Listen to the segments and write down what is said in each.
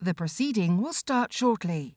The proceeding will start shortly.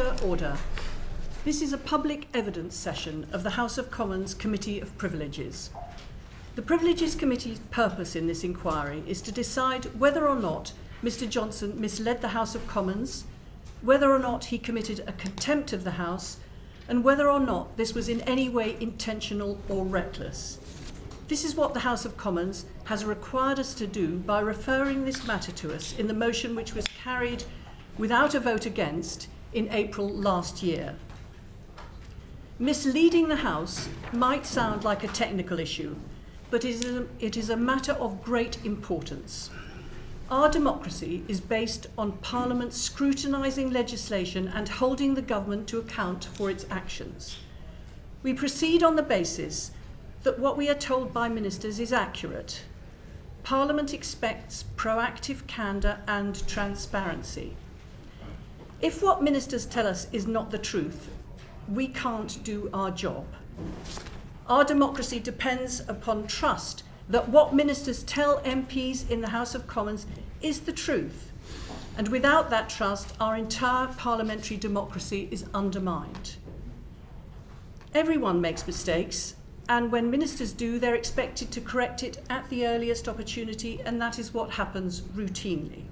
Order, order. This is a public evidence session of the House of Commons Committee of Privileges. The Privileges Committee's purpose in this inquiry is to decide whether or not Mr. Johnson misled the House of Commons, whether or not he committed a contempt of the House, and whether or not this was in any way intentional or reckless. This is what the House of Commons has required us to do by referring this matter to us in the motion which was carried without a vote against in April last year. Misleading the House might sound like a technical issue, but it is a matter of great importance. Our democracy is based on Parliament scrutinising legislation and holding the government to account for its actions. We proceed on the basis that what we are told by ministers is accurate. Parliament expects proactive candour and transparency. If what ministers tell us is not the truth, we can't do our job. Our democracy depends upon trust that what ministers tell MPs in the House of Commons is the truth. And without that trust, our entire parliamentary democracy is undermined. Everyone makes mistakes, and when ministers do, they're expected to correct it at the earliest opportunity, and that is what happens routinely.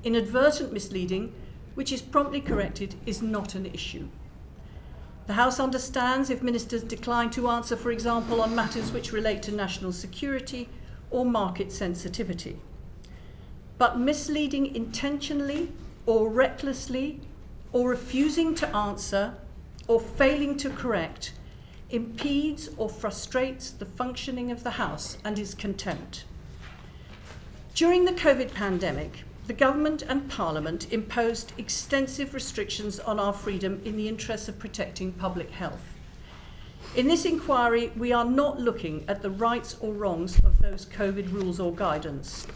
Inadvertent misleading, which is promptly corrected, is not an issue. The House understands if ministers decline to answer, for example, on matters which relate to national security or market sensitivity. But misleading intentionally or recklessly, or refusing to answer or failing to correct, impedes or frustrates the functioning of the House and is contempt. During the COVID pandemic, the government and Parliament imposed extensive restrictions on our freedom in the interests of protecting public health. In this inquiry, we are not looking at the rights or wrongs of those COVID rules or guidance,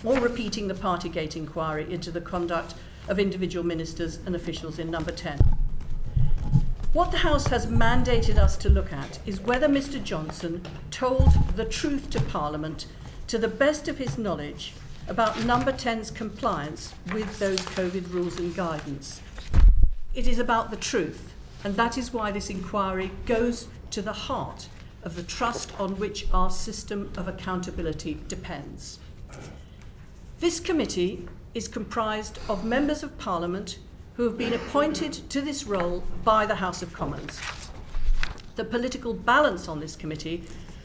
or repeating the Partygate inquiry into the conduct of individual ministers and officials in number 10. What the House has mandated us to look at is whether Mr. Johnson told the truth to Parliament to the best of his knowledge about number 10's compliance with those COVID rules and guidance. It is about the truth, and that is why this inquiry goes to the heart of the trust on which our system of accountability depends. This committee is comprised of members of Parliament who have been appointed to this role by the House of Commons. The political balance on this committee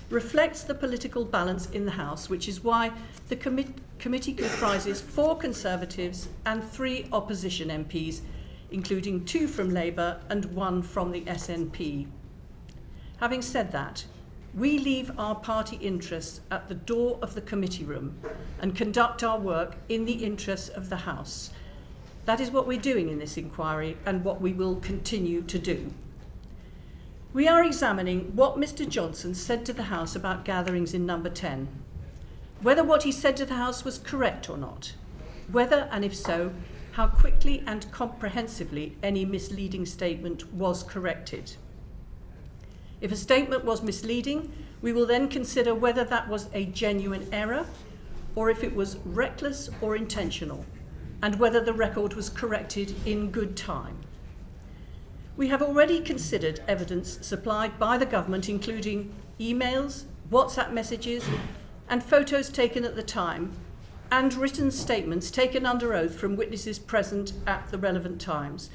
reflects the political balance in the House, which is why the committee comprises 4 Conservatives and 3 opposition MPs, including 2 from Labour and 1 from the SNP. Having said that, we leave our party interests at the door of the committee room and conduct our work in the interests of the House. That is what we're doing in this inquiry and what we will continue to do. We are examining what Mr. Johnson said to the House about gatherings in number 10, whether what he said to the House was correct or not, whether, and if so, how quickly and comprehensively any misleading statement was corrected. If a statement was misleading, we will then consider whether that was a genuine error or if it was reckless or intentional, and whether the record was corrected in good time. We have already considered evidence supplied by the government, including emails, WhatsApp messages, and photos taken at the time, and written statements taken under oath from witnesses present at the relevant times,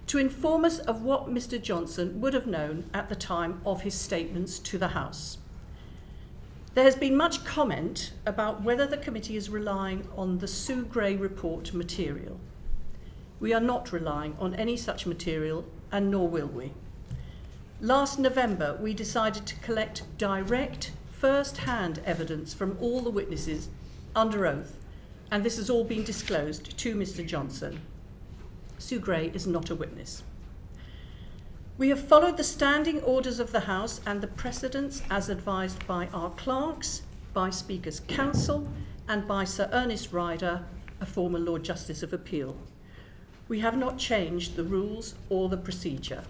to inform us of what Mr. Johnson would have known at the time of his statements to the House. There has been much comment about whether the committee is relying on the Sue Gray report material. We are not relying on any such material, and nor will we. Last November, we decided to collect direct, first-hand evidence from all the witnesses under oath, and this has all been disclosed to Mr. Johnson. Sue Gray is not a witness. We have followed the standing orders of the House and the precedents as advised by our clerks, by Speaker's Counsel, and by Sir Ernest Ryder, a former Lord Justice of Appeal. We have not changed the rules or the procedure.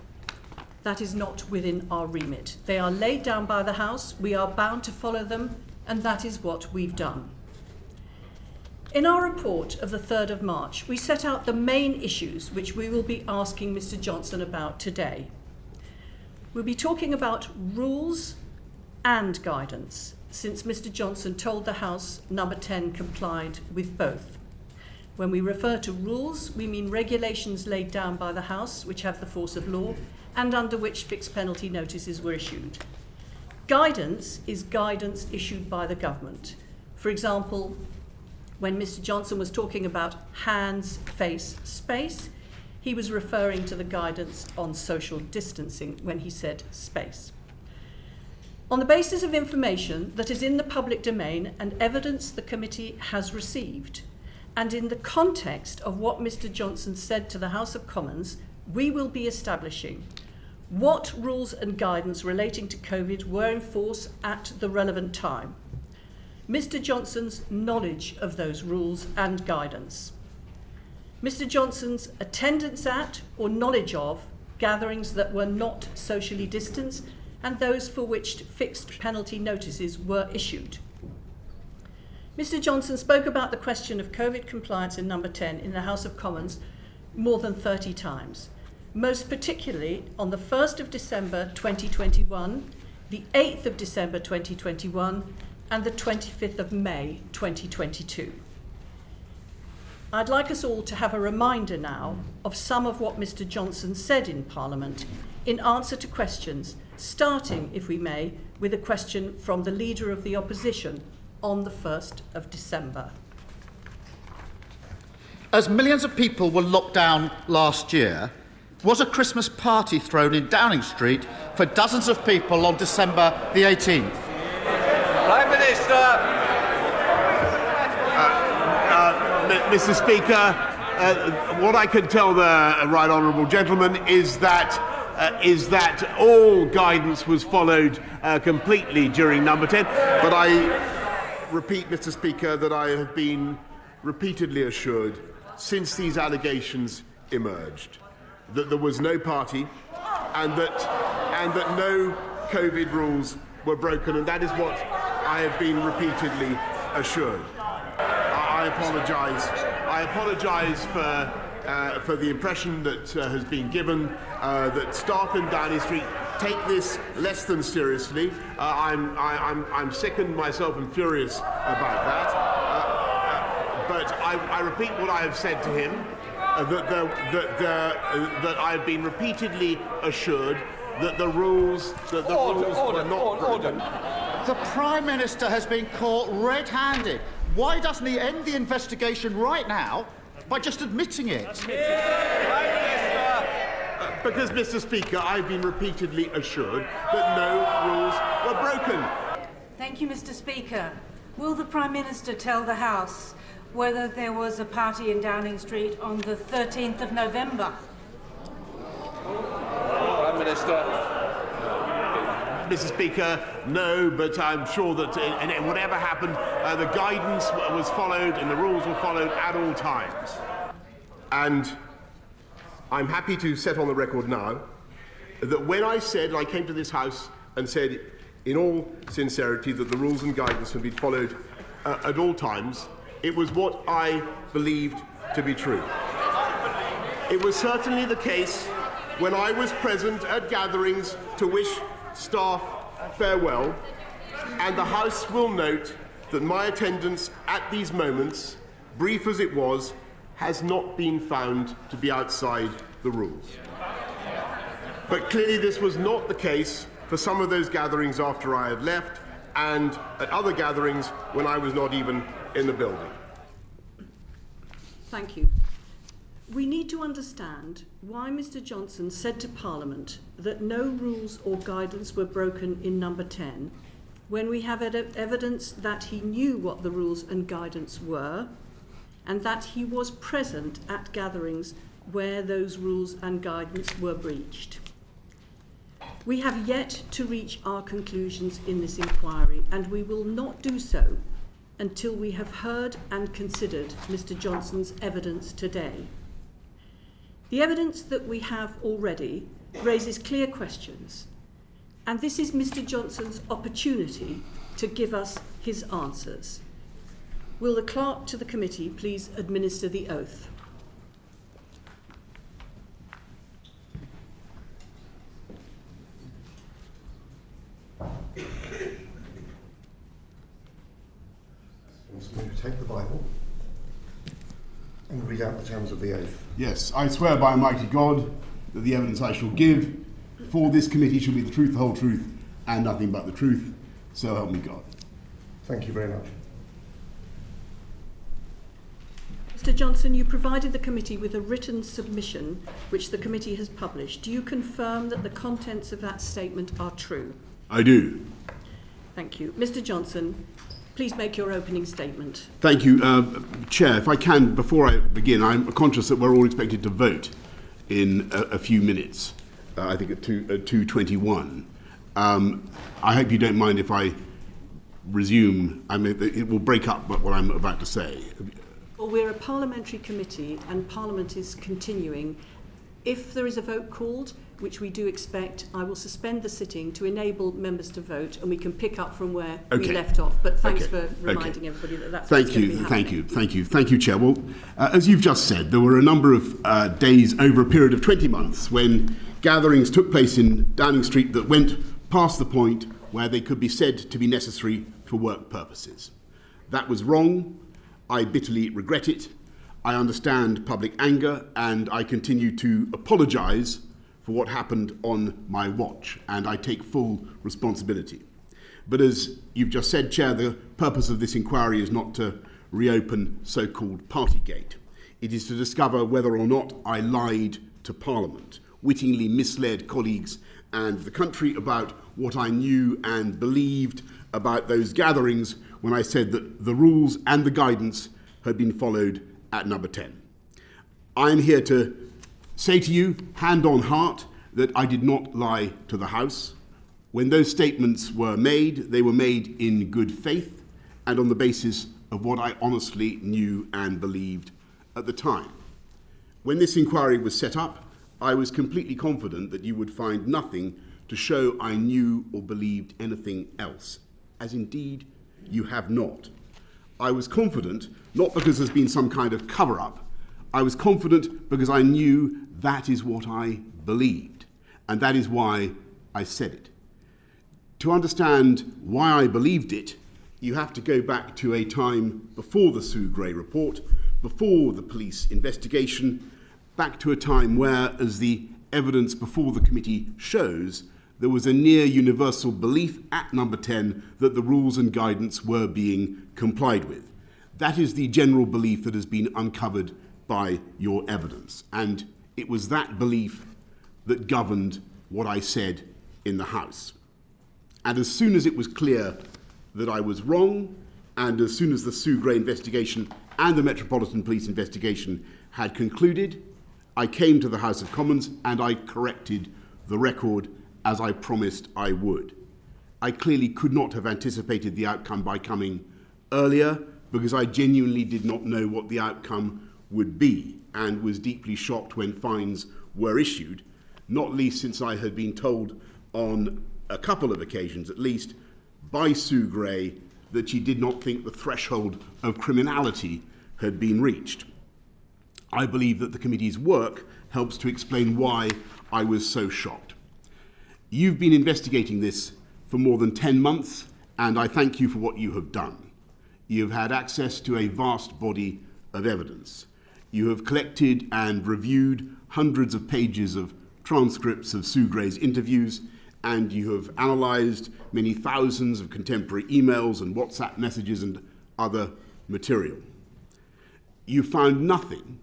That is not within our remit. They are laid down by the House, we are bound to follow them, and that is what we've done. In our report of the 3rd of March, we set out the main issues which we will be asking Mr. Johnson about today. We'll be talking about rules and guidance, since Mr. Johnson told the House Number 10 complied with both. When we refer to rules, we mean regulations laid down by the House which have the force of law and under which fixed penalty notices were issued. Guidance is guidance issued by the government. For example, when Mr. Johnson was talking about hands, face, space, he was referring to the guidance on social distancing when he said space. On the basis of information that is in the public domain and evidence the committee has received, and in the context of what Mr. Johnson said to the House of Commons, we will be establishing what rules and guidance relating to COVID were in force at the relevant time, Mr. Johnson's knowledge of those rules and guidance, Mr. Johnson's attendance at or knowledge of gatherings that were not socially distanced and those for which fixed penalty notices were issued. Mr. Johnson spoke about the question of COVID compliance in Number 10 in the House of Commons more than 30 times, most particularly on the 1st of December 2021, the 8th of December 2021, and the 25th of May 2022. I'd like us all to have a reminder now of some of what Mr. Johnson said in Parliament in answer to questions, starting, if we may, with a question from the Leader of the Opposition on the 1st of December. As millions of people were locked down last year, was a Christmas party thrown in Downing Street for dozens of people on December the 18th? Prime Minister. Mr. Speaker, what I can tell the right honourable gentleman is that all guidance was followed completely during Number 10. But I repeat, Mr. Speaker, that I have been repeatedly assured since these allegations emerged that there was no party and that no COVID rules were broken, and that is what I have been repeatedly assured. I apologise for the impression that has been given that staff in Downing Street take this less than seriously. I'm sickened myself and furious about that. But I repeat what I have said to him, that I've been repeatedly assured that the rules were not broken. The Prime Minister has been caught red-handed. Why doesn't he end the investigation right now by just admitting it? Because, Mr. Speaker, I've been repeatedly assured that no rules were broken. Thank you, Mr. Speaker. Will the Prime Minister tell the House whether there was a party in Downing Street on the 13th of November? Prime Minister. Mr. Speaker, no, but I'm sure that whatever happened, the guidance was followed and the rules were followed at all times. And I'm happy to set on the record now that when I came to this House and said in all sincerity that the rules and guidance would be followed at all times, it was what I believed to be true. It was certainly the case when I was present at gatherings to wish staff farewell, and the House will note that my attendance at these moments, brief as it was, has not been found to be outside the rules. But clearly this was not the case for some of those gatherings after I had left, and at other gatherings when I was not even in the building. Thank you. We need to understand why Mr. Johnson said to Parliament that no rules or guidance were broken in Number 10 when we have evidence that he knew what the rules and guidance were and that he was present at gatherings where those rules and guidance were breached. We have yet to reach our conclusions in this inquiry, and we will not do so until we have heard and considered Mr. Johnson's evidence today. The evidence that we have already raises clear questions, and this is Mr. Johnson's opportunity to give us his answers. Will the clerk to the committee please administer the oath? I'm going to take the Bible and read out the terms of the oath. Yes, I swear by Almighty God that the evidence I shall give for this committee shall be the truth, the whole truth, and nothing but the truth. So help me God. Thank you very much. Mr. Johnson, you provided the committee with a written submission which the committee has published. Do you confirm that the contents of that statement are true? I do. Thank you. Mr. Johnson, please make your opening statement. Thank you. Chair, if I can, before I begin, I'm conscious that we're all expected to vote in a few minutes, I think at 2:21. I hope you don't mind if I resume. I mean, it will break up what I'm about to say. Well, we're a parliamentary committee and Parliament is continuing. If there is a vote called, which we do expect, I will suspend the sitting to enable members to vote and we can pick up from where we left off. But thanks for reminding everybody that that's what's going to be happening. Thank you, Chair. Well, as you've just said, there were a number of days over a period of 20 months when gatherings took place in Downing Street that went past the point where they could be said to be necessary for work purposes. That was wrong. I bitterly regret it. I understand public anger and I continue to apologise for what happened on my watch, and I take full responsibility. But as you've just said, Chair, the purpose of this inquiry is not to reopen so-called Partygate. It is to discover whether or not I lied to Parliament, wittingly misled colleagues and the country about what I knew and believed about those gatherings when I said that the rules and the guidance had been followed at number 10. I'm here to say to you, hand on heart, that I did not lie to the House. When those statements were made, they were made in good faith and on the basis of what I honestly knew and believed at the time. When this inquiry was set up, I was completely confident that you would find nothing to show I knew or believed anything else, as indeed you have not. I was confident, not because there's been some kind of cover-up. I was confident because I knew that is what I believed, and that is why I said it. To understand why I believed it, you have to go back to a time before the Sue Gray report, before the police investigation, back to a time where, as the evidence before the committee shows, there was a near universal belief at number 10 that the rules and guidance were being complied with. That is the general belief that has been uncovered by your evidence. And it was that belief that governed what I said in the House. And as soon as it was clear that I was wrong, and as soon as the Sue Gray investigation and the Metropolitan Police investigation had concluded, I came to the House of Commons and I corrected the record as I promised I would. I clearly could not have anticipated the outcome by coming earlier because I genuinely did not know what the outcome would be and was deeply shocked when fines were issued, not least since I had been told on a couple of occasions at least by Sue Gray that she did not think the threshold of criminality had been reached. I believe that the committee's work helps to explain why I was so shocked. You've been investigating this for more than 10 months, and I thank you for what you have done. You have had access to a vast body of evidence. You have collected and reviewed hundreds of pages of transcripts of Sue Gray's interviews, and you have analysed many thousands of contemporary emails and WhatsApp messages and other material. You found nothing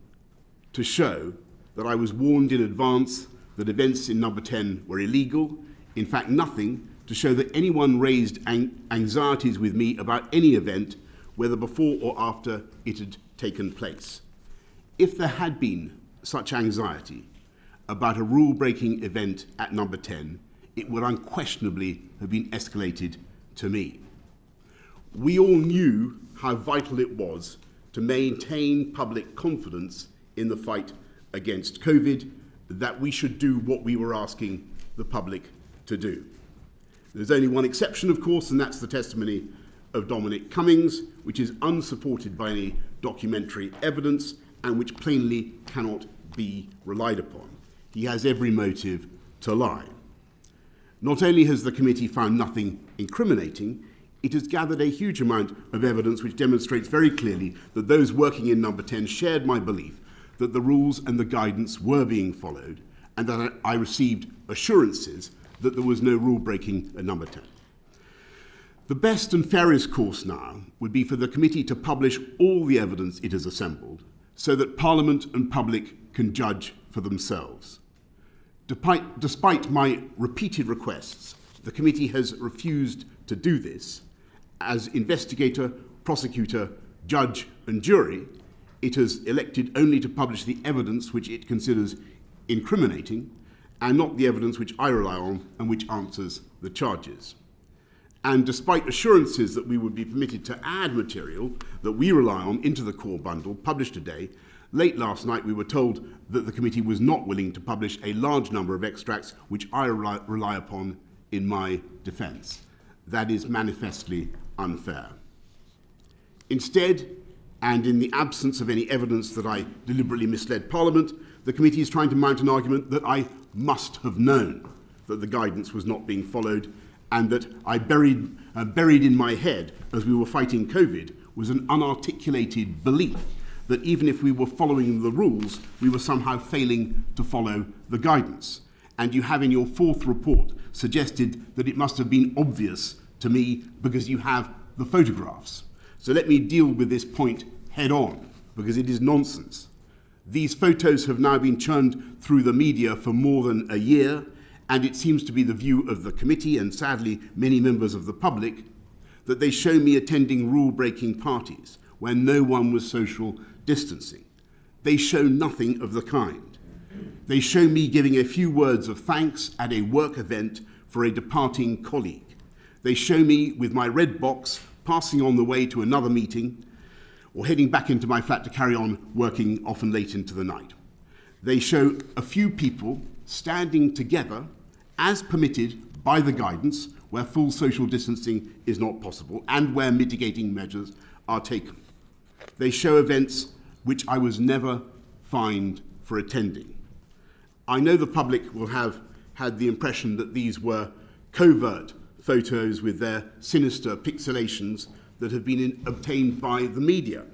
to show that I was warned in advance that events in number 10 were illegal. In fact, nothing to show that anyone raised anxieties with me about any event, whether before or after it had taken place. If there had been such anxiety about a rule-breaking event at number 10, it would unquestionably have been escalated to me. We all knew how vital it was to maintain public confidence in the fight against COVID, that we should do what we were asking the public to do. There's only one exception, of course, and that's the testimony of Dominic Cummings, which is unsupported by any documentary evidence and which plainly cannot be relied upon. He has every motive to lie. Not only has the committee found nothing incriminating, it has gathered a huge amount of evidence which demonstrates very clearly that those working in Number 10 shared my belief that the rules and the guidance were being followed, and that I received assurances that there was no rule breaking at Number 10. The best and fairest course now would be for the committee to publish all the evidence it has assembled so that Parliament and public can judge for themselves. Despite my repeated requests, the committee has refused to do this. As investigator, prosecutor, judge and jury, it has elected only to publish the evidence which it considers incriminating and not the evidence which I rely on and which answers the charges. And despite assurances that we would be permitted to add material that we rely on into the core bundle published today, late last night we were told that the committee was not willing to publish a large number of extracts which I rely upon in my defence. That is manifestly unfair. Instead, and in the absence of any evidence that I deliberately misled Parliament, the committee is trying to mount an argument that I must have known that the guidance was not being followed and that I buried in my head as we were fighting COVID was an unarticulated belief that even if we were following the rules, we were somehow failing to follow the guidance. And you have in your fourth report suggested that it must have been obvious to me because you have the photographs. So let me deal with this point head on, because it is nonsense. These photos have now been churned through the media for more than a year, and it seems to be the view of the committee and sadly many members of the public that they show me attending rule-breaking parties where no one was social distancing. They show nothing of the kind. They show me giving a few words of thanks at a work event for a departing colleague. They show me with my red box passing on the way to another meeting or heading back into my flat to carry on working often late into the night. They show a few people standing together as permitted by the guidance where full social distancing is not possible and where mitigating measures are taken. They show events which I was never fined for attending. I know the public will have had the impression that these were covert photos with their sinister pixelations that have been obtained by the media.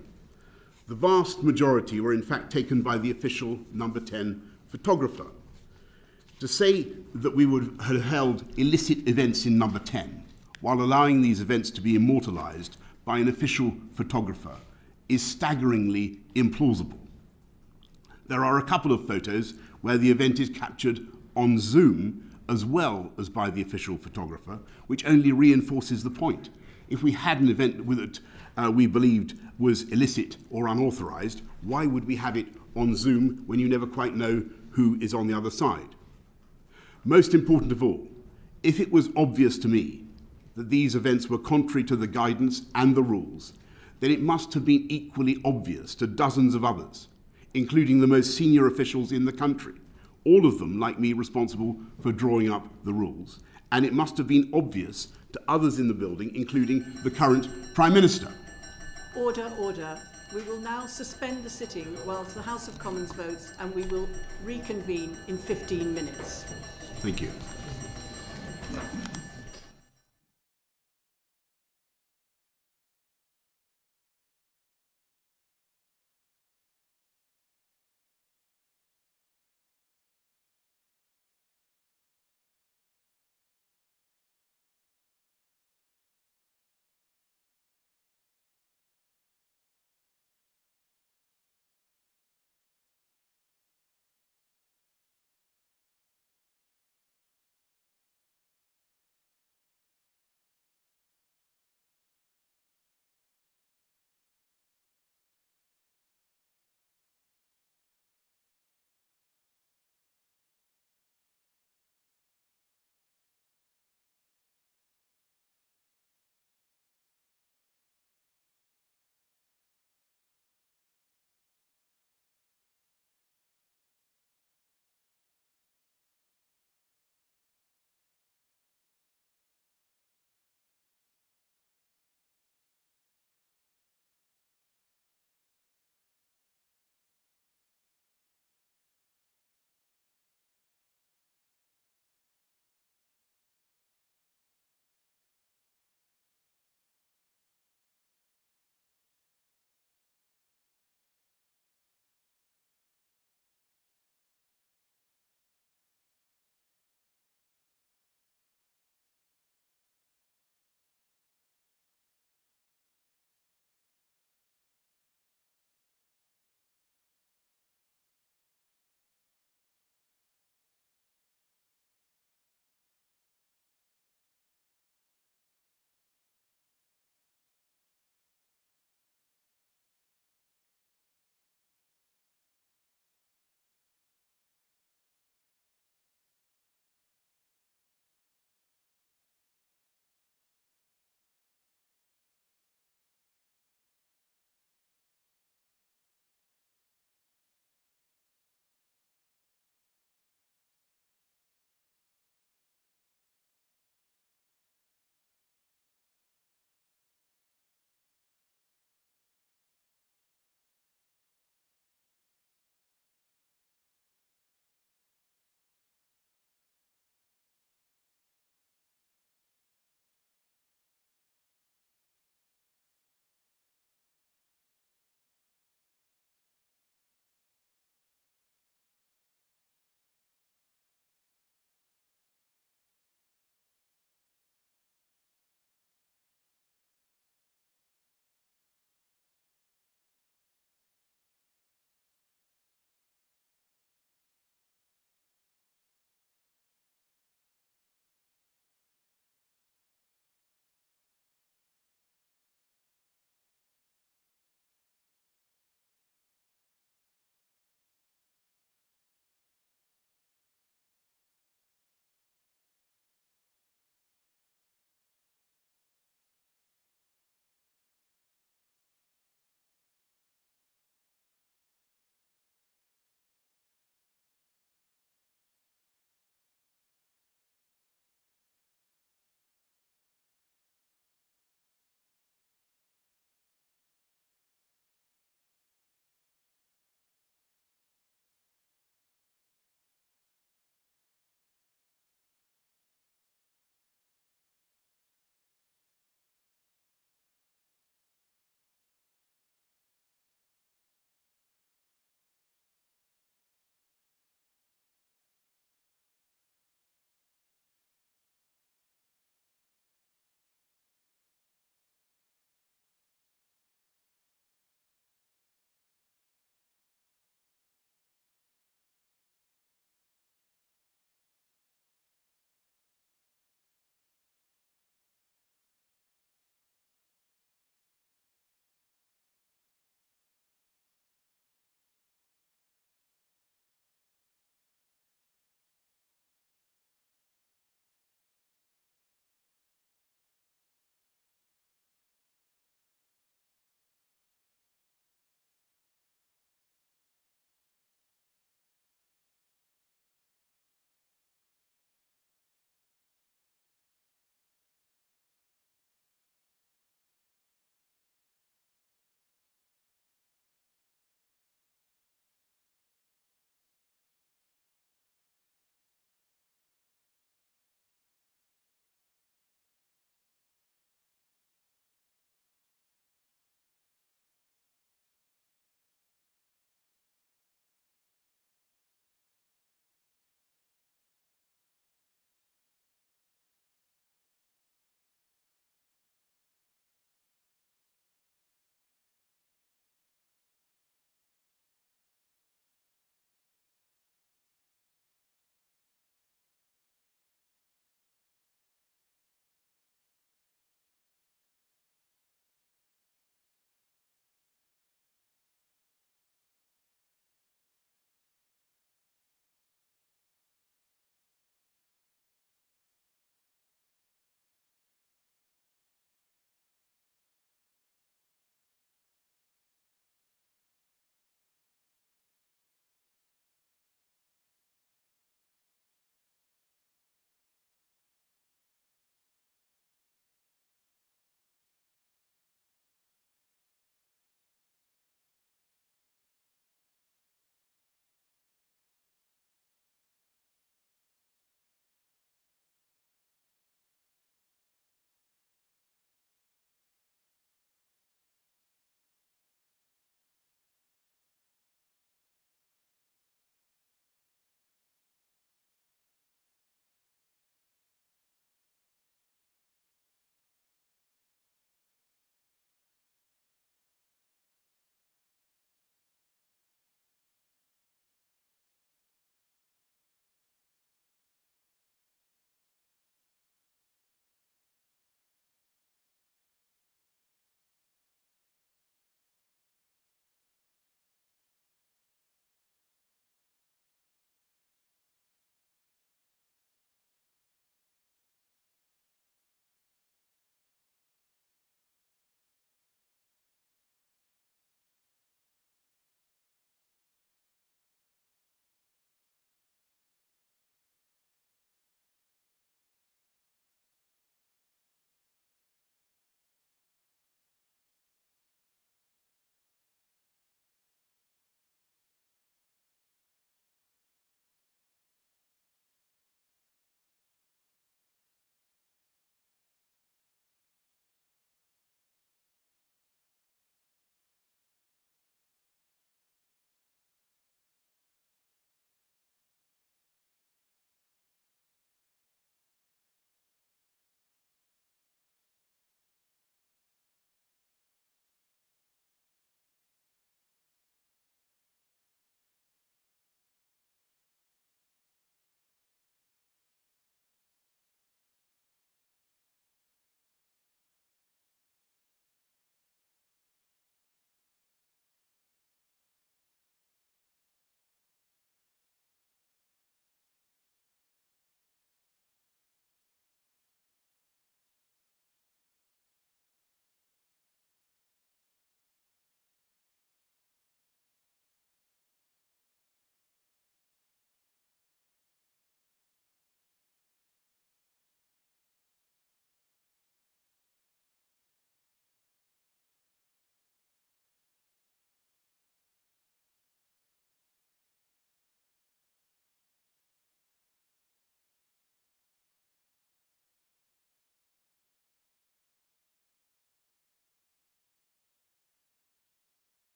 The vast majority were in fact taken by the official Number 10 photographer. To say that we would have held illicit events in Number 10 while allowing these events to be immortalised by an official photographer is staggeringly implausible. There are a couple of photos where the event is captured on Zoom as well as by the official photographer, which only reinforces the point. If we had an event that we believed was illicit or unauthorised, why would we have it on Zoom when you never quite know who is on the other side? Most important of all, if it was obvious to me that these events were contrary to the guidance and the rules, then it must have been equally obvious to dozens of others, including the most senior officials in the country, all of them, like me, responsible for drawing up the rules. And it must have been obvious to others in the building, including the current Prime Minister. Order, order. We will now suspend the sitting whilst the House of Commons votes, and we will reconvene in 15 minutes. Thank you.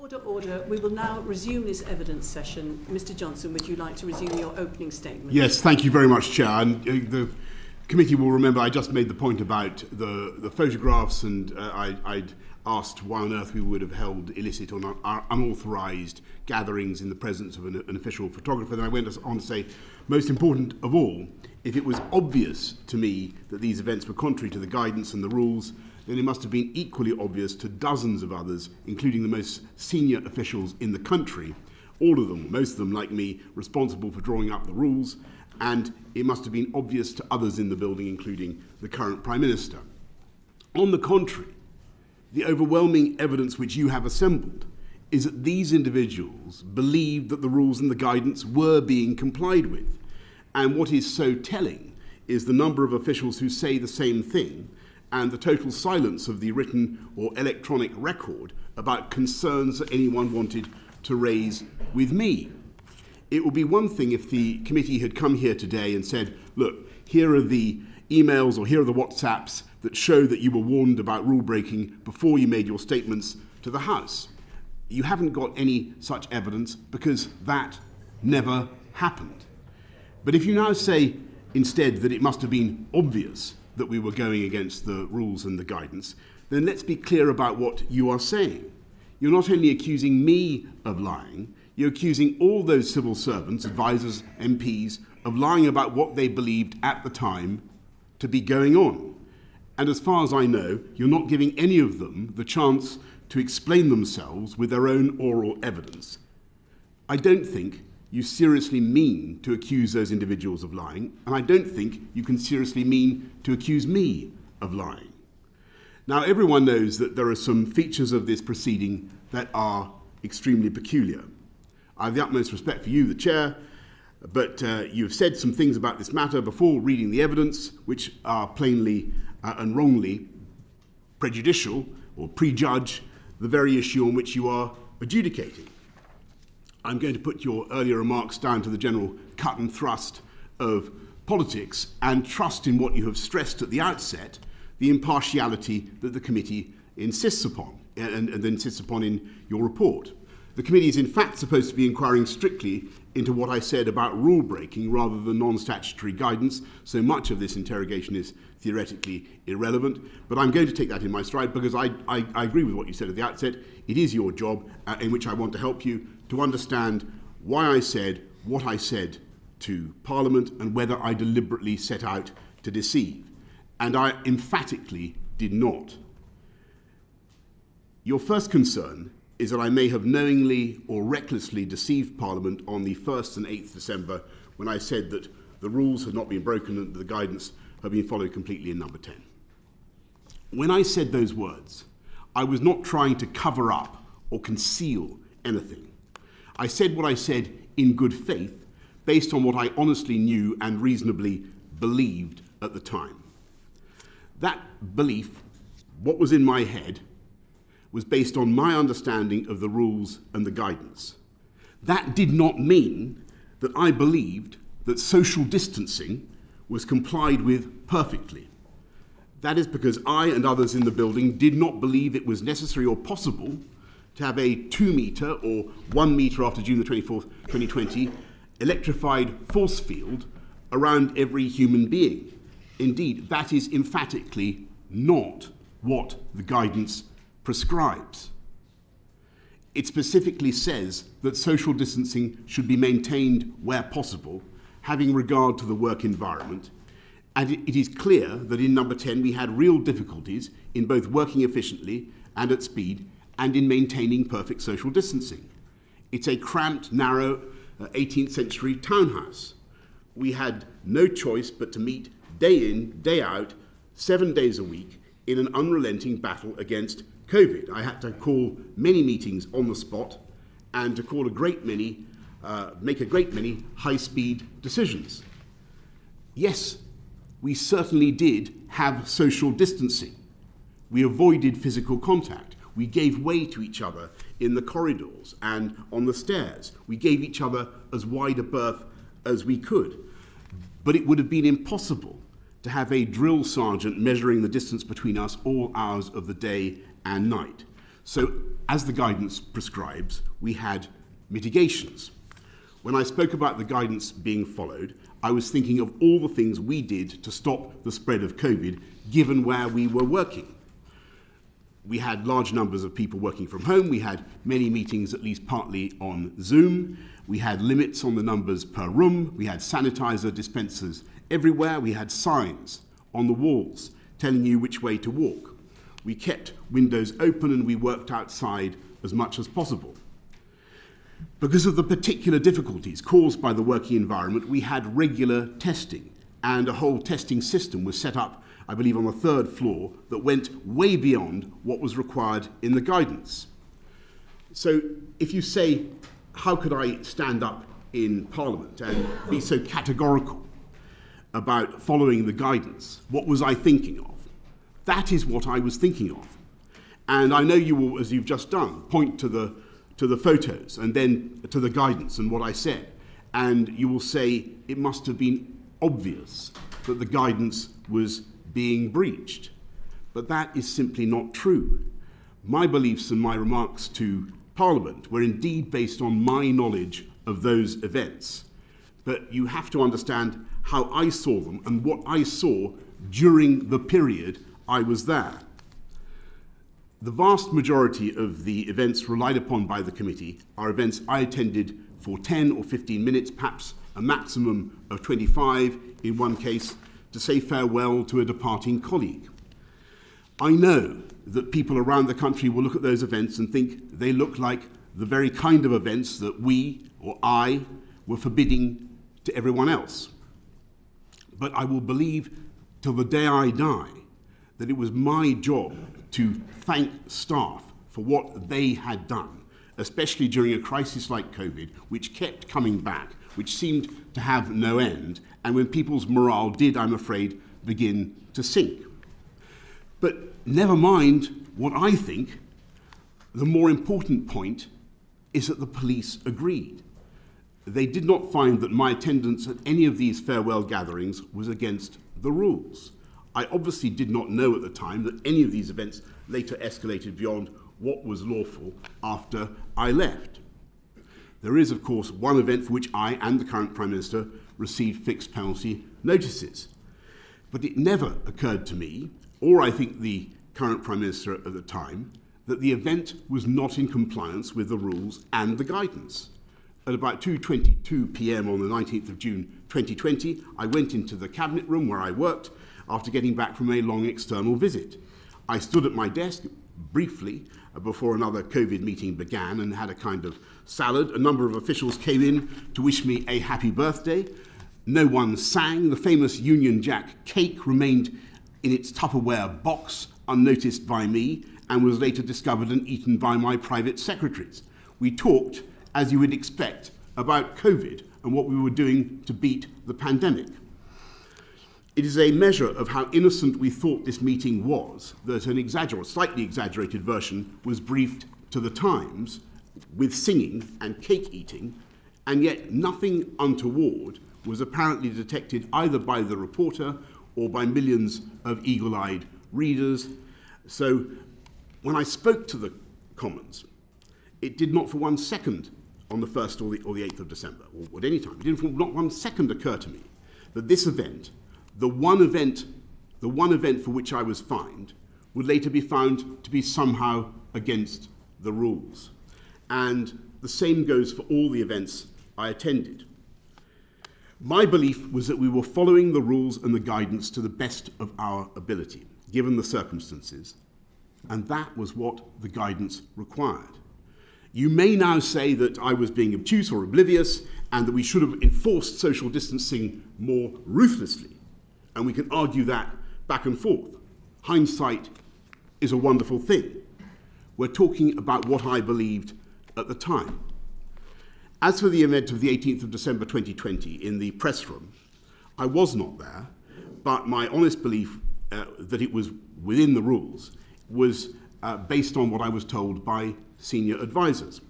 Order, order. We will now resume this evidence session. Mr Johnson, would you like to resume your opening statement? Yes, thank you very much, Chair. And the committee will remember I just made the point about the photographs, and I'd asked why on earth we would have held illicit or unauthorised gatherings in the presence of an official photographer. Then I went on to say, most important of all, if it was obvious to me that these events were contrary to the guidance and the rules, then it must have been equally obvious to dozens of others, including the most senior officials in the country, all of them, most of them like me, responsible for drawing up the rules, and it must have been obvious to others in the building, including the current Prime Minister. On the contrary, the overwhelming evidence which you have assembled is that these individuals believed that the rules and the guidance were being complied with. And what is so telling is the number of officials who say the same thing and the total silence of the written or electronic record about concerns that anyone wanted to raise with me. It would be one thing if the committee had come here today and said, look, here are the emails or here are the WhatsApps that show that you were warned about rule breaking before you made your statements to the House. You haven't got any such evidence because that never happened. But if you now say instead that it must have been obvious that we were going against the rules and the guidance, then let's be clear about what you are saying. You're not only accusing me of lying, you're accusing all those civil servants, advisors, MPs, of lying about what they believed at the time to be going on. And as far as I know, you're not giving any of them the chance to explain themselves with their own oral evidence. I don't think you seriously mean to accuse those individuals of lying, and I don't think you can seriously mean to accuse me of lying. Now, everyone knows that there are some features of this proceeding that are extremely peculiar. I have the utmost respect for you, the Chair, but you've said some things about this matter before reading the evidence, which are plainly and wrongly prejudicial or prejudge the very issue on which you are adjudicating. I'm going to put your earlier remarks down to the general cut and thrust of politics and trust in what you have stressed at the outset, the impartiality that the committee insists upon and insists upon in your report. The committee is in fact supposed to be inquiring strictly into what I said about rule breaking rather than non-statutory guidance, so much of this interrogation is theoretically irrelevant, but I'm going to take that in my stride because I agree with what you said at the outset. It is your job, in which I want to help you to understand why I said what I said to Parliament and whether I deliberately set out to deceive. And I emphatically did not. Your first concern is that I may have knowingly or recklessly deceived Parliament on the 1st and 8th December when I said that the rules had not been broken and the guidance had been followed completely in number 10. When I said those words, I was not trying to cover up or conceal anything. I said what I said in good faith, based on what I honestly knew and reasonably believed at the time. That belief, what was in my head, was based on my understanding of the rules and the guidance. That did not mean that I believed that social distancing was complied with perfectly. That is because I and others in the building did not believe it was necessary or possible to have a 2 metre or 1 metre after June the 24th, 2020, electrified force field around every human being. Indeed, that is emphatically not what the guidance prescribes. It specifically says that social distancing should be maintained where possible, having regard to the work environment, and it is clear that in number 10 we had real difficulties in both working efficiently and at speed and in maintaining perfect social distancing. It's a cramped, narrow 18th century townhouse. We had no choice but to meet day in, day out, 7 days a week in an unrelenting battle against COVID. I had to call many meetings on the spot and to call make a great many high-speed decisions. Yes, we certainly did have social distancing. We avoided physical contact. We gave way to each other in the corridors and on the stairs. We gave each other as wide a berth as we could. But it would have been impossible to have a drill sergeant measuring the distance between us all hours of the day and night. So, as the guidance prescribes, we had mitigations. When I spoke about the guidance being followed, I was thinking of all the things we did to stop the spread of COVID, given where we were working. We had large numbers of people working from home. We had many meetings, at least partly on Zoom. We had limits on the numbers per room. We had sanitizer dispensers everywhere. We had signs on the walls telling you which way to walk. We kept windows open and we worked outside as much as possible. Because of the particular difficulties caused by the working environment, we had regular testing, and a whole testing system was set up, I believe, on the 3rd floor that went way beyond what was required in the guidance. So if you say, how could I stand up in Parliament and be so categorical about following the guidance? What was I thinking of? That is what I was thinking of. And I know you will, as you've just done, point to the photos and then to the guidance and what I said. And you will say it must have been obvious that the guidance was being breached. But that is simply not true. My beliefs and my remarks to Parliament were indeed based on my knowledge of those events. But you have to understand how I saw them and what I saw during the period I was there. The vast majority of the events relied upon by the committee are events I attended for 10 or 15 minutes, perhaps a maximum of 25 in one case, to say farewell to a departing colleague. I know that people around the country will look at those events and think they look like the very kind of events that we or I were forbidding to everyone else. But I will believe till the day I die that it was my job to thank staff for what they had done, especially during a crisis like COVID, which kept coming back, which seemed to have no end, and when people's morale did, I'm afraid, begin to sink. But never mind what I think, the more important point is that the police agreed. They did not find that my attendance at any of these farewell gatherings was against the rules. I obviously did not know at the time that any of these events later escalated beyond what was lawful after I left. There is, of course, one event for which I and the current Prime Minister received fixed penalty notices. But it never occurred to me, or I think the current Prime Minister at the time, that the event was not in compliance with the rules and the guidance. At about 2:22 p.m. on the 19th of June 2020, I went into the cabinet room where I worked after getting back from a long external visit. I stood at my desk briefly before another COVID meeting began and had a kind of salad. A number of officials came in to wish me a happy birthday. No one sang. The famous Union Jack cake remained in its Tupperware box, unnoticed by me, and was later discovered and eaten by my private secretaries. We talked, as you would expect, about COVID and what we were doing to beat the pandemic. It is a measure of how innocent we thought this meeting was that an slightly exaggerated version was briefed to the Times with singing and cake eating, and yet nothing untoward was apparently detected either by the reporter or by millions of eagle-eyed readers. So when I spoke to the Commons, it did not for 1 second on the 1st or the 8th of December, or at any time, it didn't for not 1 second occur to me that this event, the one event for which I was fined, would later be found to be somehow against the rules. And the same goes for all the events I attended. My belief was that we were following the rules and the guidance to the best of our ability, given the circumstances, and that was what the guidance required. You may now say that I was being obtuse or oblivious and that we should have enforced social distancing more ruthlessly. And we can argue that back and forth. Hindsight is a wonderful thing. We're talking about what I believed at the time. As for the event of the 18th of December 2020 in the press room, I was not there, but my honest belief that it was within the rules was based on what I was told by senior advisors.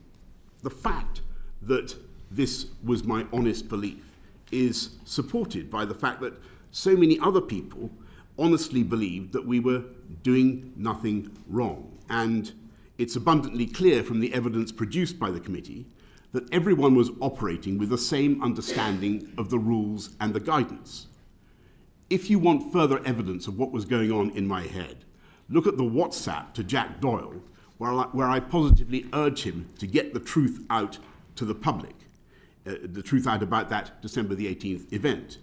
The fact that this was my honest belief is supported by the fact that so many other people honestly believed that we were doing nothing wrong. And It's abundantly clear from the evidence produced by the committee that everyone was operating with the same understanding of the rules and the guidance. If you want further evidence of what was going on in my head, look at the WhatsApp to Jack Doyle, where I positively urge him to get the truth out to the public, the truth out about that December the 18th event.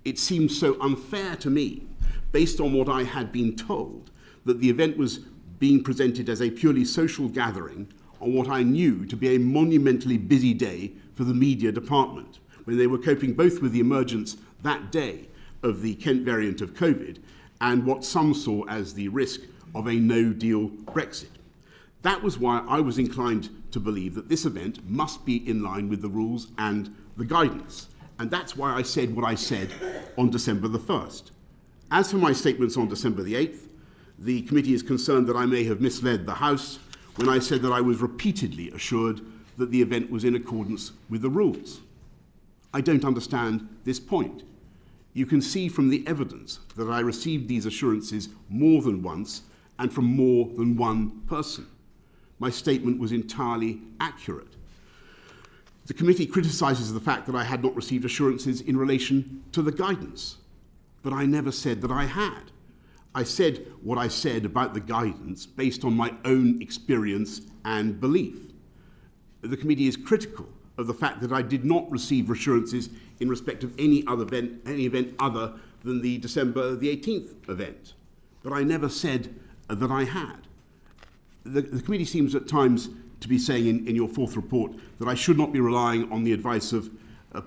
It seems so unfair to me, based on what I had been told, that the event was being presented as a purely social gathering on what I knew to be a monumentally busy day for the media department, when they were coping both with the emergence that day of the Kent variant of COVID and what some saw as the risk of a no-deal Brexit. That was why I was inclined to believe that this event must be in line with the rules and the guidance. And that's why I said what I said on December the 1st. As for my statements on December the 8th, the committee is concerned that I may have misled the House when I said that I was repeatedly assured that the event was in accordance with the rules. I don't understand this point. You can see from the evidence that I received these assurances more than once and from more than one person. My statement was entirely accurate. The committee criticises the fact that I had not received assurances in relation to the guidance, but I never said that I had. I said what I said about the guidance based on my own experience and belief. The committee is critical of the fact that I did not receive assurances in respect of any event other than the December the 18th event, but I never said that I had. The committee seems at times to be saying in your fourth report that I should not be relying on the advice of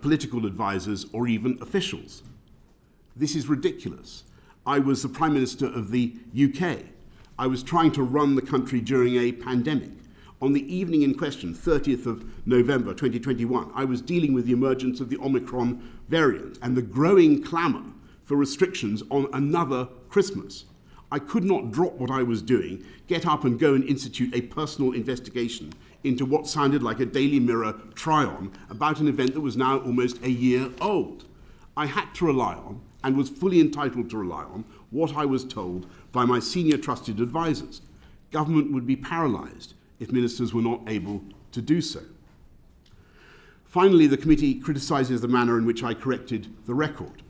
political advisors or even officials. This is ridiculous. I was the Prime Minister of the UK. I was trying to run the country during a pandemic. On the evening in question, 30th of November 2021, I was dealing with the emergence of the Omicron variant and the growing clamour for restrictions on another Christmas. I could not drop what I was doing, get up and go and institute a personal investigation into what sounded like a Daily Mirror try-on about an event that was now almost a year old. I had to rely on, and was fully entitled to rely on, what I was told by my senior trusted advisors. Government would be paralysed if ministers were not able to do so. Finally, the committee criticises the manner in which I corrected the record.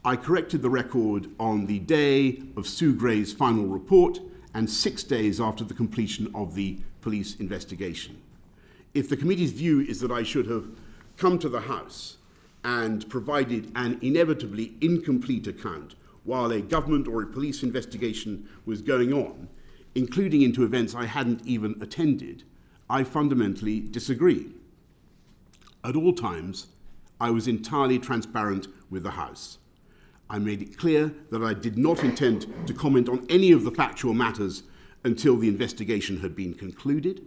I corrected the record on the day of Sue Gray's final report and 6 days after the completion of the police investigation. If the committee's view is that I should have come to the House and provided an inevitably incomplete account while a government or a police investigation was going on, including into events I hadn't even attended, I fundamentally disagree. At all times, I was entirely transparent with the House. I made it clear that I did not intend to comment on any of the factual matters until the investigation had been concluded.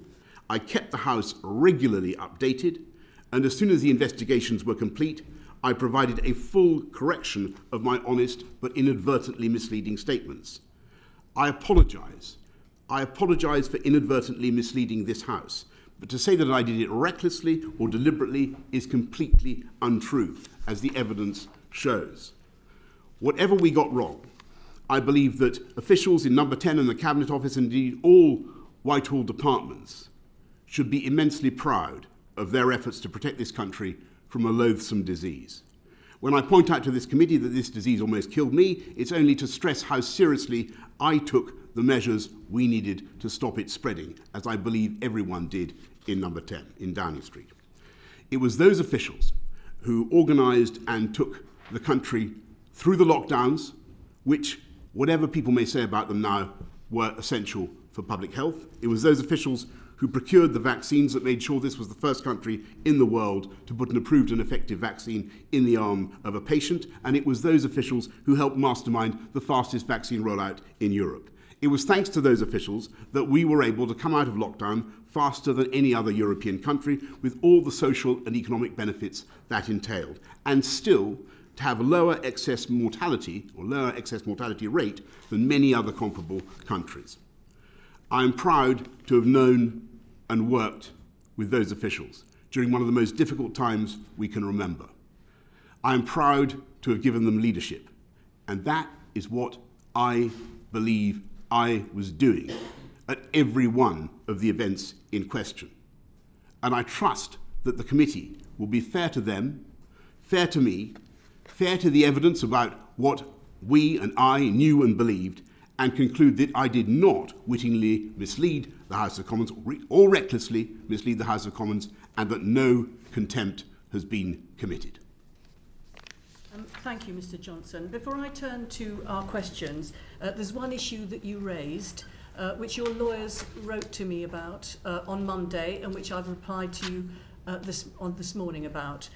I kept the House regularly updated, and as soon as the investigations were complete, I provided a full correction of my honest but inadvertently misleading statements. I apologise. I apologise for inadvertently misleading this House, but to say that I did it recklessly or deliberately is completely untrue, as the evidence shows. Whatever we got wrong, I believe that officials in Number 10 and the Cabinet Office, and indeed all Whitehall departments, should be immensely proud of their efforts to protect this country from a loathsome disease. When I point out to this committee that this disease almost killed me, it's only to stress how seriously I took the measures we needed to stop it spreading, as I believe everyone did in Number 10, in Downing Street. It was those officials who organised and took the country through the lockdowns, which, whatever people may say about them now, were essential for public health. It was those officials who procured the vaccines that made sure this was the first country in the world to put an approved and effective vaccine in the arm of a patient. And it was those officials who helped mastermind the fastest vaccine rollout in Europe. It was thanks to those officials that we were able to come out of lockdown faster than any other European country, with all the social and economic benefits that entailed, and still to have a lower excess mortality rate than many other comparable countries. I am proud to have known and worked with those officials during one of the most difficult times we can remember. I am proud to have given them leadership, and that is what I believe I was doing at every one of the events in question. And I trust that the committee will be fair to them, fair to me, fair to the evidence about what we and I knew and believed, and conclude that I did not wittingly mislead the House of Commons or recklessly mislead the House of Commons, and that no contempt has been committed. Thank you, Mr. Johnson. Before I turn to our questions, there's one issue that you raised, which your lawyers wrote to me about on Monday, and which I've replied to you this morning about.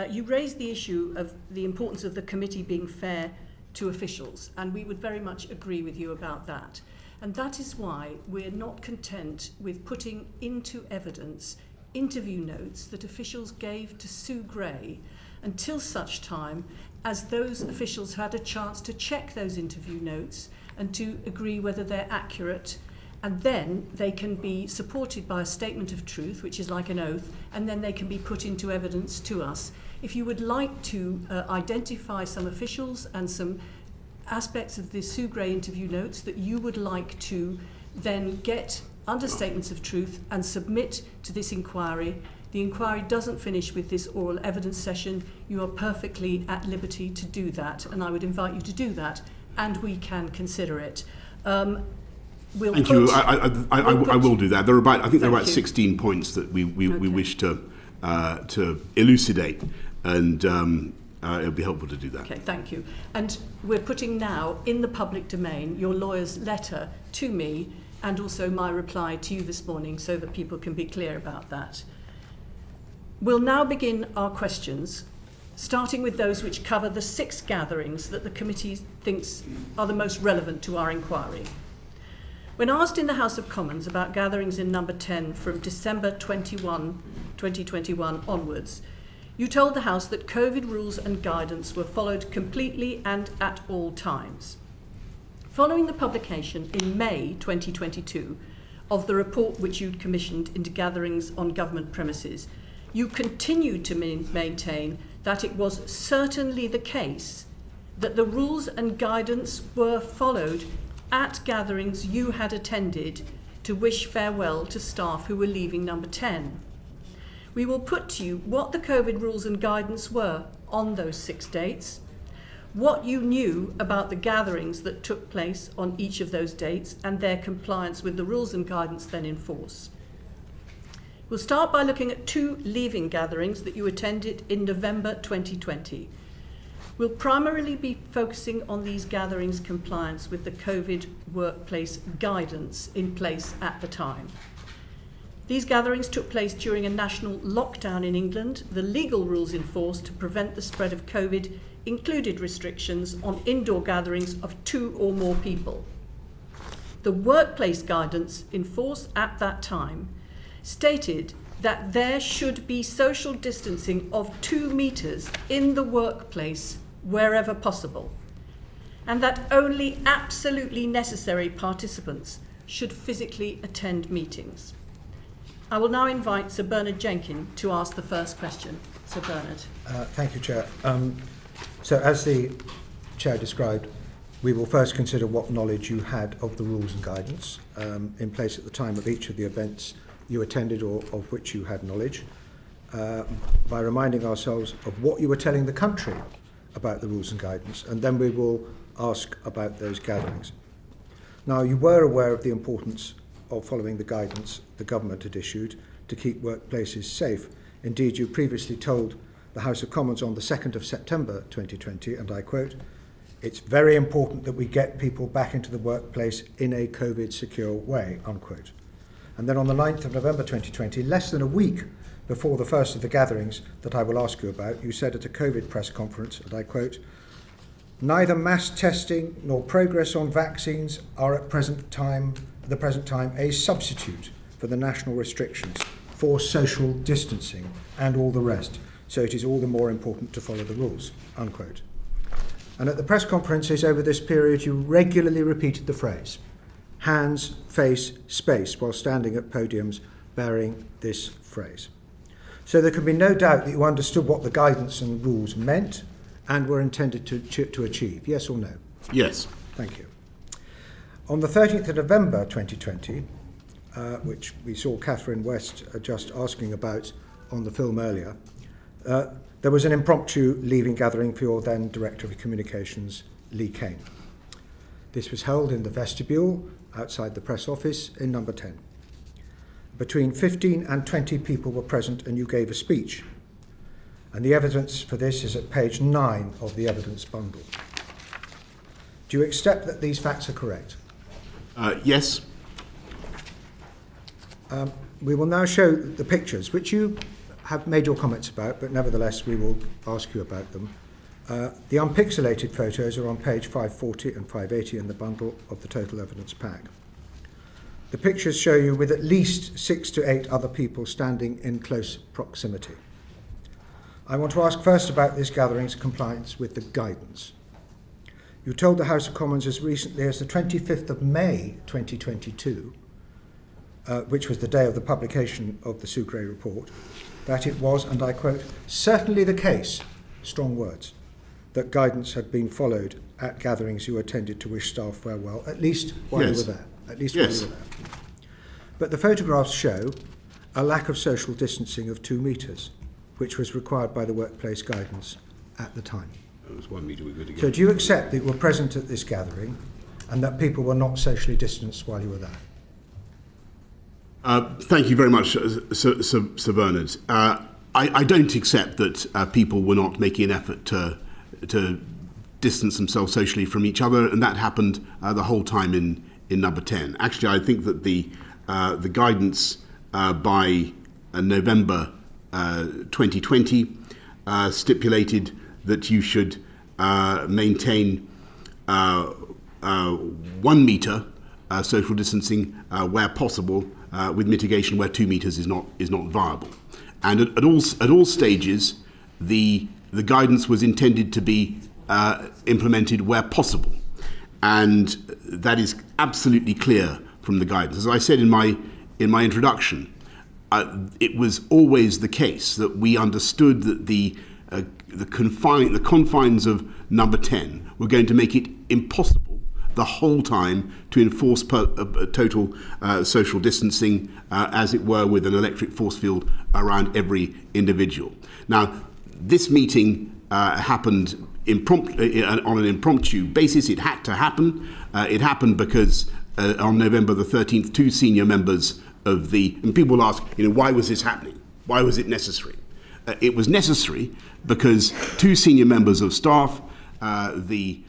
You raised the issue of the importance of the committee being fair to officials, and we would very much agree with you about that. And that is why we're not content with putting into evidence interview notes that officials gave to Sue Gray until such time as those officials had a chance to check those interview notes and to agree whether they're accurate, and then they can be supported by a statement of truth, which is like an oath, and then they can be put into evidence to us. If you would like to identify some officials and some aspects of the Sue Gray interview notes that you would like to then get under statements of truth and submit to this inquiry, the inquiry doesn't finish with this oral evidence session. You are perfectly at liberty to do that, and I would invite you to do that, and we can consider it. Thank you. I will do that. There are about 16 points that we wish to elucidate, and it would be helpful to do that. Okay, thank you. And we're putting now in the public domain your lawyer's letter to me and also my reply to you this morning so that people can be clear about that. We'll now begin our questions, starting with those which cover the 6 gatherings that the committee thinks are the most relevant to our inquiry. When asked in the House of Commons about gatherings in number 10 from December 2021 onwards, you told the House that COVID rules and guidance were followed completely and at all times. Following the publication in May 2022 of the report which you'd commissioned into gatherings on government premises, you continued to maintain that it was certainly the case that the rules and guidance were followed at gatherings you had attended to wish farewell to staff who were leaving number 10. We will put to you what the COVID rules and guidance were on those 6 dates, what you knew about the gatherings that took place on each of those dates and their compliance with the rules and guidance then in force. We'll start by looking at 2 leaving gatherings that you attended in November 2020. We'll primarily be focusing on these gatherings' compliance with the COVID workplace guidance in place at the time. These gatherings took place during a national lockdown in England. The legal rules in force to prevent the spread of COVID included restrictions on indoor gatherings of 2 or more people. The workplace guidance in force at that time stated that there should be social distancing of 2 meters in the workplace wherever possible, and that only absolutely necessary participants should physically attend meetings. I will now invite Sir Bernard Jenkin to ask the first question. Sir Bernard. Thank you, Chair. So as the Chair described, we will first consider what knowledge you had of the rules and guidance in place at the time of each of the events you attended or of which you had knowledge, by reminding ourselves of what you were telling the country about the rules and guidance, and then we will ask about those gatherings. Now, you were aware of the importance of following the guidance the government had issued to keep workplaces safe. Indeed, you previously told the House of Commons on the 2nd of September 2020, and I quote, "It's very important that we get people back into the workplace in a COVID-secure way," unquote. And then on the 9th of November 2020, less than a week before the first of the gatherings that I will ask you about, you said at a COVID press conference, and I quote, "Neither mass testing nor progress on vaccines are at the present time a substitute for the national restrictions for social distancing and all the rest. So it is all the more important to follow the rules," unquote. And at the press conferences over this period, you regularly repeated the phrase, hands, face, space, while standing at podiums bearing this phrase. So there can be no doubt that you understood what the guidance and rules meant and were intended to achieve. Yes or no? Yes. Thank you. On the 13th of November 2020, which we saw Catherine West just asking about on the film earlier, there was an impromptu leaving gathering for your then Director of Communications, Lee Kane. This was held in the vestibule outside the press office in number 10. Between 15 and 20 people were present and you gave a speech. And the evidence for this is at page 9 of the evidence bundle. Do you accept that these facts are correct? Yes. We will now show the pictures, which you have made your comments about, but nevertheless we will ask you about them. The unpixelated photos are on page 540 and 580 in the bundle of the total evidence pack. The pictures show you with at least 6 to 8 other people standing in close proximity. I want to ask first about this gathering's compliance with the guidance. You told the House of Commons as recently as the 25th of May 2022, which was the day of the publication of the Sucre report, that it was, and I quote, certainly the case, strong words, that guidance had been followed at gatherings you attended to wish staff farewell, at least while you were there. At least while you were there. But the photographs show a lack of social distancing of 2 metres, which was required by the workplace guidance at the time. It was 1 metre we were together. So do you accept that you were present at this gathering and that people were not socially distanced while you were there? Thank you very much, Sir Bernard. I don't accept that people were not making an effort to distance themselves socially from each other, and that happened the whole time in number 10. Actually, I think that the guidance by November 2020 stipulated that you should maintain 1 metre social distancing where possible, with mitigation where 2 metres is not viable. And at all stages, the guidance was intended to be implemented where possible, and that is absolutely clear from the guidance. As I said in my introduction, it was always the case that we understood that the confines of number 10 were going to make it impossible the whole time to enforce total social distancing, as it were, with an electric force field around every individual. Now, this meeting happened on an impromptu basis. It had to happen. It happened because on November the 13th, 2 senior members of and people will ask, why was this happening? Why was it necessary? It was necessary because 2 senior members of staff, the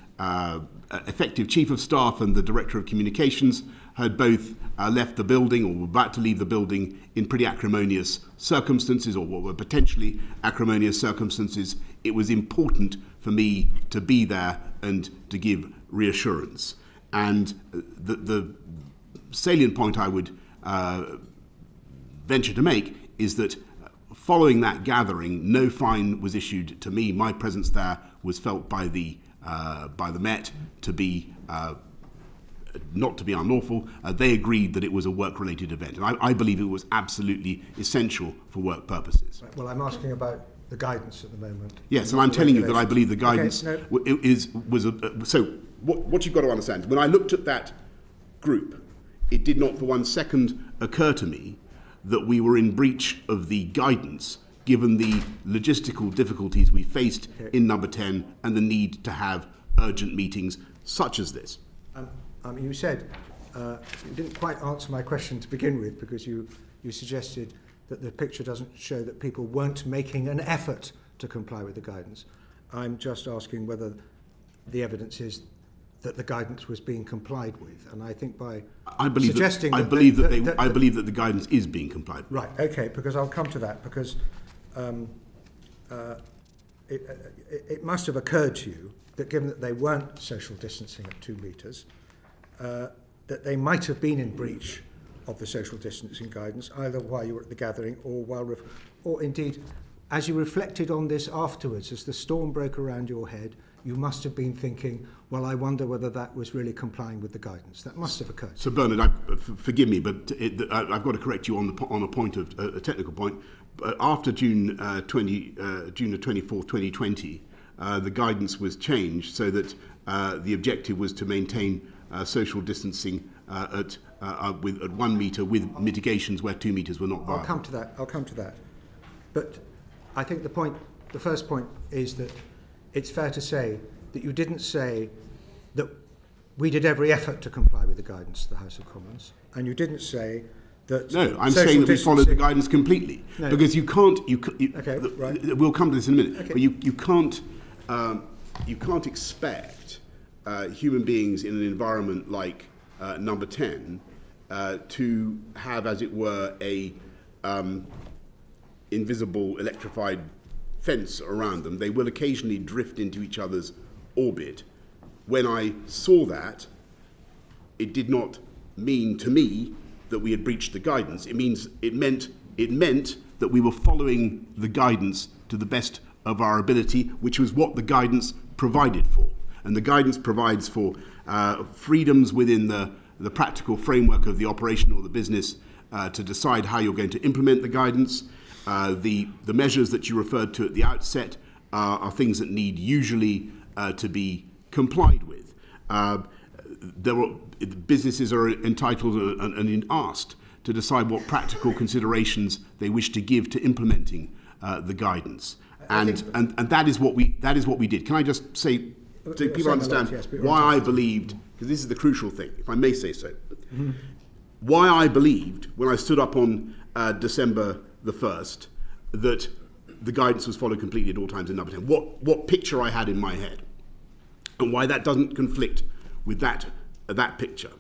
effective Chief of Staff and the Director of Communications, had both left the building or were about to leave the building in pretty acrimonious circumstances, or what were potentially acrimonious circumstances. It was important for me to be there and to give reassurance. And the salient point I would venture to make is that following that gathering, no fine was issued to me. My presence there was felt by the Met to be not to be unlawful. They agreed that it was a work-related event, and I believe it was absolutely essential for work purposes. Right, well, I'm asking about the guidance at the moment. Yes, and I'm telling you that I believe the guidance so what you've got to understand. When I looked at that group, it did not for 1 second occur to me that we were in breach of the guidance, given the logistical difficulties we faced in number 10 and the need to have urgent meetings such as this. You said, you didn't quite answer my question to begin with, because you suggested that the picture doesn't show that people weren't making an effort to comply with the guidance. I'm just asking whether the evidence is that the guidance was being complied with, and I think by suggesting I believe that the guidance is being complied with. Right, okay, because I'll come to that, because it must have occurred to you that given that they weren't social distancing at 2 metres, that they might have been in breach of the social distancing guidance, either while you were at the gathering or indeed, as you reflected on this afterwards, as the storm broke around your head, you must have been thinking, well, I wonder whether that was really complying with the guidance. That must have occurred. So, Bernard, forgive me, but I've got to correct you on a point of a technical point. After June 24th, 2020, the guidance was changed so that the objective was to maintain social distancing at with at 1 metre with mitigations where 2 metres were not viable. I'll come to that. But I think the first point is that it's fair to say that you didn't say that we did every effort to comply with the guidance of the House of Commons, and you didn't say that. No, I'm saying that we followed the guidance completely, because you can't. Okay, right. We'll come to this in a minute. Okay. But you can't expect human beings in an environment like number 10 to have, as it were, a invisible electrified fence around them. They will occasionally drift into each other's orbit. When I saw that, it did not mean to me that we had breached the guidance. It meant that we were following the guidance to the best of our ability, which was what the guidance provided for. And the guidance provides for freedoms within the practical framework of the operation or the business to decide how you're going to implement the guidance. The measures that you referred to at the outset are things that need usually to be complied with. Businesses are entitled and asked to decide what practical considerations they wish to give to implementing the guidance, and that is what we did. Can I just say, so people understand why I believed, because this is the crucial thing, if I may say so, why I believed when I stood up on December the 1st that the guidance was followed completely at all times in number 10. What picture I had in my head, and why that doesn't conflict with that picture.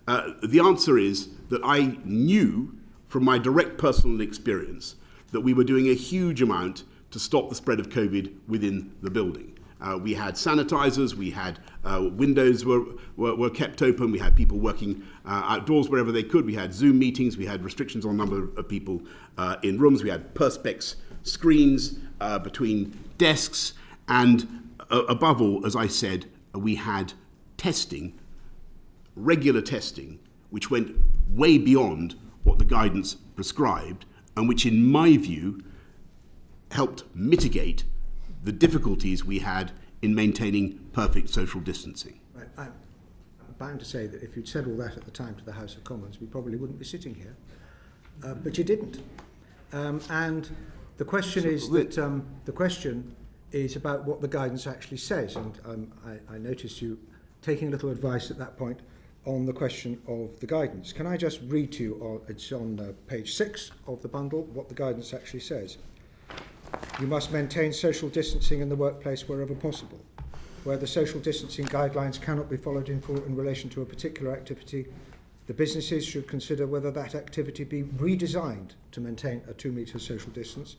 The answer is that I knew from my direct personal experience that we were doing a huge amount to stop the spread of COVID within the building. We had sanitizers, we had windows were kept open, we had people working outdoors wherever they could, we had Zoom meetings, we had restrictions on the number of people in rooms, we had perspex screens between desks, and above all, as I said, we had testing, regular testing, which went way beyond what the guidance prescribed, and which, in my view, helped mitigate the difficulties we had in maintaining perfect social distancing. Right. I'm bound to say that if you'd said all that at the time to the House of Commons, we probably wouldn't be sitting here. But you didn't. And the question is about what the guidance actually says. And I noticed you taking a little advice at that point on the question of the guidance. Can I just read to you, it's on page 6 of the bundle, what the guidance actually says. You must maintain social distancing in the workplace wherever possible. Where the social distancing guidelines cannot be followed in full in relation to a particular activity, the businesses should consider whether that activity be redesigned to maintain a 2 metre social distance,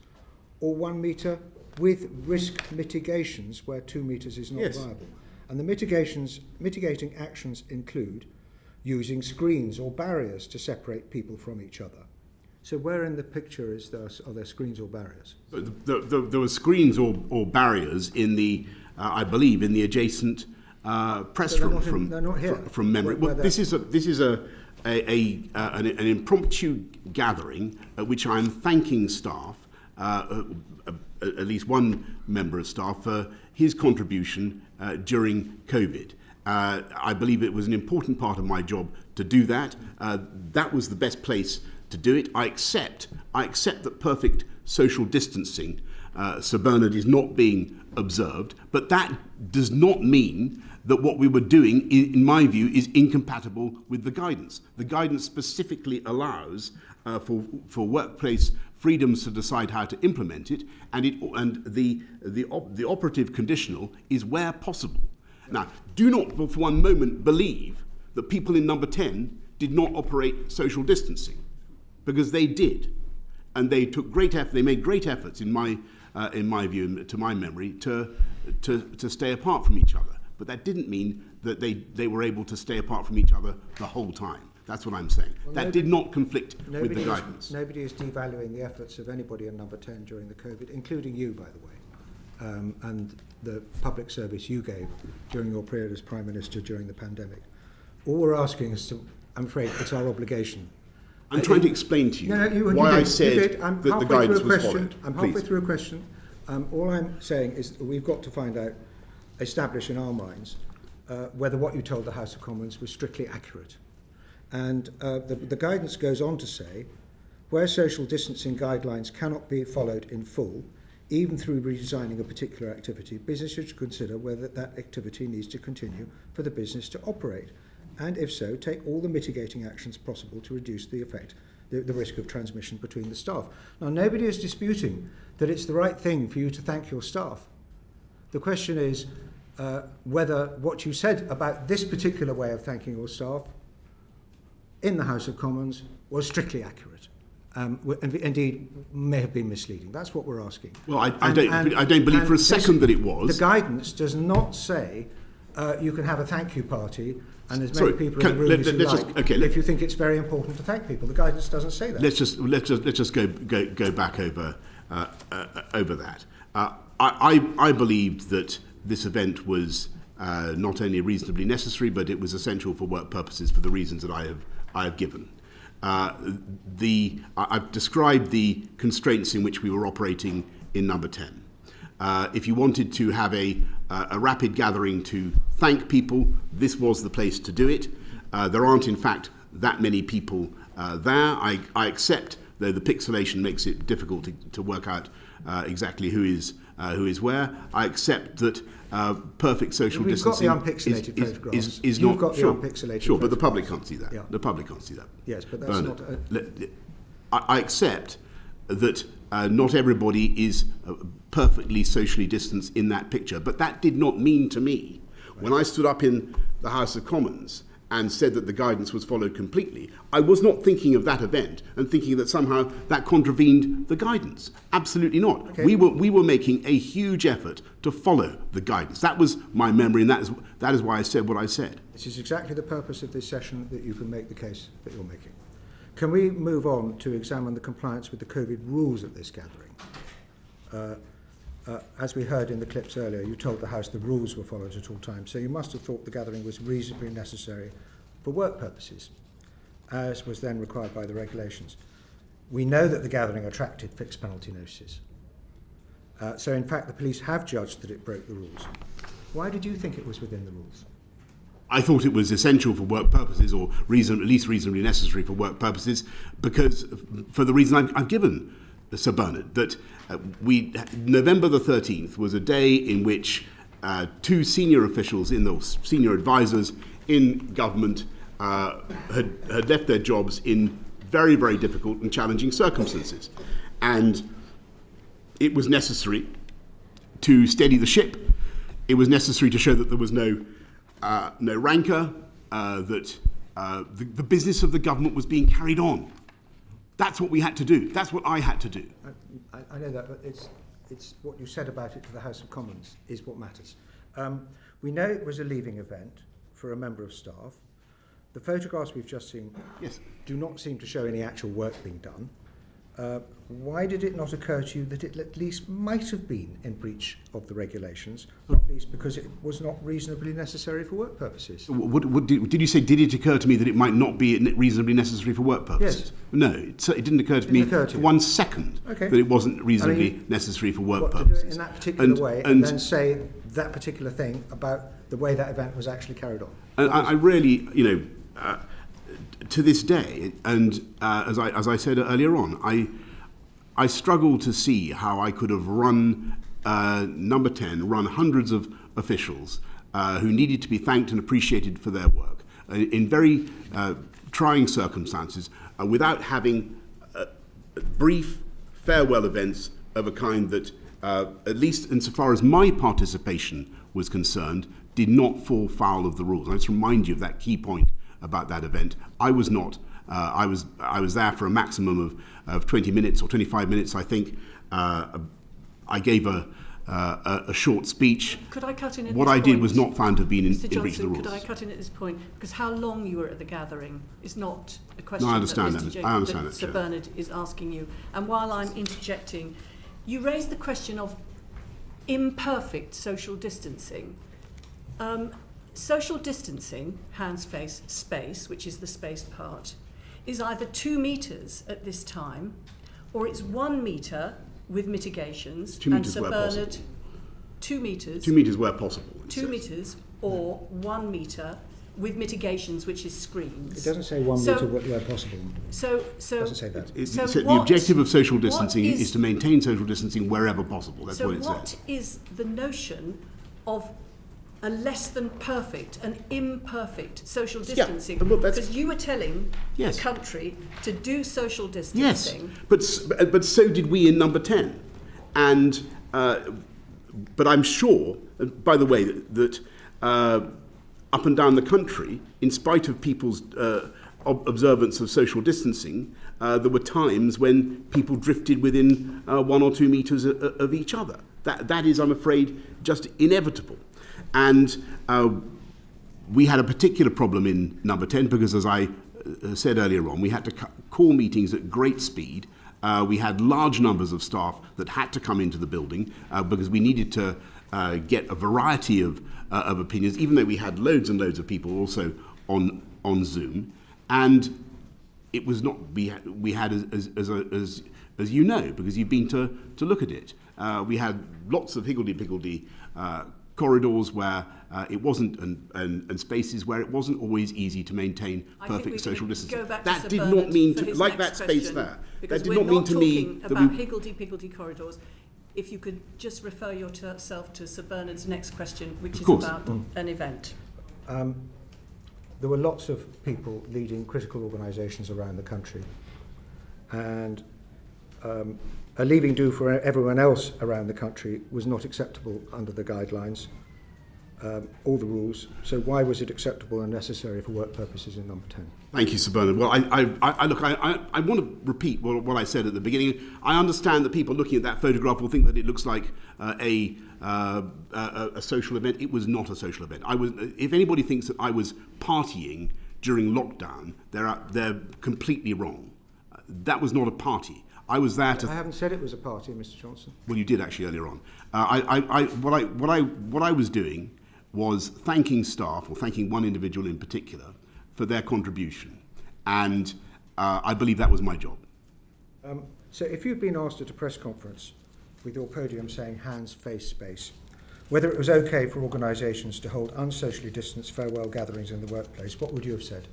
or 1 metre with risk mitigations where 2 metres is not viable. And the mitigating actions include using screens or barriers to separate people from each other. So where in the picture are there screens or barriers? There were screens or barriers in the, I believe, in the adjacent press room from memory. Well, this is an impromptu gathering at which I'm thanking staff, at least one member of staff, for his contribution during COVID. I believe it was an important part of my job to do that. That was the best place to do it. I accept that perfect social distancing, Sir Bernard, is not being observed, but that does not mean that what we were doing, in my view, is incompatible with the guidance. The guidance specifically allows for workplace freedoms to decide how to implement it, and the operative conditional is where possible. Now, do not for one moment believe that people in number 10 did not operate social distancing, because they did, and they took great effort. They made great efforts, in my view, to my memory, to stay apart from each other. But that didn't mean that they were able to stay apart from each other the whole time. That's what I'm saying. Well, that did not conflict with the guidance. Nobody is devaluing the efforts of anybody in number 10 during the COVID, including you, by the way, and the public service you gave during your period as Prime Minister during the pandemic. All we're asking is to, I'm afraid, it's our obligation. I'm trying to explain to you why I said that the guidance was followed. I'm halfway through a question. All I'm saying is that we've got to find out, establish in our minds, whether what you told the House of Commons was strictly accurate. And the guidance goes on to say, where social distancing guidelines cannot be followed in full, even through redesigning a particular activity, businesses should consider whether that activity needs to continue for the business to operate. And if so, take all the mitigating actions possible to reduce the risk of transmission between the staff. Now, nobody is disputing that it's the right thing for you to thank your staff. The question is whether what you said about this particular way of thanking your staff in the House of Commons was strictly accurate. And indeed may have been misleading. That's what we're asking. Well, I don't believe for a second that it was. The guidance does not say you can have a thank you party and as many people in the room as you like if you think it's very important to thank people. The guidance doesn't say that. Let's just go back over that. I believed that this event was not only reasonably necessary, but it was essential for work purposes for the reasons that I have given. I've described the constraints in which we were operating in number 10. If you wanted to have a rapid gathering to thank people, this was the place to do it. There aren't, in fact, that many people there. I accept, though the pixelation makes it difficult to work out exactly who is where. I accept that perfect social distancing got the unpixelated photographs. Is You've not got the sure, unpixelated sure, but the public photographs. can't see that. Yeah. The public can't see that. Yes, but that's Bernard, not. I accept that not everybody is perfectly socially distanced in that picture, but that did not mean to me, when I stood up in the House of Commons and said that the guidance was followed completely, I was not thinking of that event and thinking that somehow that contravened the guidance. Absolutely not. Okay. We were making a huge effort to follow the guidance. That was my memory, and that is why I said what I said. This is exactly the purpose of this session, that you can make the case that you're making. Can we move on to examine the compliance with the COVID rules at this gathering? As we heard in the clips earlier, you told the House the rules were followed at all times, so you must have thought the gathering was reasonably necessary for work purposes, as was then required by the regulations. We know that the gathering attracted fixed penalty notices. So in fact, the police have judged that it broke the rules. Why did you think it was within the rules? I thought it was essential for work purposes, or at least reasonably necessary for work purposes, because for the reason I've given, Sir Bernard, that November the 13th was a day in which two senior officials, senior advisors in government, had left their jobs in very, very difficult and challenging circumstances. And it was necessary to steady the ship. It was necessary to show that there was no rancour, that the business of the government was being carried on. That's what we had to do. That's what I had to do. I know that, but it's what you said about it to the House of Commons is what matters. We know it was a leaving event for a member of staff. The photographs we've just seen do not seem to show any actual work being done. Why did it not occur to you that it at least might have been in breach of the regulations, not least because it was not reasonably necessary for work purposes? Did you say, did it occur to me that it might not be reasonably necessary for work purposes? Yes. No, it didn't occur to me for 1 second that it wasn't reasonably necessary for work purposes. To do it in that particular way and then say that particular thing about the way that event was actually carried on. And I really, to this day, and as I said earlier on, I struggle to see how I could have run number 10, run hundreds of officials who needed to be thanked and appreciated for their work in very trying circumstances without having brief farewell events of a kind that, at least insofar as my participation was concerned, did not fall foul of the rules. I just remind you of that key point about that event. I was not. I was there for a maximum of 20 minutes or 25 minutes, I think. I gave a short speech. Could I cut in at what this I did point? was not found to have been in Mr. breach of the Johnson, rules. could I cut in at this point? Because how long you were at the gathering is not a question No, I understand that, that. I understand that, Sir Chair. Bernard is asking you. And while I'm interjecting, you raised the question of imperfect social distancing. Social distancing, hands, face, space, which is the spaced part, is either 2 metres at this time, or it's 1 metre with mitigations. 2 metres and where Sir Bernard, possible. 2 metres. 2 metres where possible. 2 metres or 1 metre with mitigations, which is screens. It doesn't say 1 metre where possible. So It doesn't say that. The objective of social distancing is to maintain social distancing wherever possible. That's what it So what says. is the notion of a less than perfect, an imperfect social distancing? well, Because you were telling Yes. the country to do social Yes, distancing. but so did we in number 10. And but I'm sure, by the way, that up and down the country, in spite of people's observance of social distancing, there were times when people drifted within 1 or 2 metres of each other. That is, I'm afraid, just inevitable. And we had a particular problem in number 10 because, as I said earlier on, we had to call meetings at great speed. We had large numbers of staff that had to come into the building because we needed to get a variety of opinions, even though we had loads and loads of people also on Zoom. And it was not, we had as you know, because you've been to look at it, we had lots of higgledy-piggledy corridors where it wasn't, and spaces where it wasn't always easy to maintain perfect social distancing. That did not mean to, like that space there, that did not mean to me that about higgledy-piggledy corridors. If you could just refer yourself to Sir Bernard's next question, which is about an event. There were lots of people leading critical organisations around the country, and a leaving do for everyone else around the country was not acceptable under the guidelines, all the rules. So why was it acceptable and necessary for work purposes in number 10? Thank you, Sir Bernard. Well, I want to repeat what I said at the beginning. I understand that people looking at that photograph will think that it looks like a social event. It was not a social event. If anybody thinks that I was partying during lockdown, they're completely wrong. That was not a party. I was there to. I haven't said it was a party, Mr. Johnson. Well, you did actually earlier on. What I was doing was thanking staff, or thanking one individual in particular, for their contribution, and I believe that was my job. So if you'd been asked at a press conference with your podium saying hands, face, space, whether it was okay for organisations to hold unsocially distanced farewell gatherings in the workplace, what would you have said?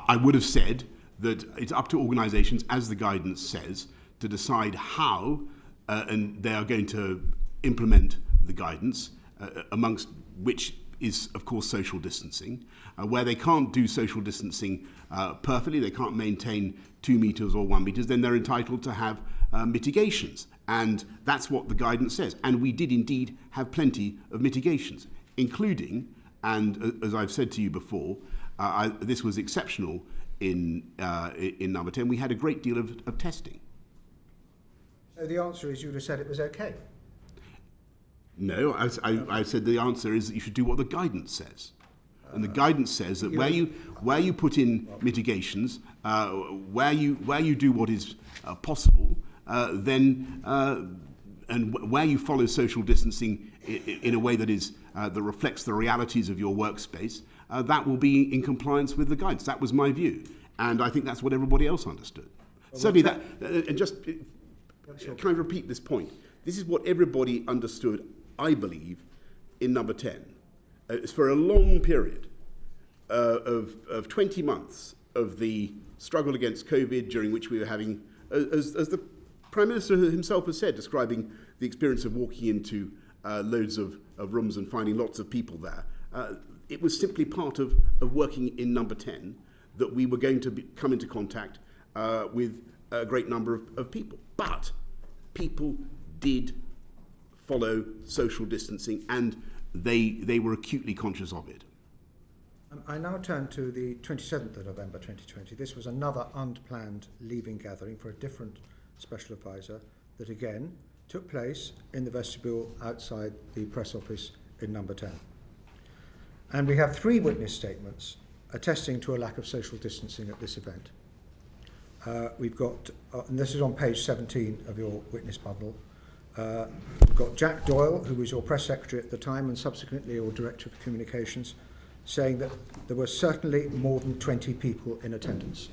I would have said that it's up to organisations, as the guidance says, to decide how and they are going to implement the guidance, amongst which is, of course, social distancing. Where they can't do social distancing perfectly, they can't maintain 2 metres or 1 metre, then they're entitled to have mitigations. And that's what the guidance says. And we did indeed have plenty of mitigations, including, and as I've said to you before, this was exceptional in number 10, we had a great deal of testing. So the answer is you would have said it was okay? No, I said the answer is that you should do what the guidance says. And the guidance says that where you put in mitigations, where you do what is possible, then and where you follow social distancing in a way that is that reflects the realities of your workspace, that will be in compliance with the guidance. That was my view, and I think that's what everybody else understood. Well, certainly that, and just can I repeat this point? This is what everybody understood, I believe, in number 10. It's for a long period of 20 months of the struggle against COVID, during which we were having, as the Prime Minister himself has said, describing the experience of walking into loads of rooms and finding lots of people there. It was simply part of working in number 10 that we were going to come into contact with a great number of people. But people did follow social distancing, and they were acutely conscious of it. I now turn to the 27th of November 2020. This was another unplanned leaving gathering for a different special advisor that again took place in the vestibule outside the press office in number 10. And we have 3 witness statements attesting to a lack of social distancing at this event. We've got, and this is on page 17 of your witness bundle, we've got Jack Doyle, who was your press secretary at the time and subsequently your director of communications, saying that there were certainly more than 20 people in attendance.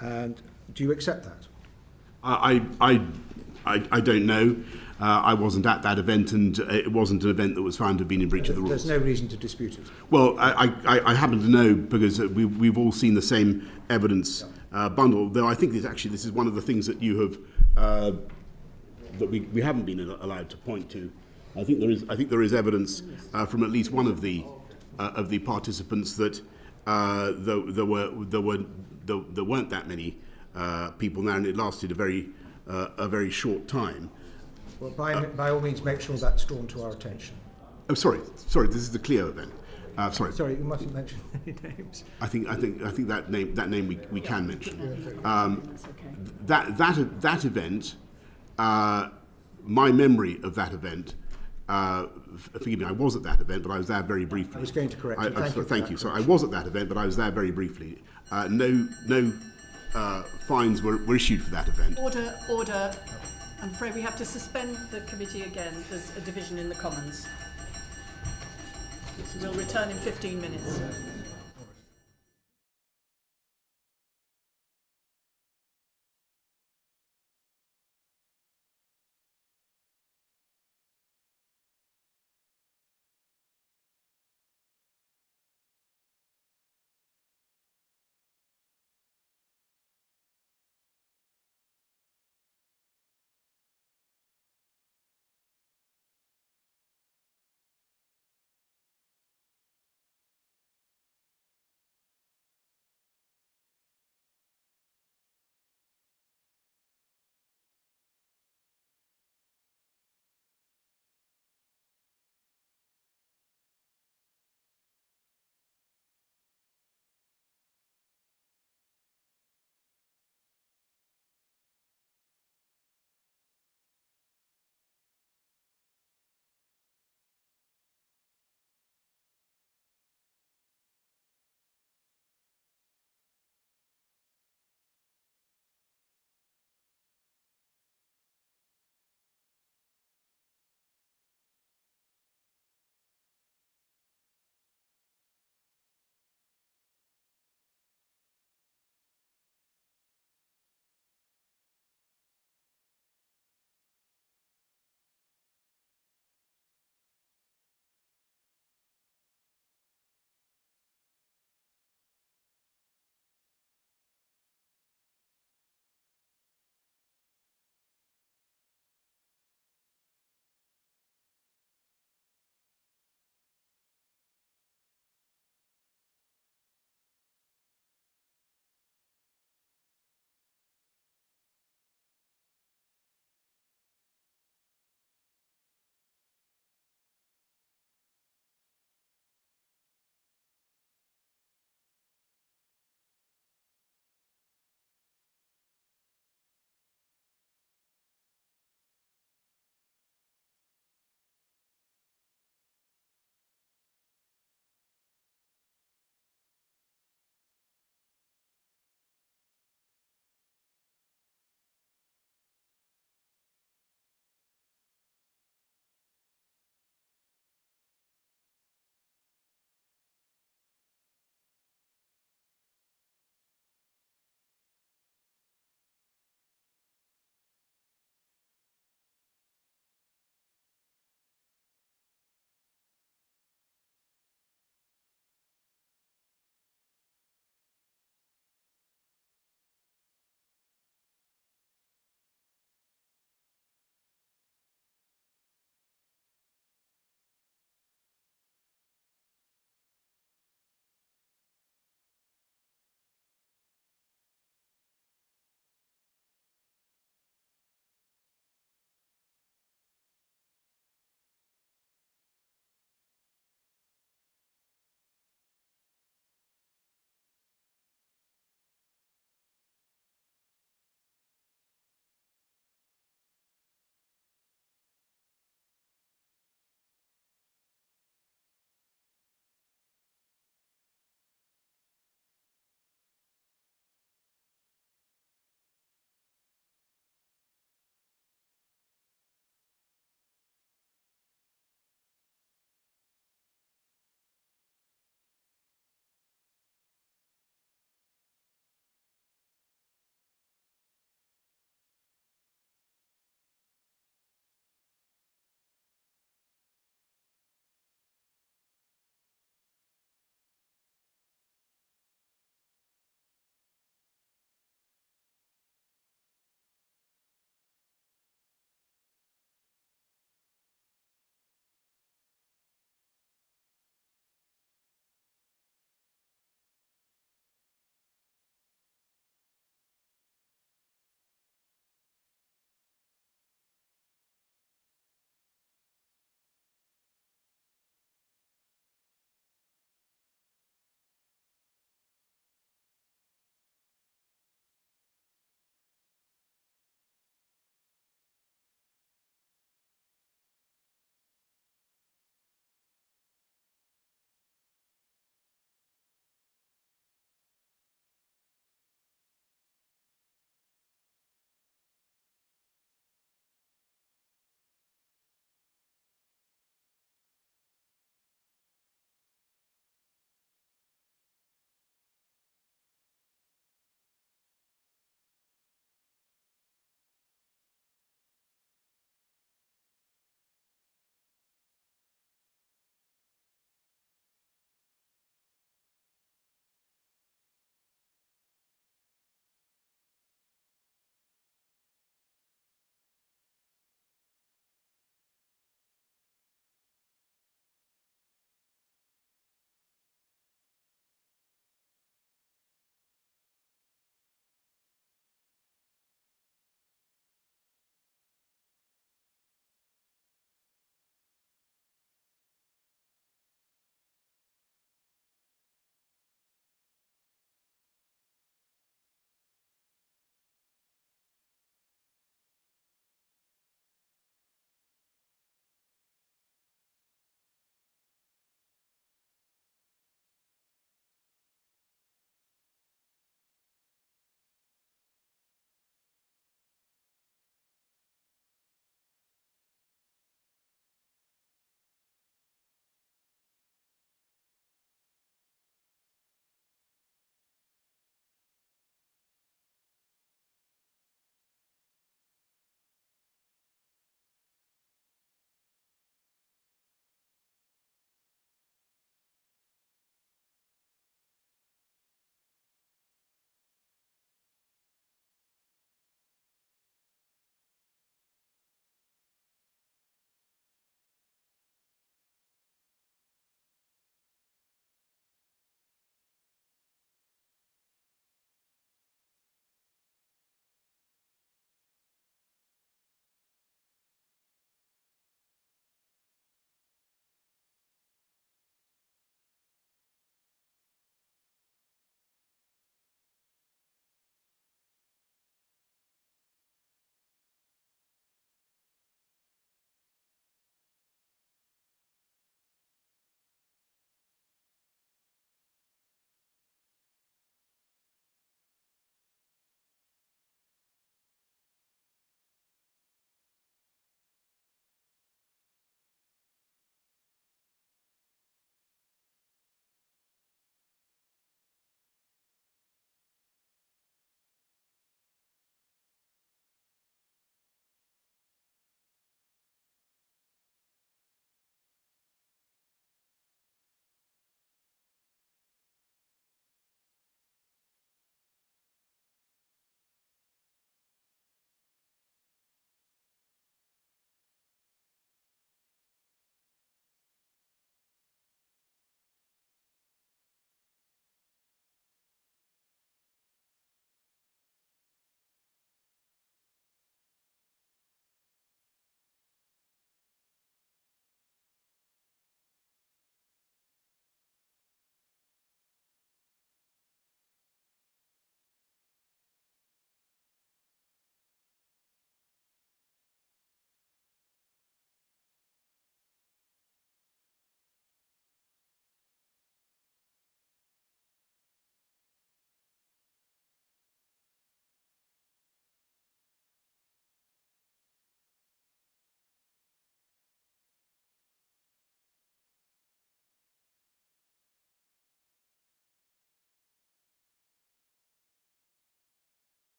And do you accept that? I don't know. I wasn't at that event, and it wasn't an event that was found to have been in breach of the rules. There's no reason to dispute it. Well, I happen to know because we've all seen the same evidence bundle. Though I think this is one of the things that you have that we haven't been allowed to point to. I think there is evidence from at least one of the participants that there weren't that many people there, and it lasted a very short time. Well, by all means, make sure that's drawn to our attention. Oh, sorry. This is the Clio event. Sorry. Sorry, you mustn't mention any names. I think that name we can mention. That event. My memory of that event. Forgive me, I was at that event, but I was there very briefly. I was going to correct you. Thank you. So I was at that event, but I was there very briefly. No fines were issued for that event. Order. I'm afraid we have to suspend the committee again. There's a division in the Commons. We'll return in 15 minutes.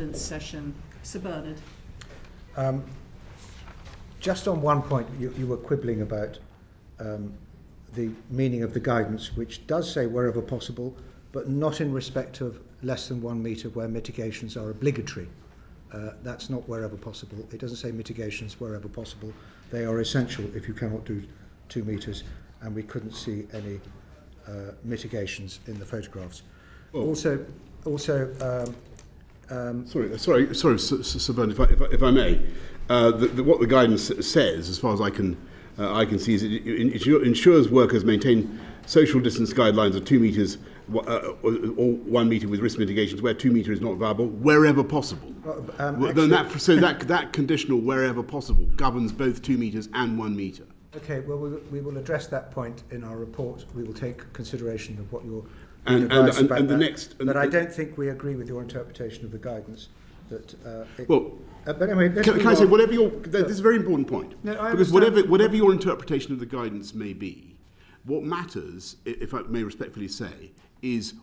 evidence session. Sir Bernard. Just on one point, you were quibbling about the meaning of the guidance, which does say wherever possible, but not in respect of less than 1 metre where mitigations are obligatory. That's not wherever possible. It doesn't say mitigations wherever possible. They are essential if you cannot do 2 metres, and we couldn't see any mitigations in the photographs. Oh. Sorry, Sir Bernard, if I may, what the guidance says, as far as I can see, is it ensures workers maintain social distance guidelines of 2 metres or 1 metre with risk mitigations where 2 metre is not viable, wherever possible. That conditional wherever possible governs both 2 metres and 1 metre. Okay, well, we will address that point in our report. We will take consideration of what you're and the next. But I don't think we agree with your interpretation of the guidance. But anyway, can I say whatever your? This is a very important point. No, because whatever your interpretation of the guidance may be, what matters, if I may respectfully say, is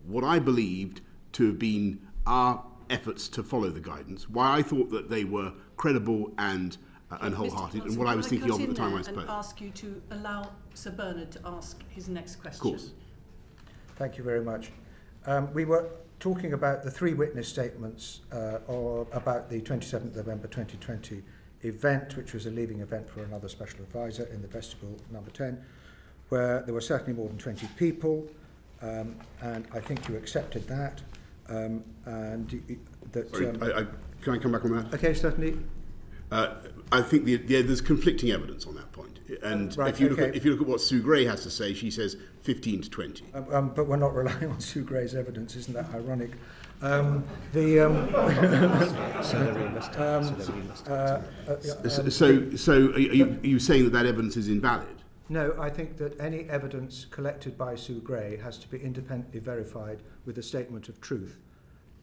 what I believed to have been our efforts to follow the guidance. Why I thought that they were credible and wholehearted, and what I was thinking of at the time I spoke. And ask you to allow Sir Bernard to ask his next question. Of course. Thank you very much. We were talking about the 3 witness statements about the 27th November 2020 event, which was a leaving event for another special advisor in the vestibule number 10, where there were certainly more than 20 people, and I think you accepted that. Sorry, can I come back on that? Okay, certainly. I think there's conflicting evidence on that point. And right, if you look at what Sue Gray has to say, she says 15 to 20. But we're not relying on Sue Gray's evidence, isn't that ironic? So are you saying that evidence is invalid? No, I think that any evidence collected by Sue Gray has to be independently verified with a statement of truth,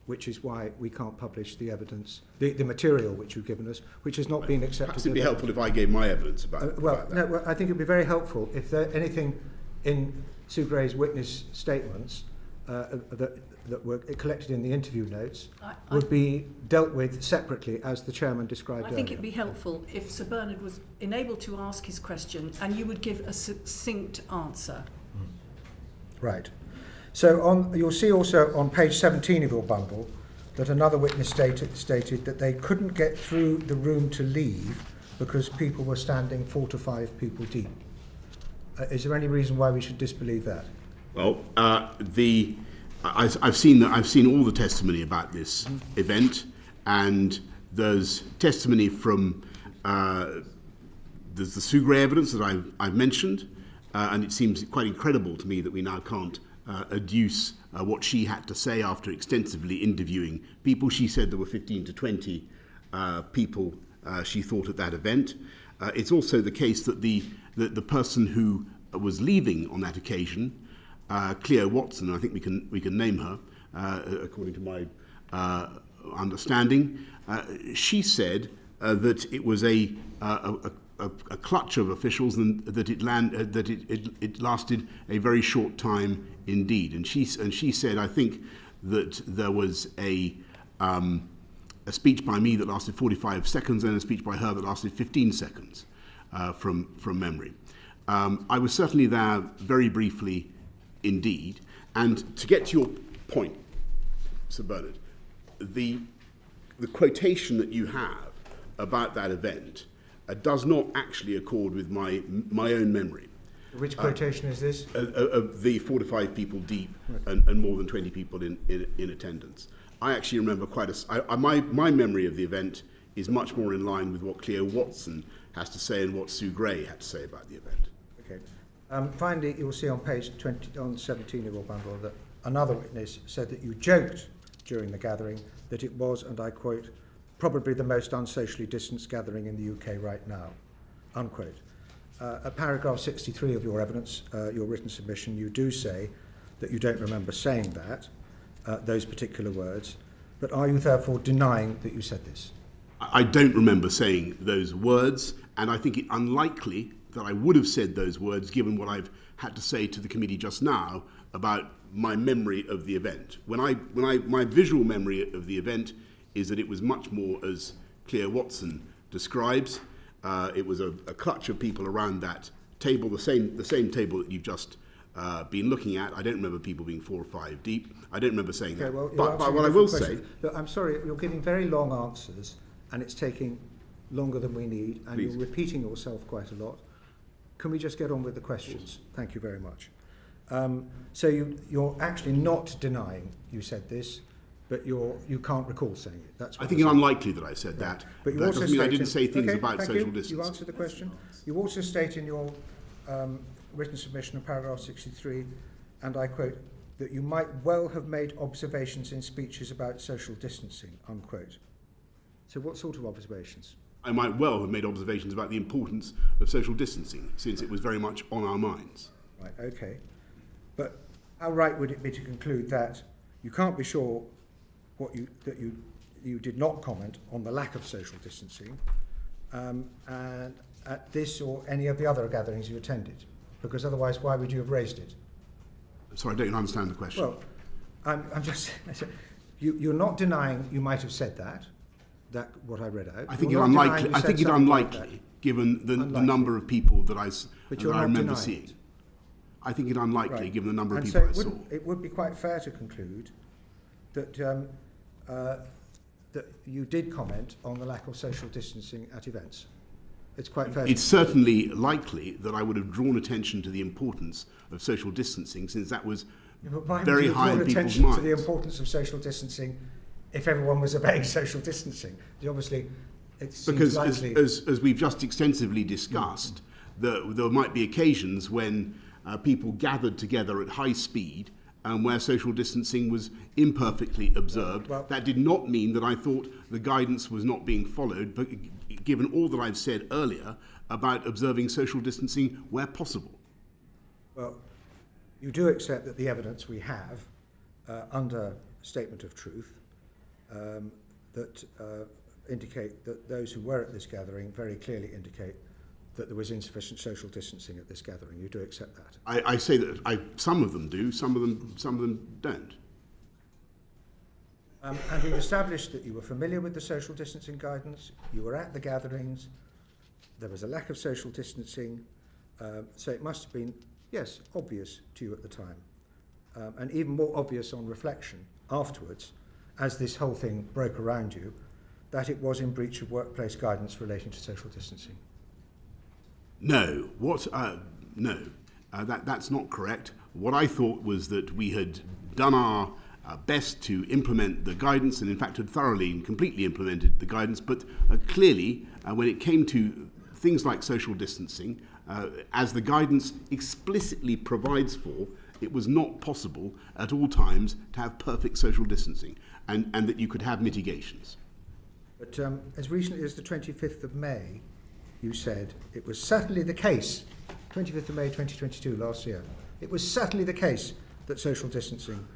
which is why we can't publish the evidence, the material which you've given us, which has not been accepted. Perhaps it'd be helpful if I gave my evidence about that. Well, I think it'd be very helpful if there anything in Sue Gray's witness statements that were collected in the interview notes would be dealt with separately, as the chairman described earlier. I think it'd be helpful if Sir Bernard was enabled to ask his question and you would give a succinct answer. Right. So you'll see also on page 17 of your bundle that another witness stated that they couldn't get through the room to leave because people were standing 4 to 5 people deep. Is there any reason why we should disbelieve that? Well, I've seen all the testimony about this event, and there's testimony from there's the Sue Gray evidence that I've mentioned, and it seems quite incredible to me that we now can't adduce what she had to say after extensively interviewing people. She said there were 15 to 20 people she thought at that event. It's also the case that the person who was leaving on that occasion, Cleo Watson, I think we can name her, according to my understanding, she said that it was a clutch of officials and that it lasted a very short time indeed. And she said, I think that there was a speech by me that lasted 45 seconds and a speech by her that lasted 15 seconds from memory. I was certainly there very briefly indeed. And to get to your point, Sir Bernard, the quotation that you have about that event does not actually accord with my own memory. Which quotation is this? Of the 4 to 5 people deep and more than 20 people in attendance. I actually remember my memory of the event is much more in line with what Cleo Watson has to say and what Sue Gray had to say about the event. Okay. Finally, you will see on page 17 of your bundle that another witness said that you joked during the gathering that it was, and I quote, probably the most unsocially distanced gathering in the UK right now, unquote. At paragraph 63 of your evidence, your written submission, you do say that you don't remember saying that, those particular words, but are you therefore denying that you said this? I don't remember saying those words, and I think it unlikely I would have said those words given what I've had to say to the committee just now about my memory of the event. My visual memory of the event is that it was much more as Claire Watson describes. It was a clutch of people around that table, the same table that you've just been looking at. I don't remember people being 4 or 5 deep. I don't remember saying that. Well, but what I will say... Look, I'm sorry, you're giving very long answers and it's taking longer than we need, and Please. You're repeating yourself quite a lot. Can we just get on with the questions? Thank you very much. So you're actually not denying you said this, but you can't recall saying it. That's what I think it's unlikely that I said that. But you that also doesn't mean I didn't state say things okay, about thank social you. distancing. You answered the question. You also state in your written submission of paragraph 63, and I quote, that you might well have made observations in speeches about social distancing, unquote. So what sort of observations? I might well have made observations about the importance of social distancing, since it was very much on our minds. Right, okay. But how right would it be to conclude that you can't be sure that you did not comment on the lack of social distancing and at this or any of the other gatherings you attended? Because otherwise, why would you have raised it? Sorry, I don't understand the question. Well, I'm just... You're not denying you might have said that what I read out. I think it's unlikely, given the number of people that I remember seeing. It. I think it's unlikely, given the number of and people I so saw. It would be quite fair to conclude that that you did comment on the lack of social distancing at events. It's quite fair. It's certainly likely that I would have drawn attention to the importance of social distancing, since that was very high in people's minds. To the importance of social distancing, if everyone was obeying social distancing, obviously, it seems because likely. as we've just extensively discussed, there might be occasions when people gathered together at high speed and where social distancing was imperfectly observed. Well, that did not mean that I thought the guidance was not being followed, but given all that I've said earlier about observing social distancing where possible. Well, you do accept that the evidence we have under statement of truth that indicate that those who were at this gathering very clearly indicate that there was insufficient social distancing at this gathering. You do accept that? I say that some of them do, some of them don't. And we've established that you were familiar with the social distancing guidance, you were at the gatherings, there was a lack of social distancing, so it must have been, yes, obvious to you at the time, and even more obvious on reflection afterwards, as this whole thing broke around you, that it was in breach of workplace guidance relating to social distancing. No, that's not correct. What I thought was that we had done our best to implement the guidance, and in fact had thoroughly and completely implemented the guidance, but clearly when it came to things like social distancing, as the guidance explicitly provides for, it was not possible at all times to have perfect social distancing, and that you could have mitigations. But as recently as the 25th of May, you said it was certainly the case, 25th of May 2022, last year, it was certainly the case that social distancing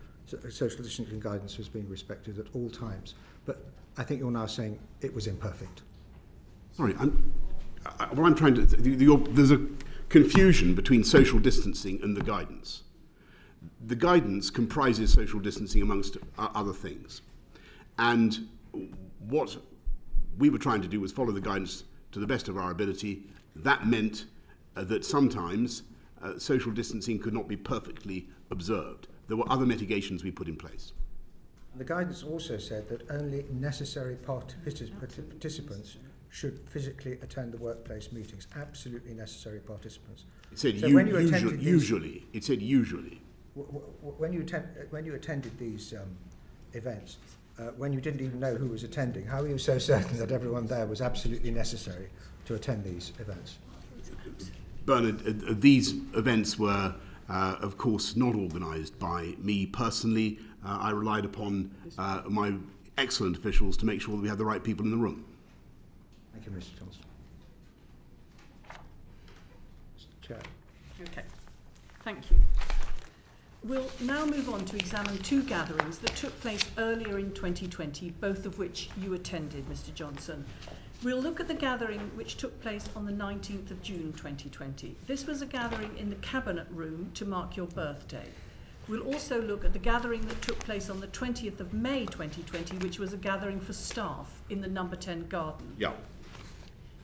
guidance was being respected at all times. But I think you're now saying it was imperfect. Sorry, what I'm trying to... there's a confusion between social distancing and the guidance. The guidance comprises social distancing amongst other things. And what we were trying to do was follow the guidance to the best of our ability. That meant that sometimes social distancing could not be perfectly observed. There were other mitigations we put in place. The guidance also said that only necessary participants should physically attend the workplace meetings. Absolutely necessary participants. It said so usually. It said usually. When you attended these events, when you didn't even know who was attending, how were you so certain that everyone there was absolutely necessary to attend these events? Bernard, these events were, of course, not organised by me personally. I relied upon my excellent officials to make sure that we had the right people in the room. Thank you, Mr. Johnson. Mr. Chair. Okay, thank you. We'll now move on to examine 2 gatherings that took place earlier in 2020, both of which you attended, Mr. Johnson. We'll look at the gathering which took place on the 19th of June 2020. This was a gathering in the Cabinet Room to mark your birthday. We'll also look at the gathering that took place on the 20th of May 2020, which was a gathering for staff in the number 10 garden. Yeah.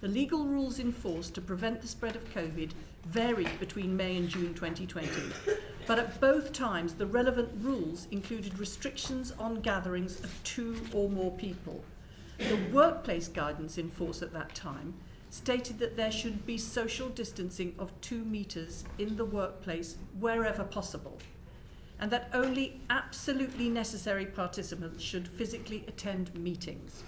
The legal rules enforced to prevent the spread of COVID varied between May and June 2020, but at both times the relevant rules included restrictions on gatherings of 2 or more people. The workplace guidance in force at that time stated that there should be social distancing of 2 metres in the workplace wherever possible, and that only absolutely necessary participants should physically attend meetings.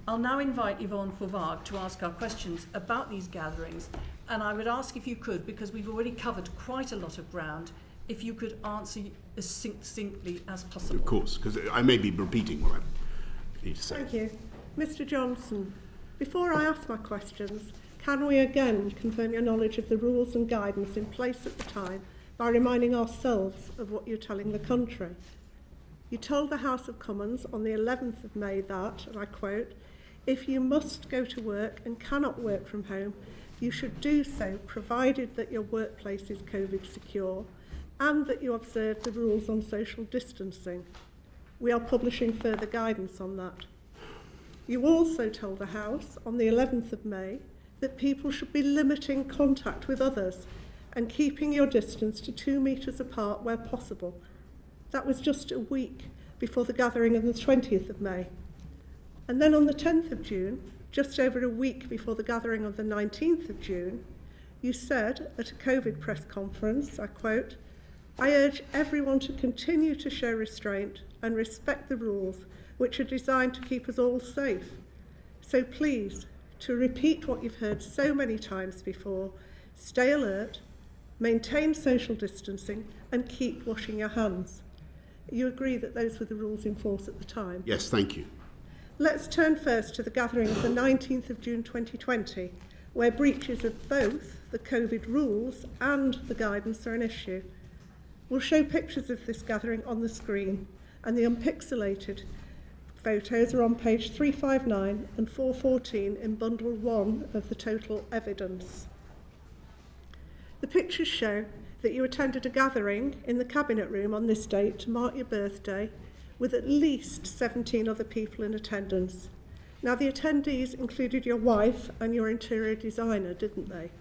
I'll now invite Yvonne Fauvard to ask our questions about these gatherings, and I would ask if you could, because we've already covered quite a lot of ground, if you could answer as succinctly as possible. Of course, because I may be repeating what I need to say. Thank you. Mr Johnson, before I ask my questions, can we again confirm your knowledge of the rules and guidance in place at the time by reminding ourselves of what you're telling the country? You told the House of Commons on the 11th of May that, and I quote, "If you must go to work and cannot work from home, you should do so provided that your workplace is COVID secure and that you observe the rules on social distancing." We are publishing further guidance on that. You also told the House on the 11th of May that people should be limiting contact with others and keeping your distance to 2 metres apart where possible. That was just a week before the gathering on the 20th of May. And then on the 10th of June, just over a week before the gathering of the 19th of June, you said at a COVID press conference, I quote, "I urge everyone to continue to show restraint and respect the rules which are designed to keep us all safe. So please, to repeat what you've heard so many times before, stay alert, maintain social distancing and keep washing your hands." You agree that those were the rules in force at the time? Yes, thank you. Let's turn first to the gathering of the 19th of June 2020, where breaches of both the COVID rules and the guidance are an issue. We'll show pictures of this gathering on the screen, and the unpixelated photos are on page 359 and 414 in bundle 1 of the total evidence. The pictures show that you attended a gathering in the Cabinet Room on this date to mark your birthday with at least 17 other people in attendance. Now, the attendees included your wife and your interior designer, didn't they?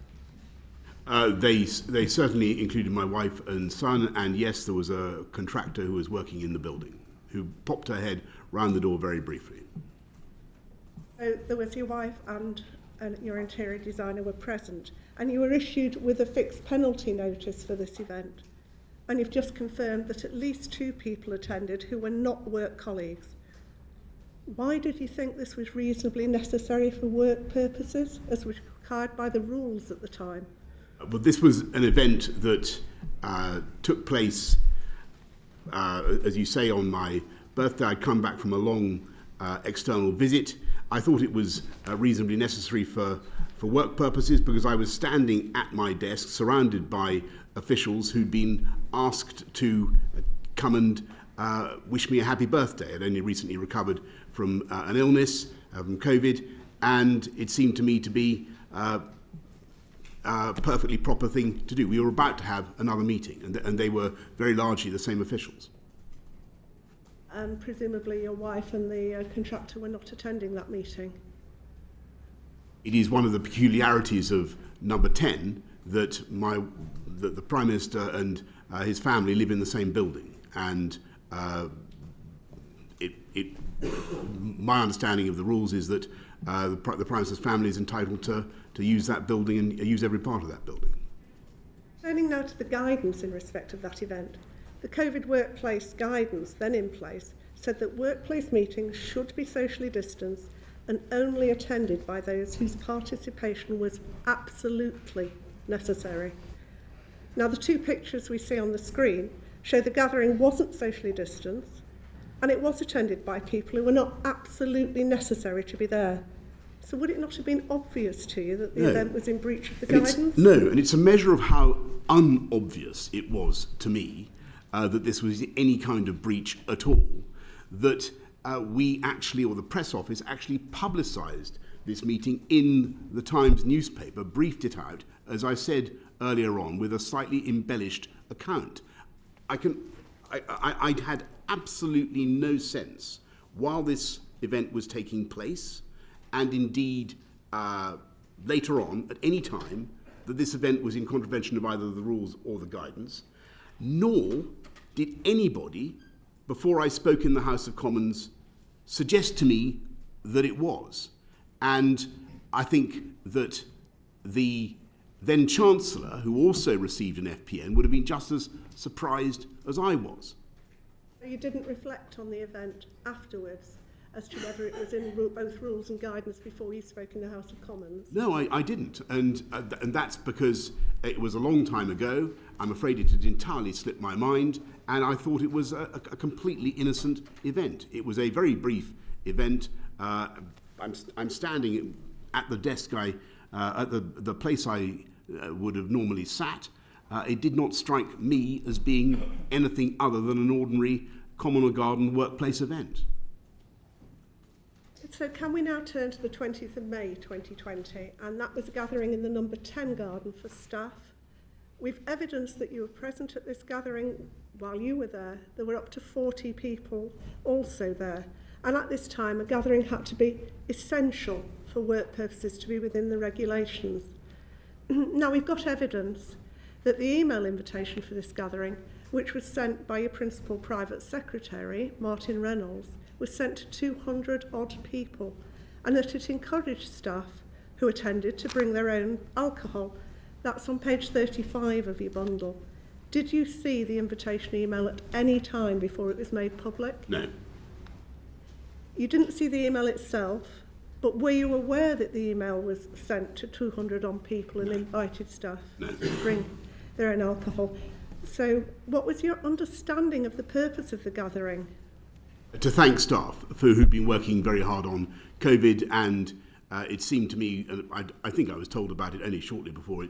They certainly included my wife and son, and yes, there was a contractor who was working in the building who popped her head round the door very briefly. So there was your wife and your interior designer were present, and you were issued with a fixed penalty notice for this event. And you've just confirmed that at least 2 people attended who were not work colleagues. Why did you think this was reasonably necessary for work purposes, as was required by the rules at the time? But this was an event that took place, as you say, on my birthday. I'd come back from a long external visit. I thought it was reasonably necessary for work purposes because I was standing at my desk surrounded by officials who'd been asked to come and wish me a happy birthday. I'd only recently recovered from an illness, from COVID, and it seemed to me to be a perfectly proper thing to do. We were about to have another meeting, and they were very largely the same officials. And presumably your wife and the contractor were not attending that meeting. It is one of the peculiarities of number 10 that the Prime Minister and his family live in the same building, and my understanding of the rules is that the Prime Minister's family is entitled to use that building and use every part of that building. Turning now to the guidance in respect of that event, the COVID workplace guidance then in place said that workplace meetings should be socially distanced and only attended by those whose participation was absolutely necessary. Now, the 2 pictures we see on the screen show the gathering wasn't socially distanced and it was attended by people who were not absolutely necessary to be there. So would it not have been obvious to you that the event was in breach of the guidance? No, and it's a measure of how unobvious it was to me that this was any kind of breach at all, that we actually, or the press office, actually publicised this meeting in the Times newspaper, briefed it out, as I said earlier on, with a slightly embellished account. I had absolutely no sense while this event was taking place, and indeed later on, at any time, that this event was in contravention of either the rules or the guidance, nor did anybody, before I spoke in the House of Commons, suggest to me that it was. And I think that the then Chancellor, who also received an FPN, would have been just as surprised as I was. You didn't reflect on the event afterwards as to whether it was in both rules and guidance before you spoke in the House of Commons? No, I didn't. And that's because it was a long time ago. I'm afraid it had entirely slipped my mind, and I thought it was a completely innocent event. It was a very brief event. I'm standing at the desk at the place I would have normally sat. It did not strike me as being anything other than an ordinary common or garden workplace event. So can we now turn to the 20th of May 2020, and that was a gathering in the number 10 garden for staff. We've evidence that you were present at this gathering while you were there. There were up to 40 people also there. And at this time, a gathering had to be essential for work purposes to be within the regulations. Now, we've got evidence that the email invitation for this gathering, which was sent by your principal private secretary, Martin Reynolds, was sent to 200 odd people, and that it encouraged staff who attended to bring their own alcohol. That's on page 35 of your bundle. Did you see the invitation email at any time before it was made public? No. You didn't see the email itself, but were you aware that the email was sent to 200 odd people and invited staff to bring their own alcohol? So what was your understanding of the purpose of the gathering? To thank staff who'd been working very hard on COVID, and it seemed to me, and I think I was told about it only shortly before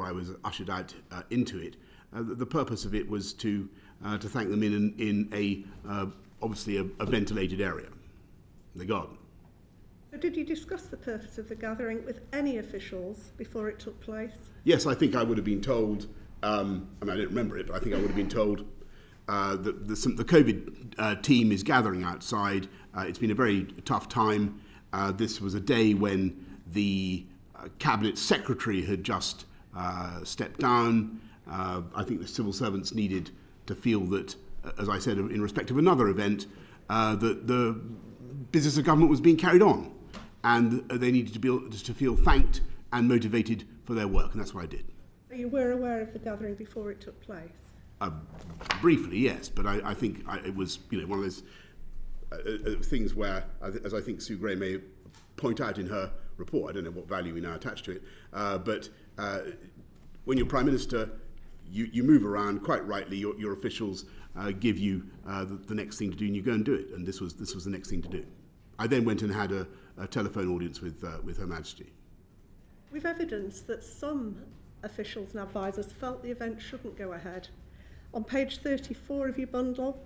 I was ushered out into it. The purpose of it was to thank them in a obviously a ventilated area, the garden. So did you discuss the purpose of the gathering with any officials before it took place? Yes, I think I would have been told, and I don't remember it, but I think I would have been told that the COVID team is gathering outside. It's been a very tough time. This was a day when the Cabinet Secretary had just stepped down. I think the civil servants needed to feel that, as I said, in respect of another event, that the business of government was being carried on, and they needed to feel thanked and motivated for their work, and that's what I did. So you were aware of the gathering before it took place? Briefly, yes, but I think it was one of those things where, as I think Sue Gray may point out in her report, I don't know what value we now attach to it, but when you're Prime Minister, you move around, quite rightly, your officials give you the next thing to do, and you go and do it, and this was the next thing to do. I then went and had a telephone audience with Her Majesty. We've evidence that some officials and advisors felt the event shouldn't go ahead. On page 34 of your bundle,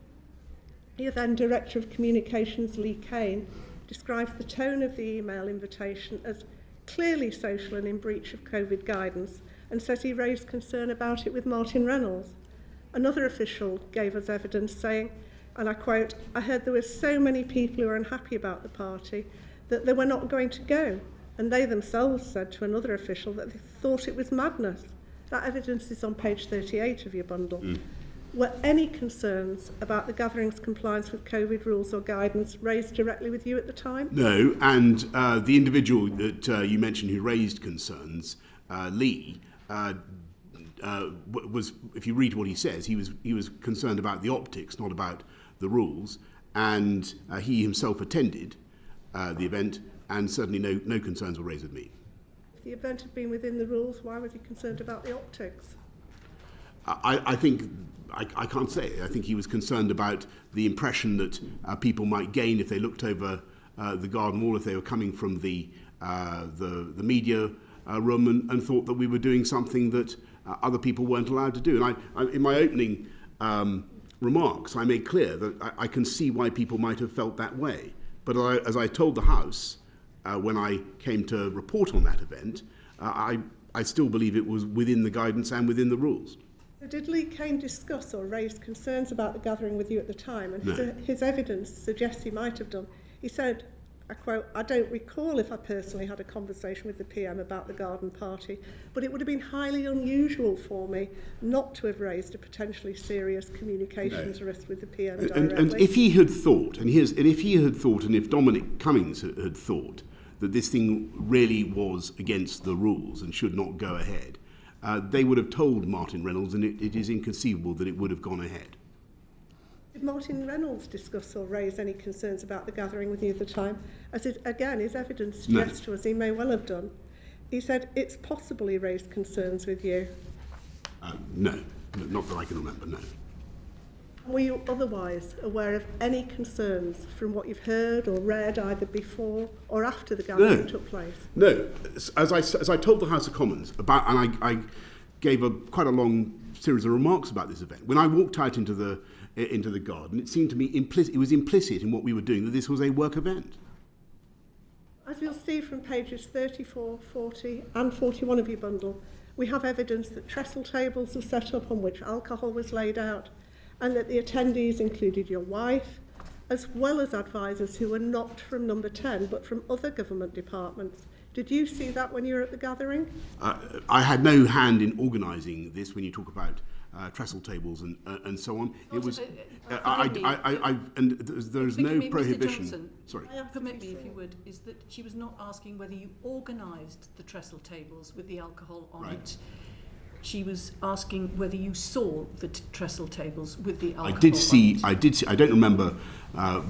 your then Director of Communications, Lee Kane, describes the tone of the email invitation as clearly social and in breach of COVID guidance, and says he raised concern about it with Martin Reynolds. Another official gave us evidence saying, and I quote, "I heard there were so many people who were unhappy about the party that they were not going to go, and they themselves said to another official that they thought it was madness." That evidence is on page 38 of your bundle. Were any concerns about the gathering's compliance with COVID rules or guidance raised directly with you at the time? No, and the individual that you mentioned who raised concerns, Lee, was, if you read what he says, he was concerned about the optics, not about the rules, and he himself attended the event, and certainly no concerns were raised with me. If the event had been within the rules, why was he concerned about the optics? I think I can't say. I think he was concerned about the impression that people might gain if they looked over the garden wall, if they were coming from the media room, and thought that we were doing something that other people weren't allowed to do. And in my opening remarks, I made clear that I can see why people might have felt that way. But as I told the House when I came to report on that event, I still believe it was within the guidance and within the rules. So did Lee Kane discuss or raise concerns about the gathering with you at the time? And No. his evidence suggests he might have done. He said, I quote, "I don't recall if I personally had a conversation with the PM about the garden party, but it would have been highly unusual for me not to have raised a potentially serious communications risk with the PM directly." And if he had thought, and if Dominic Cummings had thought that this thing really was against the rules and should not go ahead, they would have told Martin Reynolds, and it is inconceivable that it would have gone ahead. Did Martin Reynolds discuss or raise any concerns about the gathering with you at the time? As again, his evidence suggests to us he may well have done. He said it's possible he raised concerns with you. No, not that I can remember, no. Were you otherwise aware of any concerns from what you've heard or read either before or after the gathering took place? No. As I told the House of Commons about, and I gave quite a long series of remarks about this event. When I walked out into the garden, it seemed to me it was implicit in what we were doing that this was a work event. As you'll see from pages 34, 40 and 41 of your bundle, we have evidence that trestle tables were set up on which alcohol was laid out, and that the attendees included your wife, as well as advisors who were not from number 10 but from other government departments. Did you see that when you were at the gathering? I had no hand in organising this. When you talk about trestle tables and so on, it was. And there's no prohibition. Mr. Johnson, sorry. Permit me, if you would, is that she was not asking whether you organised the trestle tables with the alcohol on it. She was asking whether you saw the trestle tables with the alcohol I did see. on it. I don't remember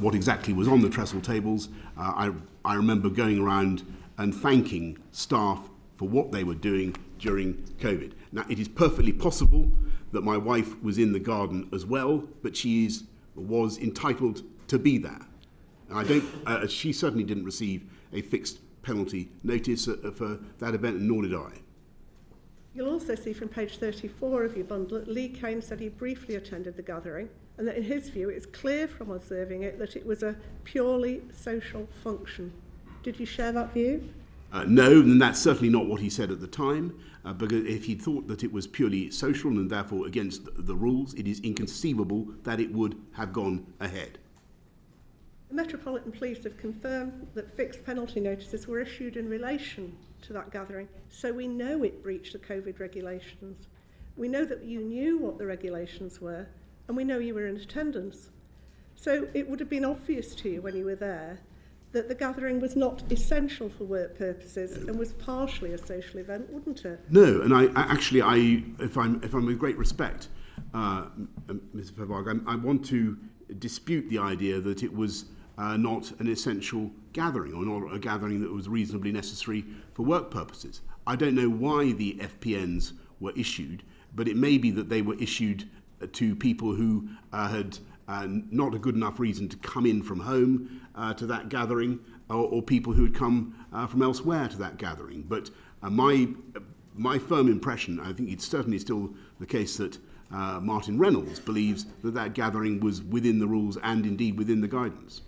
what exactly was on the trestle tables. I remember going around and thanking staff for what they were doing during COVID. Now, it is perfectly possible that my wife was in the garden as well, but she was entitled to be there. And she certainly didn't receive a fixed penalty notice for that event, and nor did I. You'll also see from page 34 of your bundle that Lee Kane said he briefly attended the gathering, and that in his view it's clear from observing it that it was a purely social function. Did you share that view? No, and that's certainly not what he said at the time, because if he thought that it was purely social and therefore against the rules, it is inconceivable that it would have gone ahead. The Metropolitan Police have confirmed that fixed penalty notices were issued in relation to that gathering, so we know it breached the COVID regulations. We know that you knew what the regulations were, and we know you were in attendance. So it would have been obvious to you when you were there that the gathering was not essential for work purposes and was partially a social event, wouldn't it? No, and if I'm with great respect, Mr. Fairbarg, I want to dispute the idea that it was not an essential gathering, or not a gathering that was reasonably necessary for work purposes. I don't know why the FPNs were issued, but it may be that they were issued to people who had not a good enough reason to come in from home to that gathering, or people who had come from elsewhere to that gathering. But my firm impression, I think it's certainly still the case that Martin Reynolds believes that gathering was within the rules and indeed within the guidance.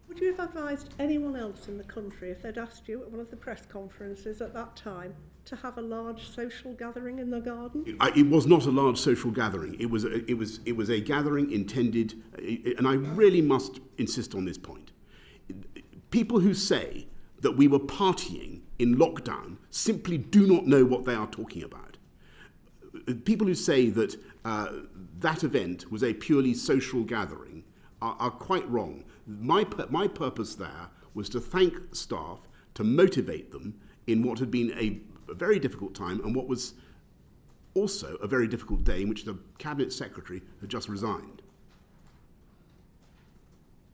Would you have advised anyone else in the country if they'd asked you at one of the press conferences at that time to have a large social gathering in the garden? It was not a large social gathering. It was a gathering intended, and I really must insist on this point. People who say that we were partying in lockdown simply do not know what they are talking about. People who say that that event was a purely social gathering are quite wrong. My purpose there was to thank staff, to motivate them in what had been a very difficult time, and what was also a very difficult day in which the Cabinet Secretary had just resigned.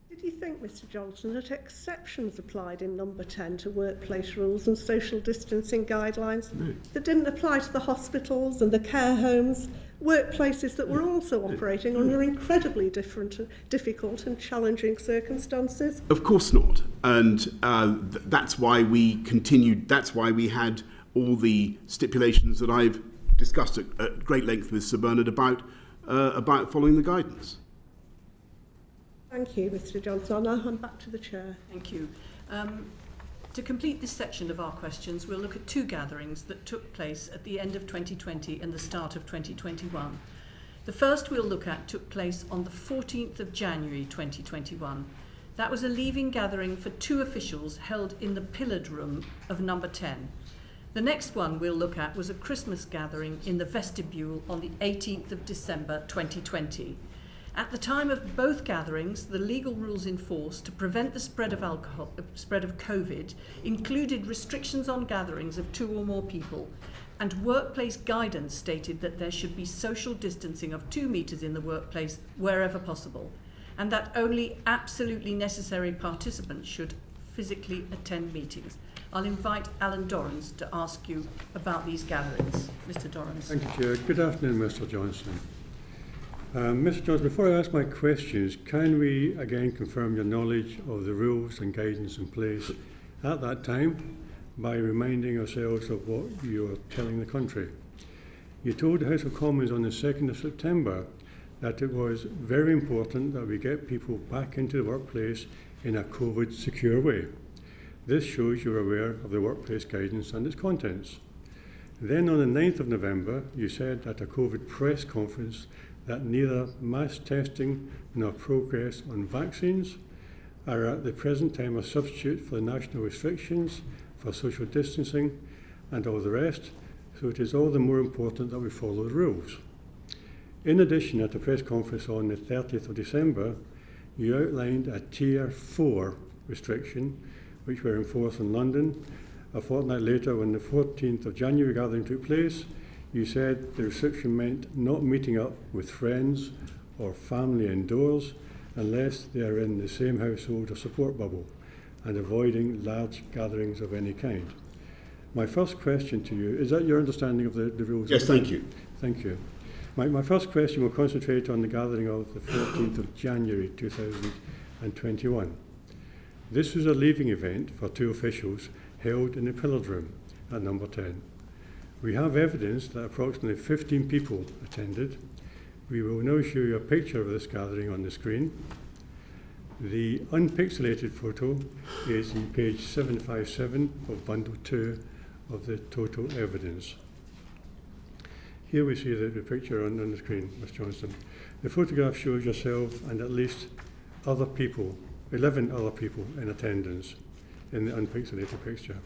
Did you think, Mr. Johnson, that exceptions applied in number 10 to workplace rules and social distancing guidelines that didn't apply to the hospitals and the care homes, workplaces that were also operating under incredibly difficult and challenging circumstances? Of course not. And that's why we continued, that's why we had all the stipulations that I've discussed at great length with Sir Bernard about about following the guidance. Thank you, Mr Johnson. I'll now hand back to the Chair. Thank you. To complete this section of our questions, we'll look at two gatherings that took place at the end of 2020 and the start of 2021. The first we'll look at took place on the 14th of January 2021. That was a leaving gathering for two officials held in the pillared room of number 10. The next one we'll look at was a Christmas gathering in the vestibule on the 18th of December 2020. At the time of both gatherings, the legal rules in force to prevent the spread of COVID included restrictions on gatherings of 2 or more people, and workplace guidance stated that there should be social distancing of 2 metres in the workplace wherever possible, and that only absolutely necessary participants should physically attend meetings. I'll invite Alan Dorrans to ask you about these gatherings. Mr Dorrans. Thank you, Chair. Good afternoon, Mr Johnson. Mr Johnson, before I ask my questions, can we again confirm your knowledge of the rules and guidance in place at that time by reminding ourselves of what you are telling the country? You told the House of Commons on the 2nd of September that it was very important that we get people back into the workplace in a COVID secure way. This shows you're aware of the workplace guidance and its contents. Then on the 9th of November, you said at a COVID press conference that neither mass testing nor progress on vaccines are at the present time a substitute for the national restrictions, for social distancing and all the rest, so it is all the more important that we follow the rules. In addition, at the press conference on the 30th of December, you outlined a Tier 4 restriction which were enforced in London. A fortnight later, when the 14th of January gathering took place, you said the restriction meant not meeting up with friends or family indoors unless they are in the same household or support bubble, and avoiding large gatherings of any kind. My first question to you, is that your understanding of the rules? Yes, thank you. Thank you. My first question will concentrate on the gathering of the 14th of January 2021. This was a leaving event for two officials held in the pillared room at number 10. We have evidence that approximately 15 people attended. We will now show you a picture of this gathering on the screen. The unpixelated photo is in page 757 of bundle 2 of the total evidence. Here we see the picture on the screen, Ms Johnson. The photograph shows yourself and at least other people, 11 other people in attendance in the unpixelated picture.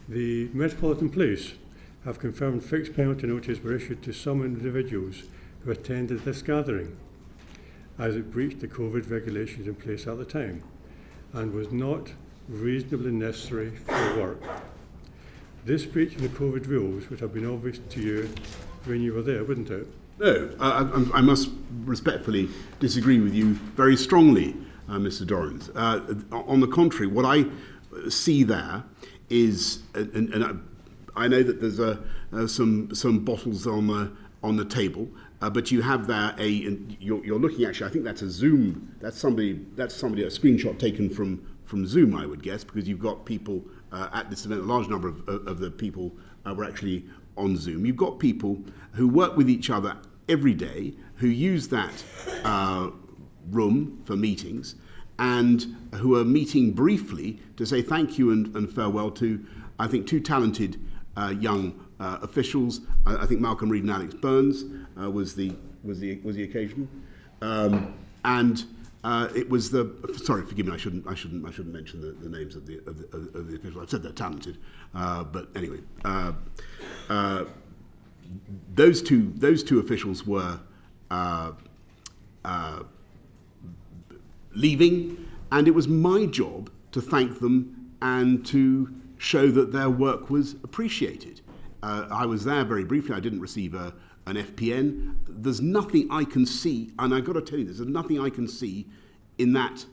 The Metropolitan Police have confirmed fixed penalty notices were issued to some individuals who attended this gathering, as it breached the COVID regulations in place at the time and was not reasonably necessary for work. This breach of the COVID rules would have been obvious to you when you were there, wouldn't it? No, I must respectfully disagree with you very strongly, Mr Dorrans. On the contrary, what I see there is, and I know that there's some bottles on the table, but you have there you're looking actually. I think that's a Zoom. That's somebody a screenshot taken from Zoom, I would guess, because you've got people at this event. A large number of the people were actually on Zoom. You've got people who work with each other every day, who use that room for meetings, and who are meeting briefly to say thank you and farewell to, I think, two talented young officials. I think Malcolm Reed and Alex Burns was the occasion, and it was the. Sorry, forgive me. I shouldn't mention the names of the officials. I've said they're talented, but anyway, those two officials were leaving, and it was my job to thank them and to show that their work was appreciated. I was there very briefly. I didn't receive an FPN. There's nothing I can see, and I've got to tell you this, there's nothing I can see in that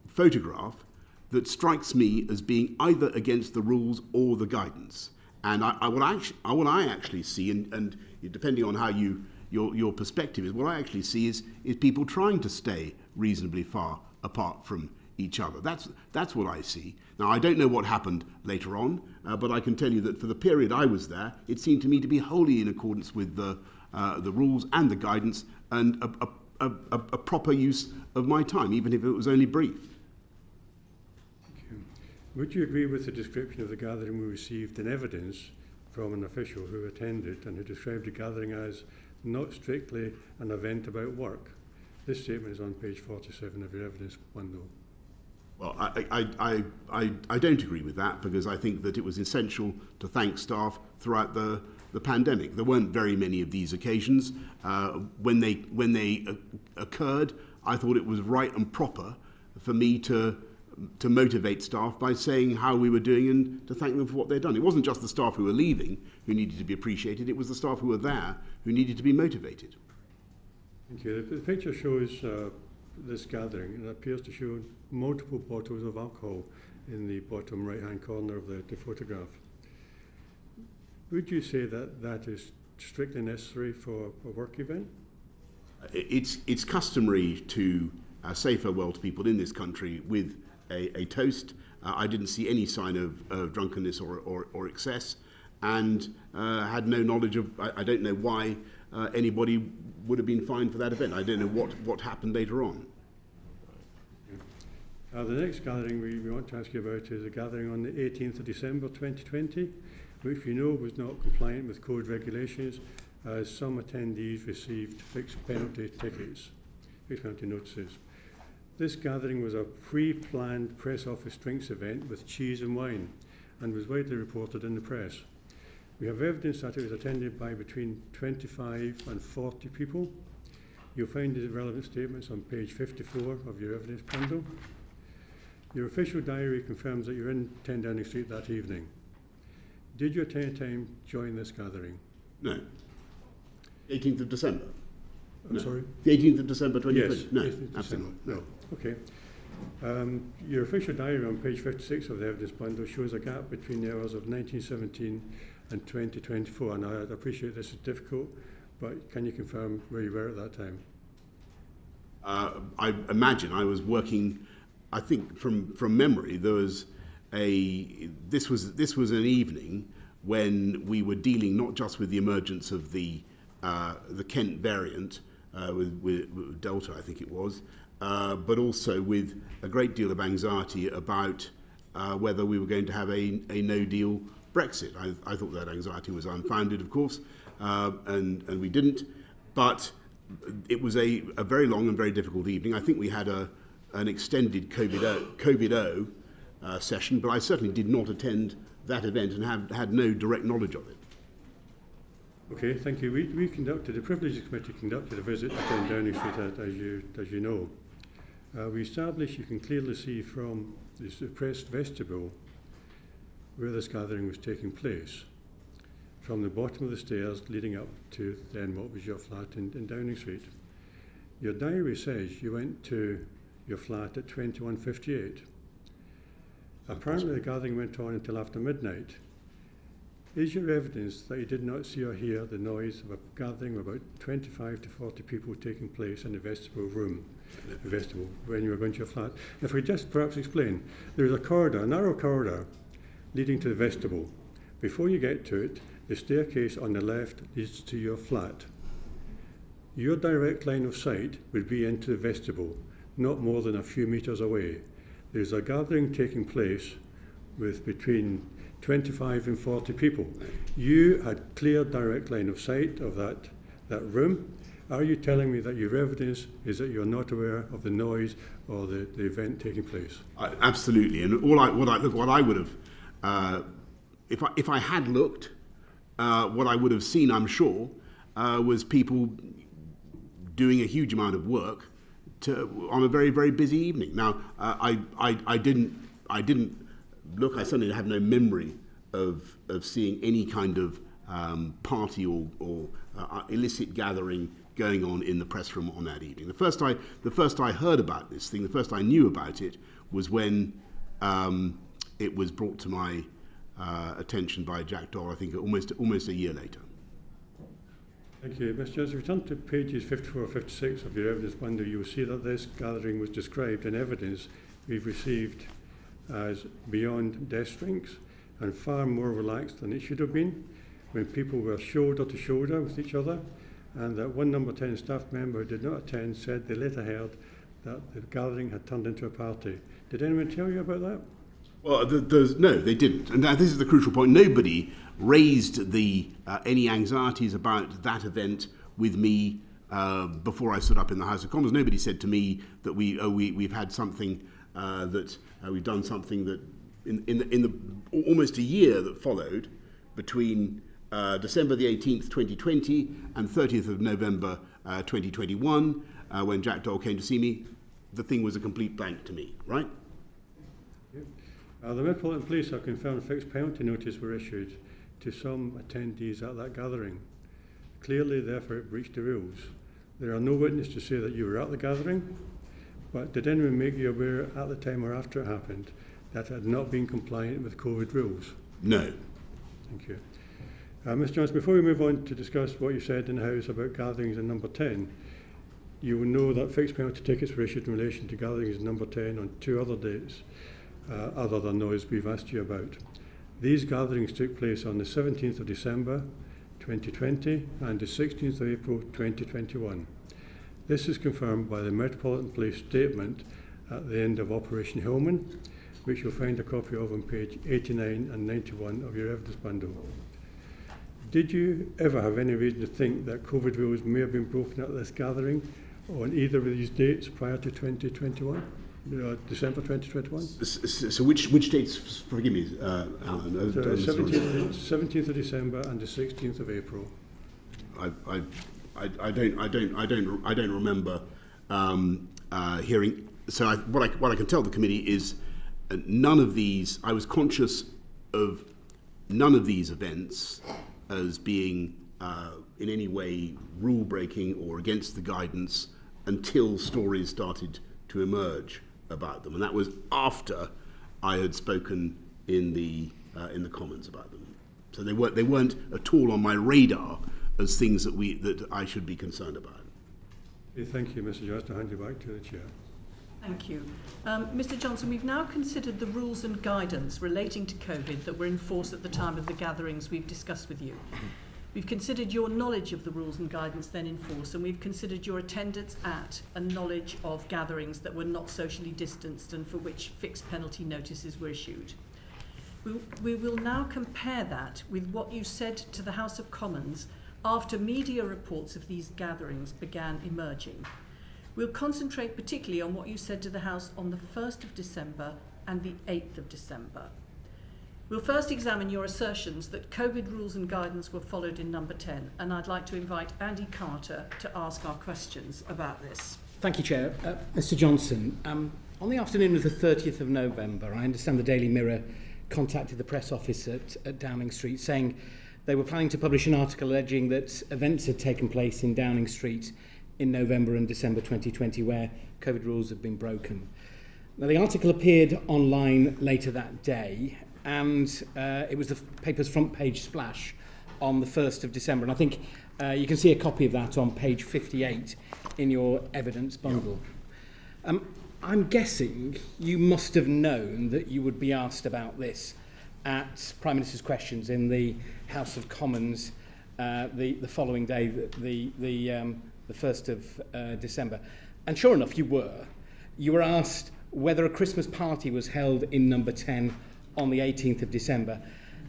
photograph that strikes me as being either against the rules or the guidance. And what I actually see, and depending on how your perspective is, what I actually see is people trying to stay reasonably far apart from each other. That's what I see. Now, I don't know what happened later on, but I can tell you that for the period I was there, it seemed to me to be wholly in accordance with the the rules and the guidance and a proper use of my time, even if it was only brief. Would you agree with the description of the gathering we received in evidence from an official who attended and who described the gathering as not strictly an event about work? This statement is on page 47 of your evidence bundle. Well, I don't agree with that, because I think that it was essential to thank staff throughout the pandemic. There weren't very many of these occasions. When they occurred, I thought it was right and proper for me to motivate staff by saying how we were doing and to thank them for what they'd done. It wasn't just the staff who were leaving who needed to be appreciated, it was the staff who were there who needed to be motivated. Thank you. The picture shows this gathering, and it appears to show multiple bottles of alcohol in the bottom right-hand corner of the photograph. Would you say that that is strictly necessary for a work event? It's customary to say farewell to people in this country with a toast. I didn't see any sign of drunkenness or excess, and had no knowledge of, I don't know why anybody would have been fined for that event. I don't know what happened later on. The next gathering we want to ask you about is a gathering on the 18th of December 2020, which we know was not compliant with code regulations, as some attendees received fixed penalty notices. This gathering was a pre-planned press office drinks event with cheese and wine, and was widely reported in the press. We have evidence that it was attended by between 25 and 40 people. You'll find the relevant statements on page 54 of your evidence bundle. Your official diary confirms that you were in 10 Downing Street that evening. Did you at any time join this gathering? No. 18th of December? I'm sorry? The 18th of December 2020? Yes. No, 18th absolutely. No. Okay. Your official diary on page 56 of the evidence bundle shows a gap between the hours of 1917 and 2024, and I appreciate this is difficult, but can you confirm where you were at that time? I imagine I was working, I think from memory, there was this was an evening when we were dealing not just with the emergence of the Kent variant with Delta, I think it was, but also with a great deal of anxiety about whether we were going to have a no-deal Brexit. I thought that anxiety was unfounded, of course, and we didn't. But it was a very long and very difficult evening. I think we had an extended COVID-O session, but I certainly did not attend that event and had no direct knowledge of it. Okay, thank you. We conducted, the Privileges Committee conducted a visit to 10 Downing Street, as you know. We established, you can clearly see from the suppressed vestibule where this gathering was taking place, from the bottom of the stairs leading up to then what was your flat in Downing Street. Your diary says you went to your flat at 21:58. Apparently the gathering went on until after midnight. Is your evidence that you did not see or hear the noise of a gathering of about 25 to 40 people taking place in the vestibule when you were going to your flat? If we just perhaps explain, there is a corridor, a narrow corridor, leading to the vestibule. Before you get to it, the staircase on the left leads to your flat. Your direct line of sight would be into the vestibule, not more than a few metres away. There's a gathering taking place with between 25 and 40 people. You had clear direct line of sight of that room. Are you telling me that your evidence is that you're not aware of the noise or the event taking place? Absolutely, and what I would have, if I had looked, what I would have seen, I'm sure, was people doing a huge amount of work on a very, very busy evening. Now, I didn't look. I certainly have no memory of seeing any kind of party or illicit gathering going on in the press room on that evening. The first I heard about this thing, the first I knew about it, was when it was brought to my attention by Jack Doyle, I think almost a year later. Thank you. Mr. Johnson, if we turn to pages 54 or 56 of your evidence bundle, you will see that this gathering was described in evidence we've received as beyond desk drinks and far more relaxed than it should have been, when people were shoulder to shoulder with each other and that one number 10 staff member who did not attend said they later heard that the gathering had turned into a party. Did anyone tell you about that? Well, no, they didn't. And this is the crucial point. Nobody raised any anxieties about that event with me before I stood up in the House of Commons. Nobody said to me that we've had something we've done something that in the almost a year that followed between December the 18th, 2020 and 30th of November 2021, when Jack Dole came to see me. The thing was a complete blank to me, right? The Metropolitan Police have confirmed fixed penalty notices were issued to some attendees at that gathering. Clearly, therefore, it breached the rules. There are no witnesses to say that you were at the gathering, but did anyone make you aware at the time or after it happened that it had not been compliant with COVID rules? No. Thank you. Mr. Johnson, before we move on to discuss what you said in the House about gatherings in number 10, you will know that fixed penalty tickets were issued in relation to gatherings in number 10 on 2 other dates, other than those we've asked you about. These gatherings took place on the 17th of December 2020 and the 16th of April 2021. This is confirmed by the Metropolitan Police statement at the end of Operation Hillman, which you'll find a copy of on page 89 and 91 of your evidence bundle. Did you ever have any reason to think that COVID rules may have been broken at this gathering on either of these dates prior to 2021? December 2021? So which dates, forgive me, Alan? So 17th of December and the 16th of April. I don't remember hearing. So what I can tell the committee is none of these. I was conscious of none of these events as being in any way rule breaking or against the guidance until stories started to emerge about them, and that was after I had spoken in the Commons about them. So they weren't at all on my radar as things that I should be concerned about. Thank you, Mr. Johnson. I'll hand you back to the chair. Thank you. Mr. Johnson, we've now considered the rules and guidance relating to COVID that were in force at the time of the gatherings we've discussed with you. We've considered your knowledge of the rules and guidance then in force, and we've considered your attendance at and knowledge of gatherings that were not socially distanced and for which fixed penalty notices were issued. We will now compare that with what you said to the House of Commons after media reports of these gatherings began emerging. We'll concentrate particularly on what you said to the House on the 1st of December and the 8th of December. We'll first examine your assertions that COVID rules and guidance were followed in number 10, and I'd like to invite Andy Carter to ask our questions about this. Thank you, Chair. Mr. Johnson, on the afternoon of the 30th of November, I understand the Daily Mirror contacted the press office at Downing Street saying they were planning to publish an article alleging that events had taken place in Downing Street in November and December 2020 where COVID rules had been broken. Now, the article appeared online later that day, and it was the paper's front page splash on the 1st of December. And I think you can see a copy of that on page 58 in your evidence bundle. I'm guessing you must have known that you would be asked about this at Prime Minister's Questions in the House of Commons the following day, the 1st of December. And sure enough, you were asked whether a Christmas party was held in number 10 on the 18th of December.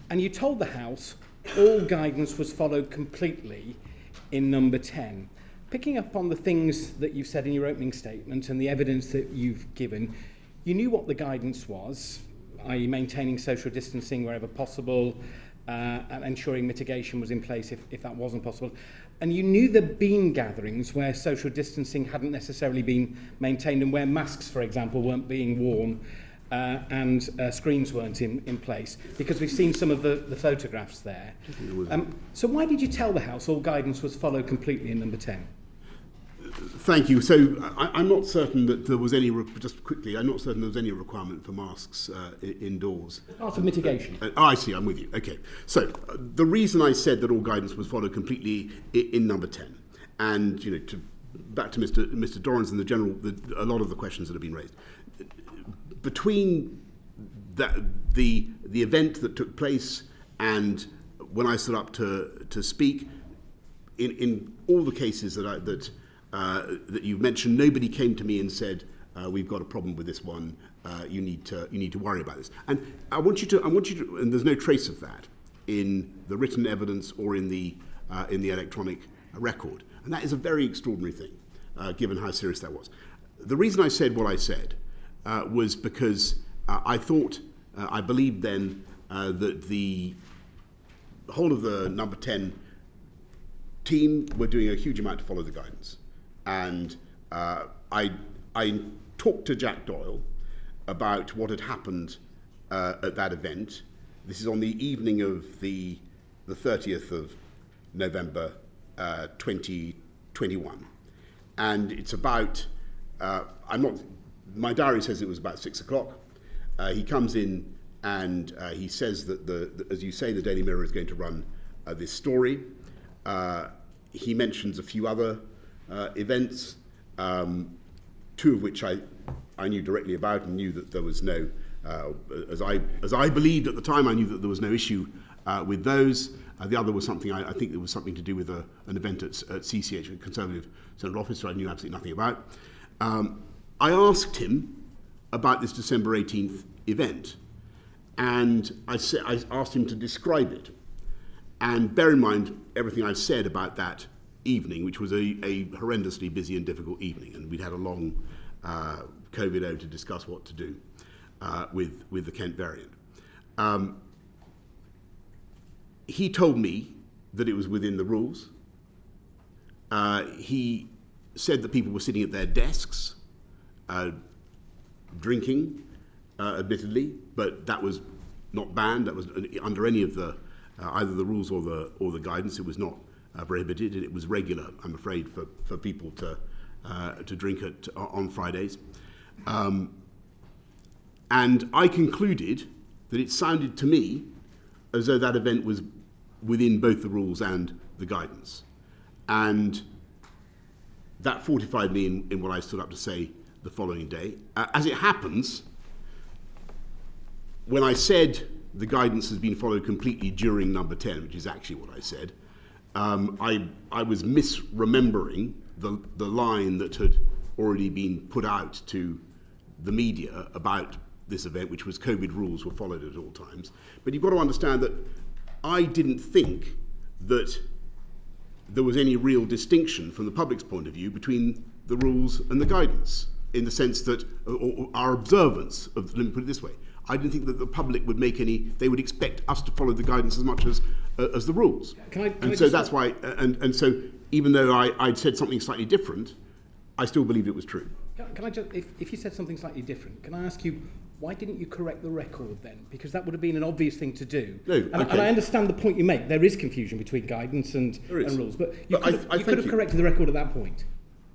And you told the House all guidance was followed completely in number 10. Picking up on the things that you've said in your opening statement and the evidence that you've given, you knew what the guidance was, i.e. maintaining social distancing wherever possible, and ensuring mitigation was in place if that wasn't possible. And you knew there'd been gatherings where social distancing hadn't necessarily been maintained and where masks, for example, weren't being worn and screens weren't in place, because we've seen some of the photographs there. So why did you tell the House all guidance was followed completely in number 10? Thank you. So I'm not certain that there was any, just quickly, I'm not certain there was any requirement for masks indoors. Part of mitigation. I see, I'm with you. Okay. So the reason I said that all guidance was followed completely in number 10, and back to Mr. Dorrans and a lot of the questions that have been raised. Between the event that took place and when I stood up to speak, in all the cases that you've mentioned, nobody came to me and said, we've got a problem with this one. You need to worry about this. And I want you to, and there's no trace of that in the written evidence or in the electronic record. And that is a very extraordinary thing, given how serious that was. The reason I said what I said was because I thought, I believed then that the whole of the number 10 team were doing a huge amount to follow the guidance. And I talked to Jack Doyle about what had happened at that event. This is on the evening of the 30th of November 2021. And it's about, my diary says it was about 6 o'clock. He comes in and he says that, as you say, the Daily Mirror is going to run this story. He mentions a few other events, two of which I knew directly about and knew that there was no, as I believed at the time, I knew that there was no issue with those. The other was something, I think it was something to do with an event at CCH, a Conservative Central Office, I knew absolutely nothing about. I asked him about this December 18th event, and I asked him to describe it. And bear in mind everything I've said about that evening, which was a horrendously busy and difficult evening, and we'd had a long COVID-O to discuss what to do with the Kent variant. He told me that it was within the rules. He said that people were sitting at their desks, drinking, admittedly, but that was not banned. That was under any of the either the rules or the guidance. It was not prohibited, and it was regular, I'm afraid, for people to drink on Fridays. And I concluded that it sounded to me as though that event was within both the rules and the guidance. And that fortified me in what I stood up to say the following day. As it happens, when I said the guidance has been followed completely during number 10, which is actually what I said, I was misremembering the line that had already been put out to the media about this event, which was COVID rules were followed at all times. But you've got to understand that I didn't think that there was any real distinction from the public's point of view between the rules and the guidance, in the sense that or our observance of, let me put it this way, I didn't think that the public would make any, they would expect us to follow the guidance as much as the rules. That's why, and so even though I'd said something slightly different, I still believed it was true. Can I just, if you said something slightly different, can I ask you, why didn't you correct the record then? Because that would have been an obvious thing to do. No, okay. And I understand the point you make. There is confusion between guidance and rules, but you could have corrected the record at that point.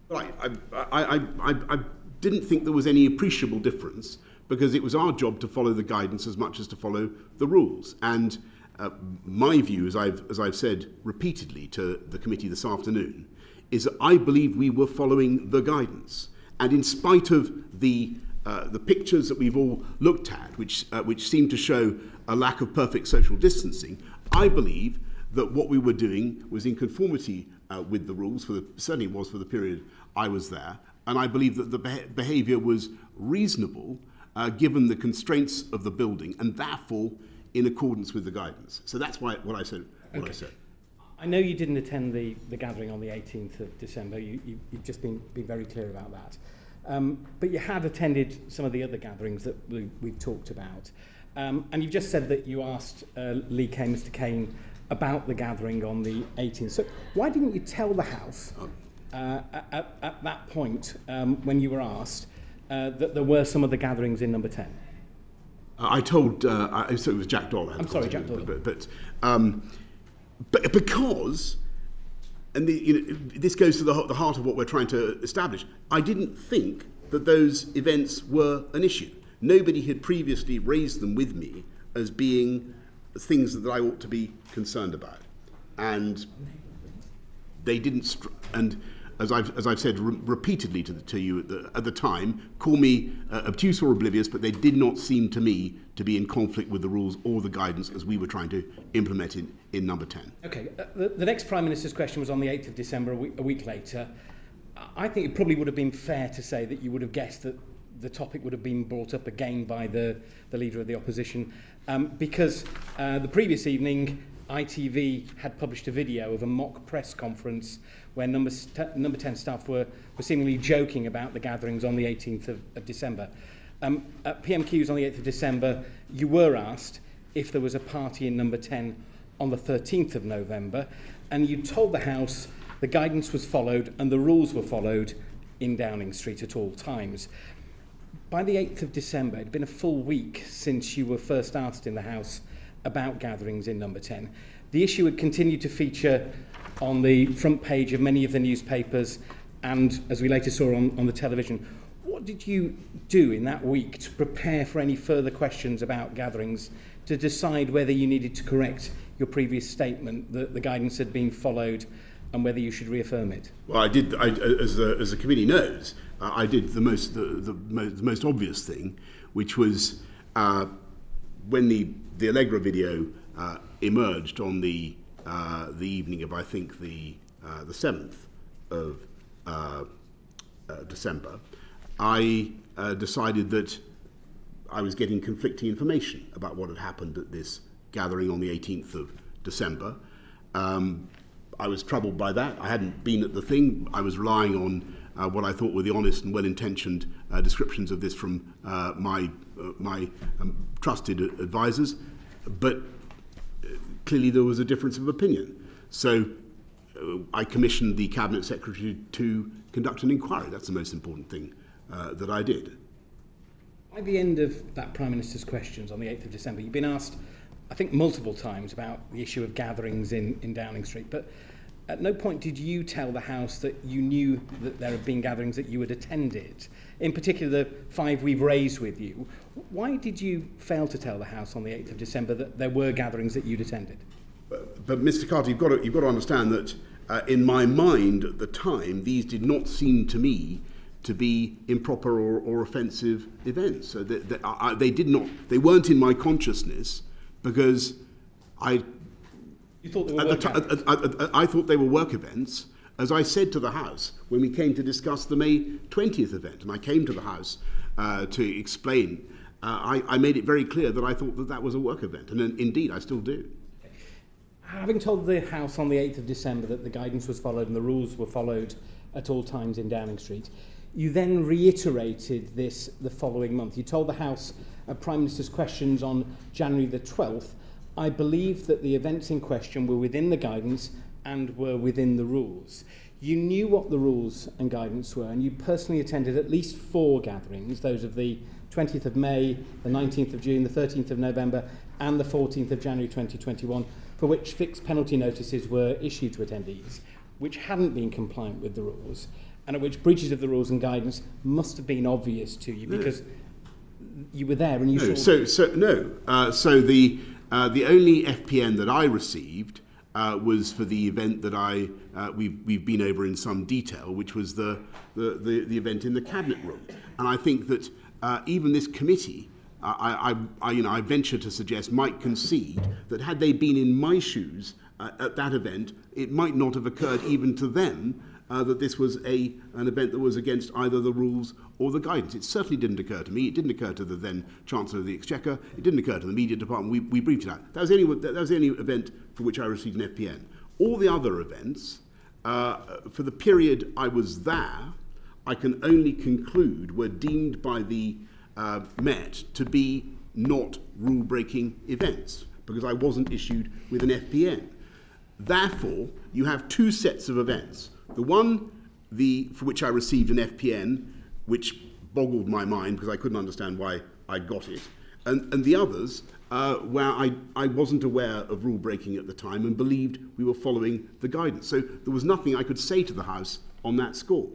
Well, I didn't think there was any appreciable difference, because it was our job to follow the guidance as much as to follow the rules. And my view, as I've said repeatedly to the committee this afternoon, is that I believe we were following the guidance. And in spite of the pictures that we've all looked at, which seem to show a lack of perfect social distancing, I believe that what we were doing was in conformity with the rules, certainly was for the period I was there, and I believe that the behaviour was reasonable given the constraints of the building, and therefore in accordance with the guidance. So that's what I said. What I said. I know you didn't attend the gathering on the 18th of December. You've just been very clear about that. But you had attended some of the other gatherings that we've talked about. And you've just said that you asked Mr. Kane, about the gathering on the 18th. So why didn't you tell the House at that point, when you were asked, that there were some of the gatherings in number 10? I told, so it was Jack Doyle. I'm sorry, Jack Doyle. But because, and this goes to the heart of what we're trying to establish, I didn't think that those events were an issue. Nobody had previously raised them with me as being things that I ought to be concerned about. And they didn't, and as I've said repeatedly to you at the time, call me obtuse or oblivious, but they did not seem to me to be in conflict with the rules or the guidance as we were trying to implement it in number 10. Okay, the next Prime Minister's question was on the 8th of December, a week later. I think it probably would have been fair to say that you would have guessed that the topic would have been brought up again by the Leader of the Opposition, because the previous evening ITV had published a video of a mock press conference where number 10 staff were seemingly joking about the gatherings on the 18th of December. At PMQs on the 8th of December, you were asked if there was a party in number 10 on the 13th of November, and you told the House the guidance was followed and the rules were followed in Downing Street at all times. By the 8th of December, it had been a full week since you were first asked in the House about gatherings in number 10. The issue had continued to feature on the front page of many of the newspapers and, as we later saw on the television. What did you do in that week to prepare for any further questions about gatherings, to decide whether you needed to correct your previous statement that the guidance had been followed and whether you should reaffirm it? Well, I did, as the committee knows, I did the most obvious thing, which was when the Allegra video emerged on the evening of, I think, the 7th of December. I decided that I was getting conflicting information about what had happened at this gathering on the 18th of December. I was troubled by that. I hadn't been at the thing. I was relying on what I thought were the honest and well-intentioned descriptions of this from my trusted advisors, but clearly there was a difference of opinion. So I commissioned the Cabinet Secretary to conduct an inquiry. That's the most important thing that I did. By the end of that Prime Minister's questions on the 8th of December, you've been asked, I think, multiple times about the issue of gatherings in Downing Street, but at no point did you tell the House that you knew that there had been gatherings that you had attended, in particular the 5 we've raised with you. Why did you fail to tell the House on the 8th of December that there were gatherings that you'd attended? But Mr. Carter, you've got to understand that in my mind at the time, these did not seem to me to be improper or offensive events. So they weren't in my consciousness because You thought they were I thought they were work events, as I said to the House when we came to discuss the May 20th event, and I came to the House to explain. I made it very clear that I thought that was a work event, and indeed I still do. Having told the House on the 8th of December that the guidance was followed and the rules were followed at all times in Downing Street, you then reiterated this the following month. You told the House at Prime Minister's questions on January the 12th, I believe that the events in question were within the guidance and were within the rules. You knew what the rules and guidance were, and you personally attended at least 4 gatherings, those of the 20th of May, the 19th of June, the 13th of November, and the 14th of January 2021, for which fixed penalty notices were issued to attendees, which hadn't been compliant with the rules, and at which breaches of the rules and guidance must have been obvious to you because you were there and you saw... So the only FPN that I received was for the event that we've been over in some detail, which was the event in the Cabinet Room. And I think that even this committee, I venture to suggest, might concede that had they been in my shoes at that event, it might not have occurred even to them that this was an event that was against either the rules or the guidance. It certainly didn't occur to me. It didn't occur to the then Chancellor of the Exchequer. It didn't occur to the Media Department. We briefed it out. That was the only event for which I received an FPN. All the other events, for the period I was there, I can only conclude were deemed by the Met to be not rule-breaking events because I wasn't issued with an FPN. Therefore, you have 2 sets of events. The one for which I received an FPN, which boggled my mind because I couldn't understand why I got it, and the others where I wasn't aware of rule breaking at the time and believed we were following the guidance. So there was nothing I could say to the House on that score.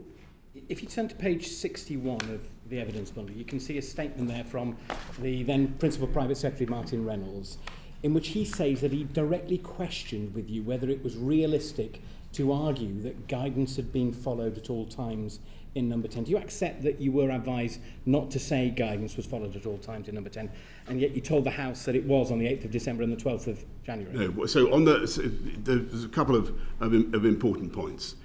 If you turn to page 61 of the evidence bundle, you can see a statement there from the then Principal Private Secretary Martin Reynolds. in which he says that he directly questioned with you whether it was realistic to argue that guidance had been followed at all times in number 10. Do you accept that you were advised not to say guidance was followed at all times in number 10, and yet you told the House that it was on the 8th of December and the 12th of January? No, so there's a couple of important points.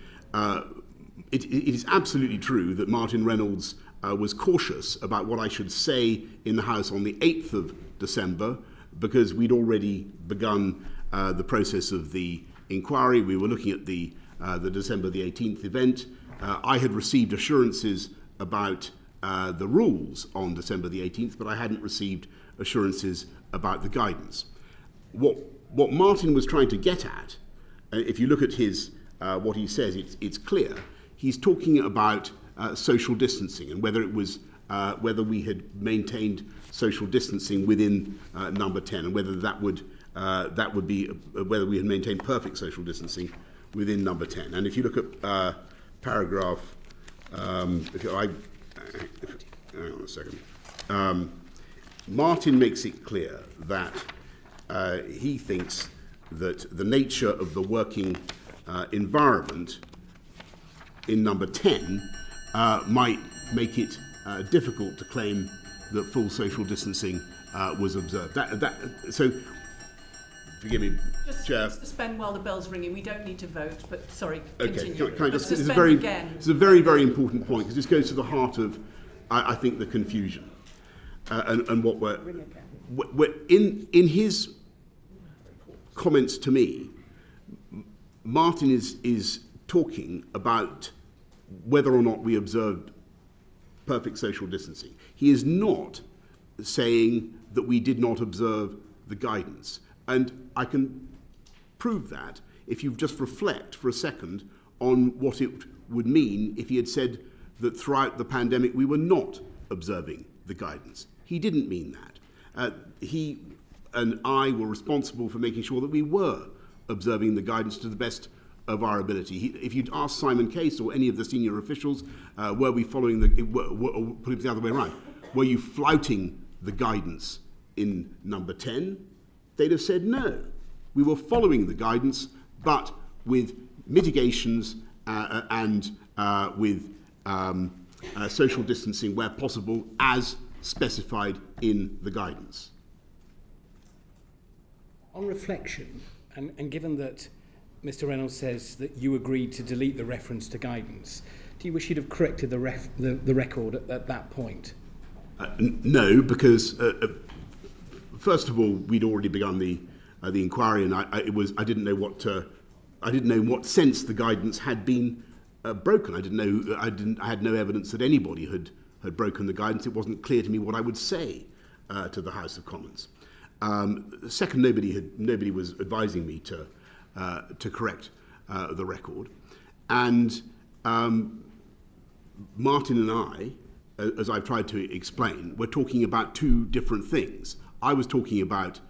It is absolutely true that Martin Reynolds was cautious about what I should say in the House on the 8th of December, because we'd already begun the process of the inquiry. We were looking at the December the 18th event. I had received assurances about the rules on December the 18th, but I hadn't received assurances about the guidance. What Martin was trying to get at, if you look at his what he says, it's clear. He's talking about social distancing and whether it was whether we had maintained social distancing within number 10, and whether that would be whether we had maintained perfect social distancing within number 10. And if you look at paragraph, hang on a second. Martin makes it clear that he thinks that the nature of the working environment in number 10 might make it difficult to claim that full social distancing was observed. So, forgive me, Chair. Just suspend while the bell's ringing. We don't need to vote, but sorry, Okay, continue. can I just, it's again. a very, very important point, because this goes to the heart of, I think, the confusion. And what we're in his comments to me, Martin is talking about whether or not we observed perfect social distancing. He is not saying that we did not observe the guidance. And I can prove that if you just reflect for a second on what it would mean if he had said that throughout the pandemic we were not observing the guidance. He didn't mean that. He and I were responsible for making sure that we were observing the guidance to the best of our ability. If you'd asked Simon Case or any of the senior officials, were we following put it the other way around, were you flouting the guidance in number 10? They'd have said no. We were following the guidance, but with mitigations and with social distancing where possible, as specified in the guidance. On reflection, and given that Mr. Reynolds says that you agreed to delete the reference to guidance, do you wish you'd have corrected the record at that point? No, because first of all, we'd already begun the inquiry, and I didn't know what sense the guidance had been broken. I had no evidence that anybody had broken the guidance. It wasn't clear to me what I would say to the House of Commons. Second, nobody was advising me to correct the record, and Martin and I, as I've tried to explain, we're talking about two different things. I was talking about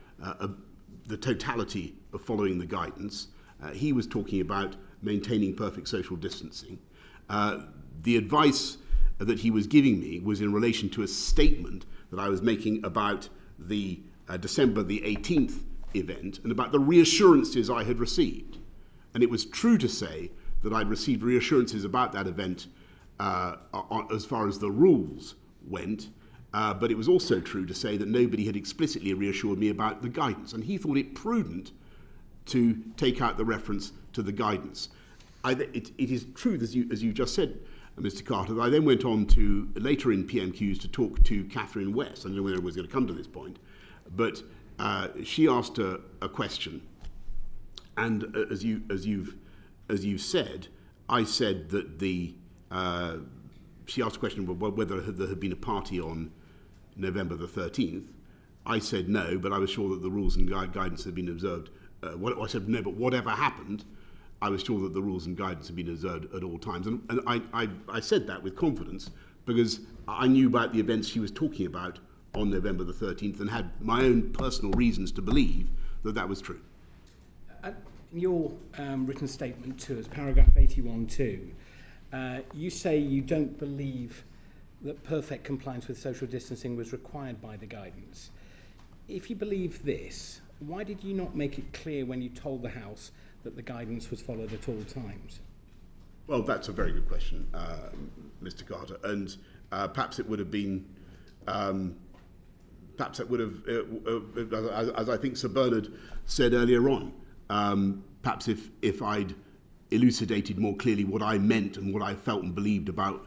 the totality of following the guidance. He was talking about maintaining perfect social distancing. The advice that he was giving me was in relation to a statement that I was making about the December the 18th event and about the reassurances I had received. And it was true to say that I'd received reassurances about that event as far as the rules went, but it was also true to say that nobody had explicitly reassured me about the guidance, and he thought it prudent to take out the reference to the guidance. It is true, as you just said, Mr. Carter, that I then went on to, later in PMQs, to talk to Catherine West. I don't know whether it was going to come to this point, but she asked a question, and as you've said, I said that she asked a question about whether there had been a party on November the 13th. I said no, but I was sure that the rules and guidance had been observed. I said no, but whatever happened, I was sure that the rules and guidance had been observed at all times. And I said that with confidence because I knew about the events she was talking about on November the 13th and had my own personal reasons to believe that that was true. In your written statement to us, paragraph 81.2, you say you don't believe that perfect compliance with social distancing was required by the guidance. If you believe this, why did you not make it clear when you told the House that the guidance was followed at all times? Well, that's a very good question, Mr. Carter, and perhaps it would have been, perhaps it would have, as I think Sir Bernard said earlier on, perhaps if I'd elucidated more clearly what I meant and what I felt and believed about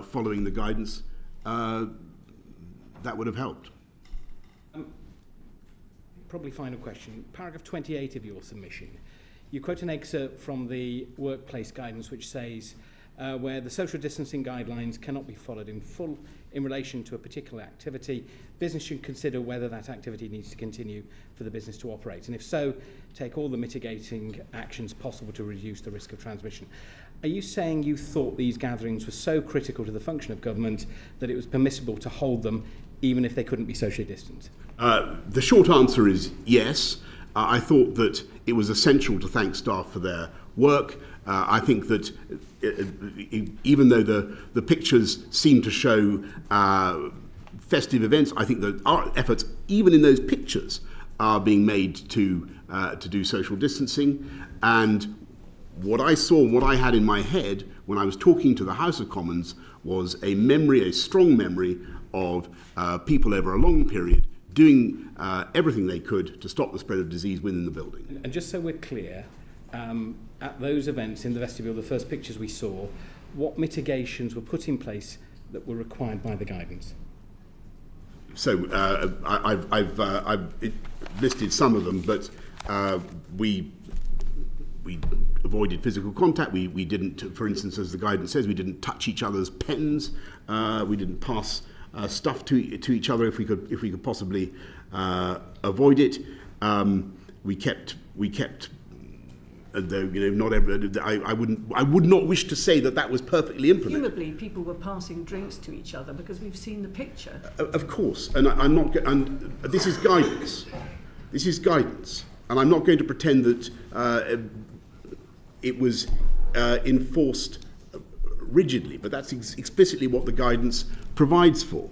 following the guidance, that would have helped. Probably final question. Paragraph 28 of your submission. You quote an excerpt from the workplace guidance which says, where the social distancing guidelines cannot be followed in full in relation to a particular activity, business should consider whether that activity needs to continue for the business to operate. And if so, take all the mitigating actions possible to reduce the risk of transmission. Are you saying you thought these gatherings were so critical to the function of government that it was permissible to hold them even if they couldn't be socially distant? The short answer is yes. I thought that it was essential to thank staff for their work. I think that even though the pictures seem to show festive events, I think that our efforts, even in those pictures, are being made to do social distancing. And what I saw, what I had in my head when I was talking to the House of Commons was a memory, a strong memory of people over a long period doing everything they could to stop the spread of disease within the building. And just so we're clear, at those events in the vestibule, the first pictures we saw, what mitigations were put in place that were required by the guidance? So I've listed some of them, but we avoided physical contact. We didn't, for instance, as the guidance says, we didn't touch each other's pens. We didn't pass stuff to each other if we could possibly avoid it. We kept. Though not every, I would not wish to say that was perfectly implemented. Presumably, people were passing drinks to each other because we've seen the picture. Of course, and I'm not. And this is guidance. This is guidance, and I'm not going to pretend that it was enforced rigidly, but that's explicitly what the guidance provides for.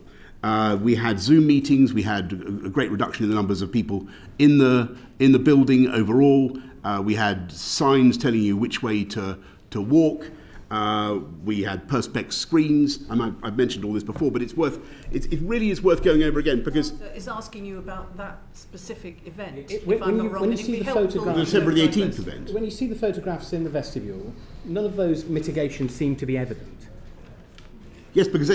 We had Zoom meetings. We had a great reduction in the numbers of people in the building overall. We had signs telling you which way to walk. We had perspex screens. I've mentioned all this before, but it really is worth going over again because Is asking you about that specific event. When you see the photographs, the December the 18th event. When you see the photographs in the vestibule, none of those mitigations seem to be evident. Yes, because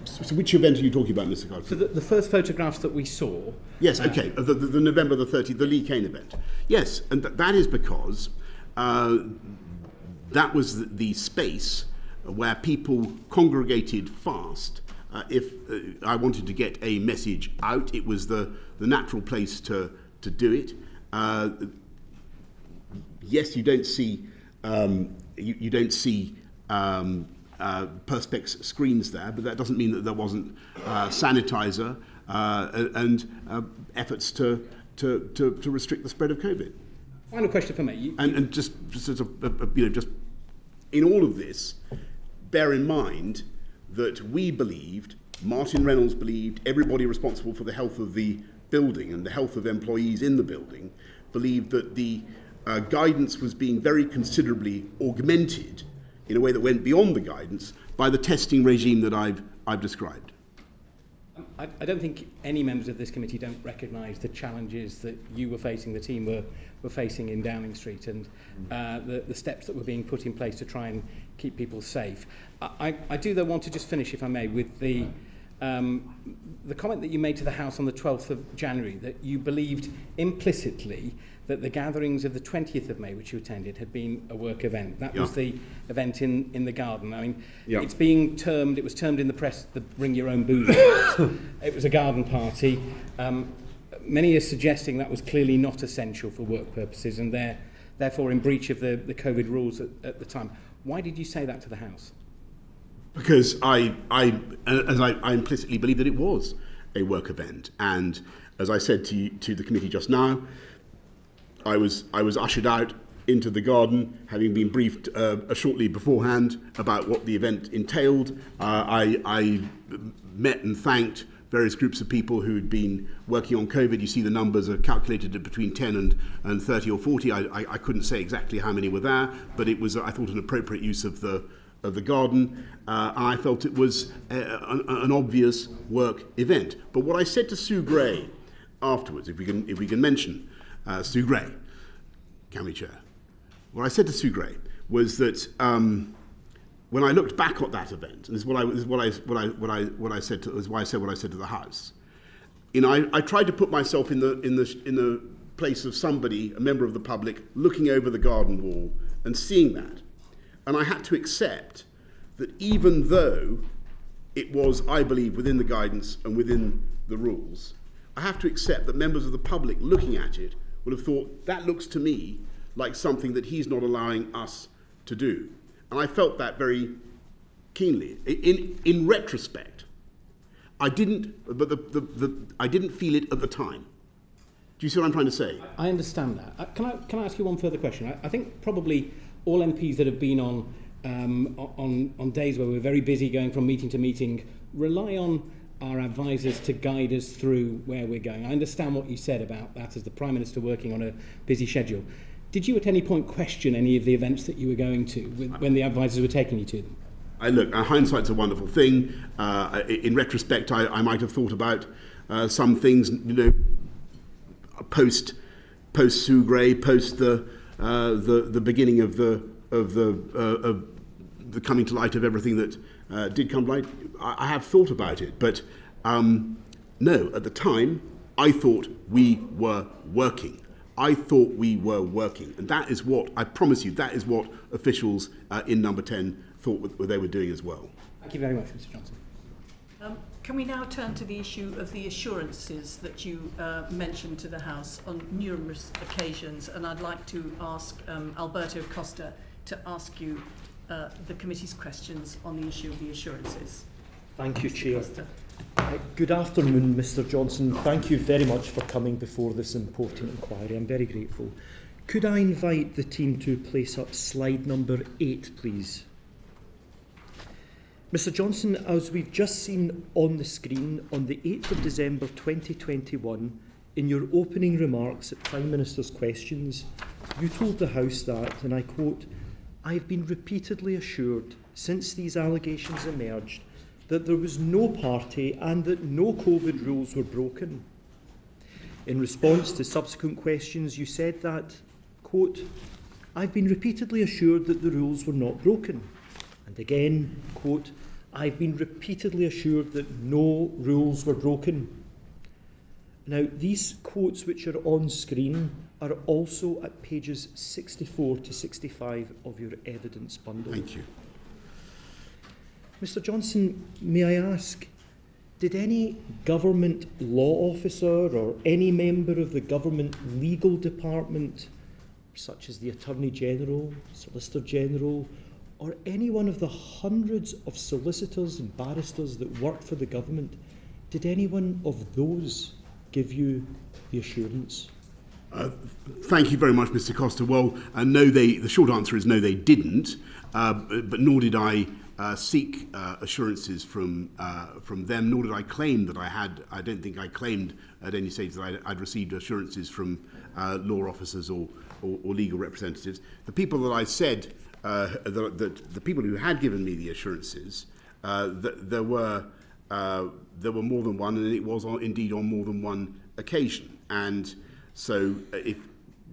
so which event are you talking about, Mr. Carter? So the first photographs that we saw... Yes, okay, the November the 30th, the Lee Kane event. Yes, and that is because that was the space where people congregated fast. If I wanted to get a message out, it was the natural place to do it. Yes, you don't see... you don't see... perspex screens there, but that doesn't mean that there wasn't sanitizer and efforts to restrict the spread of COVID. Final question for me. And just as just in all of this, bear in mind that we believed, Martin Reynolds believed, everybody responsible for the health of the building and the health of employees in the building believed that the guidance was being very considerably augmented in a way that went beyond the guidance by the testing regime that I've described. I don't think any members of this committee don't recognise the challenges that you were facing, the team were facing in Downing Street, and the steps that were being put in place to try and keep people safe. I do, though, want to just finish, if I may, with the comment that you made to the House on the 12th of January, that you believed implicitly that the gatherings of the 20th of May, which you attended, had been a work event. That was the event in the garden. I mean, it was termed in the press the bring your own booze. It was a garden party. Many are suggesting that was clearly not essential for work purposes and therefore in breach of the COVID rules at the time. Why did you say that to the House? Because I implicitly believe that it was a work event. And as I said to the committee just now, I was ushered out into the garden, having been briefed shortly beforehand about what the event entailed. I met and thanked various groups of people who had been working on COVID. You see the numbers are calculated at between 10 and 30 or 40. I couldn't say exactly how many were there, but it was, I thought, an appropriate use of the garden. I felt it was an obvious work event. But what I said to Sue Gray afterwards, if we can mention Sue Gray, can we, Chair? What I said to Sue Gray was that when I looked back at that event, and this is what I said to the House. I tried to put myself in the place of somebody, a member of the public, looking over the garden wall and seeing that, and I had to accept that even though it was, I believe, within the guidance and within the rules, I have to accept that members of the public looking at it would have thought that looks to me like something that he's not allowing us to do. And I felt that very keenly. In retrospect, I didn't feel it at the time. Do you see what I'm trying to say? I understand that. Can I ask you one further question? I think probably all MPs that have been on days where we're very busy going from meeting to meeting rely on our advisors to guide us through where we're going. I understand what you said about that as the Prime Minister working on a busy schedule. Did you at any point question any of the events that you were going to when the advisors were taking you to them? Look, hindsight's a wonderful thing. In retrospect, I might have thought about some things, post Sue Gray, post the beginning of the coming to light of everything that did come to light. I have thought about it, but no, at the time, I thought we were working. And that is what, I promise you, that is what officials in Number 10 thought they were doing as well. Thank you very much, Mr. Johnson. Can we now turn to the issue of the assurances that you mentioned to the House on numerous occasions? And I'd like to ask Alberto Costa to ask you the committee's questions on the issue of the assurances. Thank you, Chair. Good afternoon, Mr. Johnson. Thank you very much for coming before this important inquiry. I'm very grateful. Could I invite the team to place up slide number 8, please? Mr. Johnson, as we've just seen on the screen, on the 8th of December 2021, in your opening remarks at Prime Minister's questions, you told the House that, and I quote, "I have been repeatedly assured since these allegations emerged that there was no party and that no COVID rules were broken." In response to subsequent questions, you said that, quote, "I've been repeatedly assured that the rules were not broken." And again, quote, "I've been repeatedly assured that no rules were broken." Now, these quotes which are on screen are also at pages 64 to 65 of your evidence bundle. Thank you. Mr. Johnson, may I ask, did any government law officer or any member of the government legal department, such as the Attorney General, Solicitor General, or any one of the hundreds of solicitors and barristers that work for the government, did any one of those give you the assurance? Thank you very much, Mr. Costa. Well, no, the short answer is no, they didn't, but nor did I seek assurances from them, nor did I claim that I had. I don't think I claimed at any stage that I'd received assurances from law officers or legal representatives. The people that I said, the people who had given me the assurances, there were more than one, and it was indeed on more than one occasion. And so,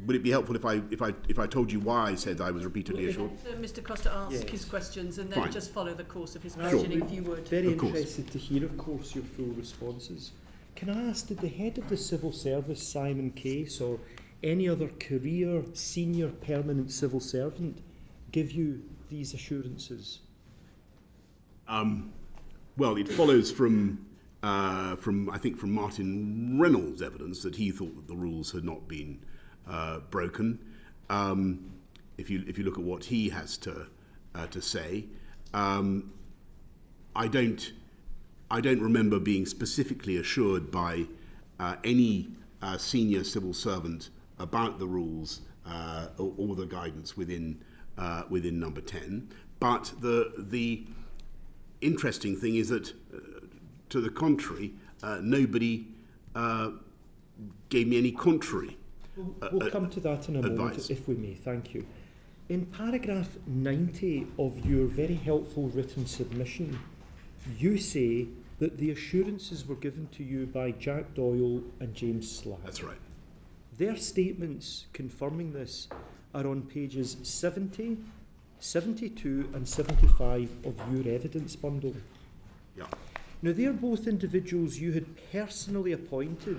would it be helpful if I told you why I said I was repeatedly assured? Mr. Costa ask his questions and then just follow the course of his questioning, if you would. Very interested to hear, of course, your full responses. Can I ask, did the head of the civil service, Simon Case, or any other career senior permanent civil servant give you these assurances? Well, it follows from I think from Martin Reynolds' evidence that he thought that the rules had not been broken. If you look at what he has to say, I don't remember being specifically assured by any senior civil servant about the rules or the guidance within Number 10. But the interesting thing is that, to the contrary, nobody gave me any contrary We'll come to that in a moment, advice. if we may. Thank you. In paragraph 90 of your very helpful written submission, you say that the assurances were given to you by Jack Doyle and James Slack. That's right. Their statements confirming this are on pages 70, 72 and 75 of your evidence bundle. Yeah. Now, they're both individuals you had personally appointed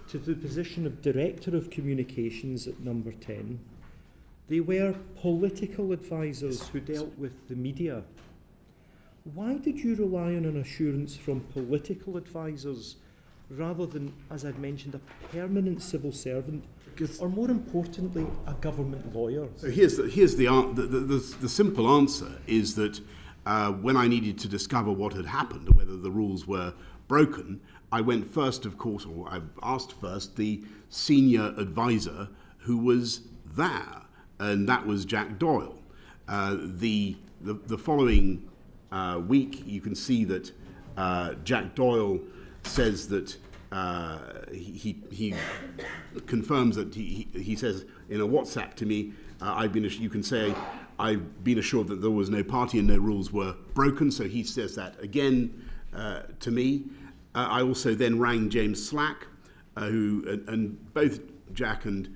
to the position of Director of Communications at Number 10. They were political advisors who dealt with the media. Why did you rely on an assurance from political advisors rather than, as I've mentioned, a permanent civil servant, or more importantly, a government lawyer? So here's the simple answer is that when I needed to discover what had happened, whether the rules were broken, I went first, of course, or I asked first the senior advisor who was there, and that was Jack Doyle. The following week, you can see that Jack Doyle says that he confirms that he says in a WhatsApp to me, you can say, I've been assured that there was no party and no rules were broken. So he says that again to me. I also then rang James Slack, and both Jack and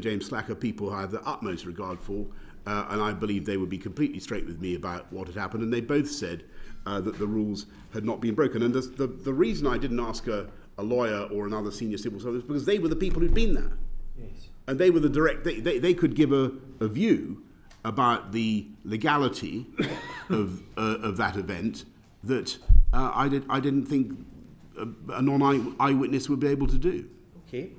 James Slack are people I have the utmost regard for, and I believe they would be completely straight with me about what had happened. And they both said that the rules had not been broken. And the reason I didn't ask a lawyer or another senior civil servant is because they were the people who'd been there. Yes. And they were the direct, they could give a view about the legality of that event that I didn't think a non-eyewitness would be able to do. Okay.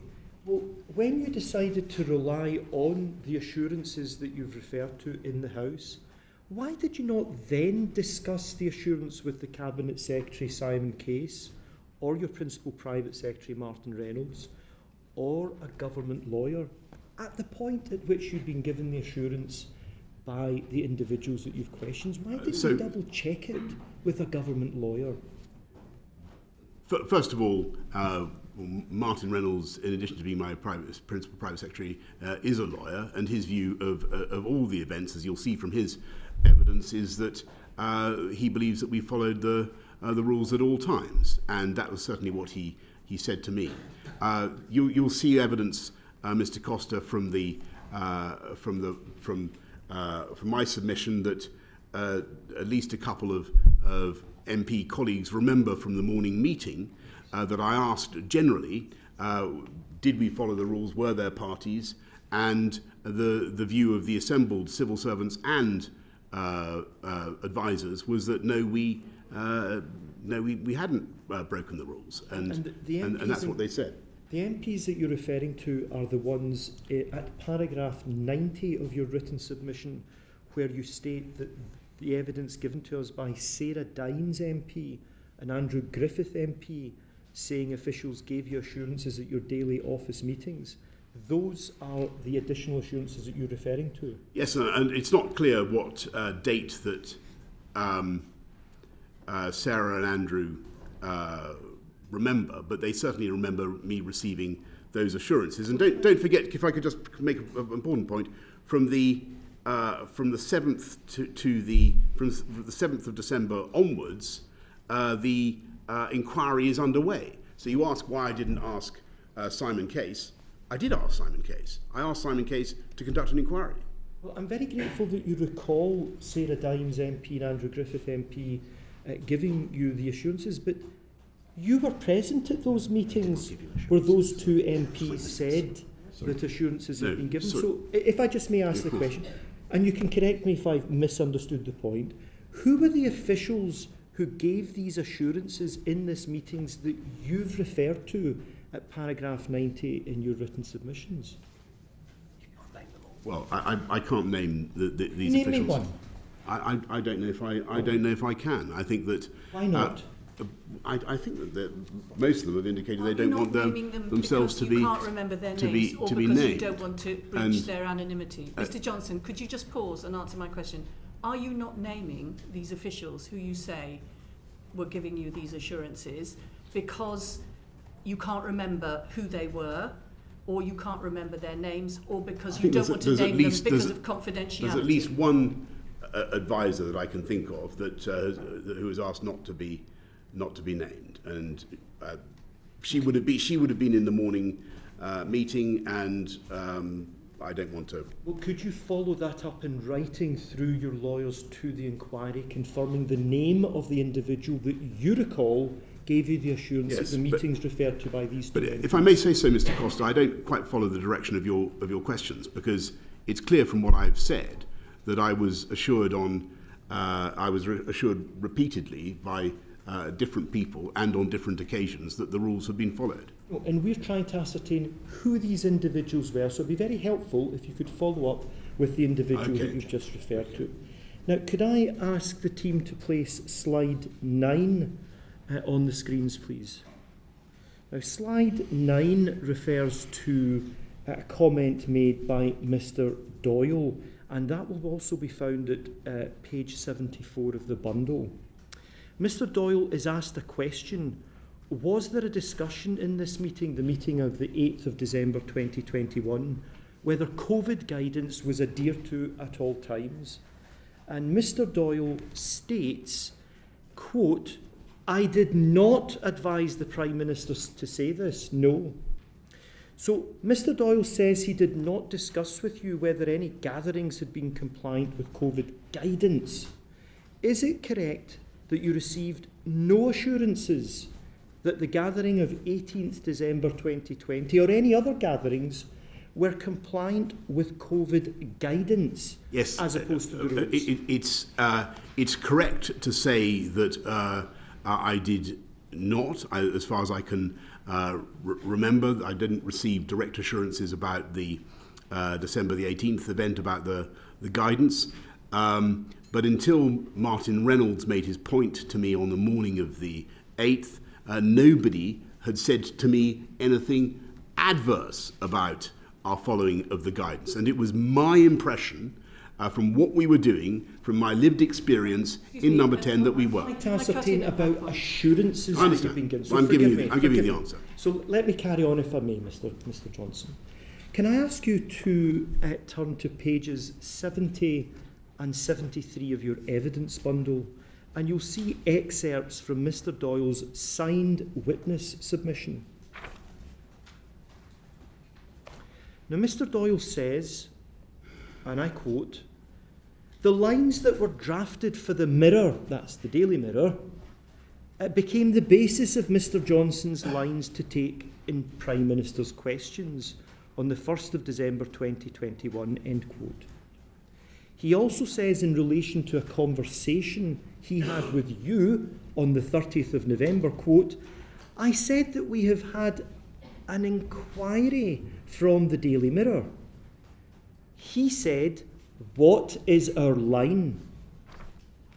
Well, when you decided to rely on the assurances that you've referred to in the House, why did you not then discuss the assurance with the Cabinet Secretary Simon Case, or your Principal Private Secretary Martin Reynolds, or a government lawyer, at the point at which you'd been given the assurance by the individuals that you've questioned? Why didn't you double check it with a government lawyer? First of all, Martin Reynolds, in addition to being my Principal Private Secretary, is a lawyer, and his view of all the events, as you'll see from his evidence, is that he believes that we followed the rules at all times, and that was certainly what he said to me. You'll see evidence, Mr. Costa, from my submission that at least a couple of MP colleagues remember from the morning meeting that I asked generally, did we follow the rules, were there parties, and the view of the assembled civil servants and advisors was that no, we hadn't broken the rules, and that's what they said. The MPs that you're referring to are the ones at paragraph 90 of your written submission, where you state that the evidence given to us by Sarah Dines MP and Andrew Griffith MP saying officials gave you assurances at your daily office meetings. Those are the additional assurances that you're referring to? Yes, and it's not clear what date that Sarah and Andrew remember, but they certainly remember me receiving those assurances. And don't forget, if I could just make an important point, from the 7th from the 7th of December onwards, the inquiry is underway. So you ask why I didn't ask Simon Case. I did ask Simon Case. I asked Simon Case to conduct an inquiry. Well, I'm very grateful that you recall Sarah Dines MP and Andrew Griffith MP giving you the assurances, but you were present at those meetings where those two MPs said that assurances had been given. So if I just may ask the question, and you can correct me if I've misunderstood the point, who were the officials who gave these assurances in these meetings that you've referred to at paragraph 90 in your written submissions? Well, I can't name these Name officials. Me one. I don't know if I don't know if I can. I think that. Why not? I think that most of them have indicated they don't want themselves to be. You can't remember their names, or because you don't want to breach their anonymity. Mr. Johnson, could you just pause and answer my question? Are you not naming these officials who you say were giving you these assurances because you can't remember who they were, or you can't remember their names, or because you don't want to name them because of confidentiality? There's at least one advisor that I can think of that who was asked not to be named, and she would have been in the morning meeting, and I don't want to. Well, could you follow that up in writing through your lawyers to the inquiry, confirming the name of the individual that you recall gave you the assurance that the meetings referred to by these two? But if I may say so, Mr. Costa, I don't quite follow the direction of your questions, because it's clear from what I've said that I was assured assured repeatedly by different people and on different occasions that the rules have been followed. And we're trying to ascertain who these individuals were, so it'd be very helpful if you could follow up with the individual that you've just referred to. Now, could I ask the team to place slide 9 on the screens, please? Now, slide 9 refers to a comment made by Mr. Doyle, and that will also be found at page 74 of the bundle. Mr. Doyle is asked a question: was there a discussion in this meeting, the meeting of the 8th of December 2021, whether COVID guidance was adhered to at all times? And Mr. Doyle states, quote, "I did not advise the Prime Minister to say this, no." So Mr. Doyle says he did not discuss with you whether any gatherings had been compliant with COVID guidance. Is it correct that you received no assurances that the gathering of 18th December 2020 or any other gatherings were compliant with COVID guidance? Yes, as opposed to the rules? It's correct to say that I did not, as far as I can remember. I didn't receive direct assurances about the December the 18th event, about the guidance. But until Martin Reynolds made his point to me on the morning of the 8th, nobody had said to me anything adverse about our following of the guidance. And it was my impression, from what we were doing, from my lived experience in Number 10, that we were. I'd like to ascertain about assurances that you've been given. So I'm giving you the answer. So let me carry on, if I may, Mr. Johnson. Can I ask you to turn to pages 70 and 73 of your evidence bundle, and you'll see excerpts from Mr. Doyle's signed witness submission. Now, Mr. Doyle says, and I quote, "The lines that were drafted for the Mirror," that's the Daily Mirror, "it became the basis of Mr. Johnson's lines to take in Prime Minister's questions on the 1st of December 2021, end quote. He also says, in relation to a conversation he had with you on the 30th of November, quote, "I said that we have had an inquiry from the Daily Mirror." He said, "What is our line?"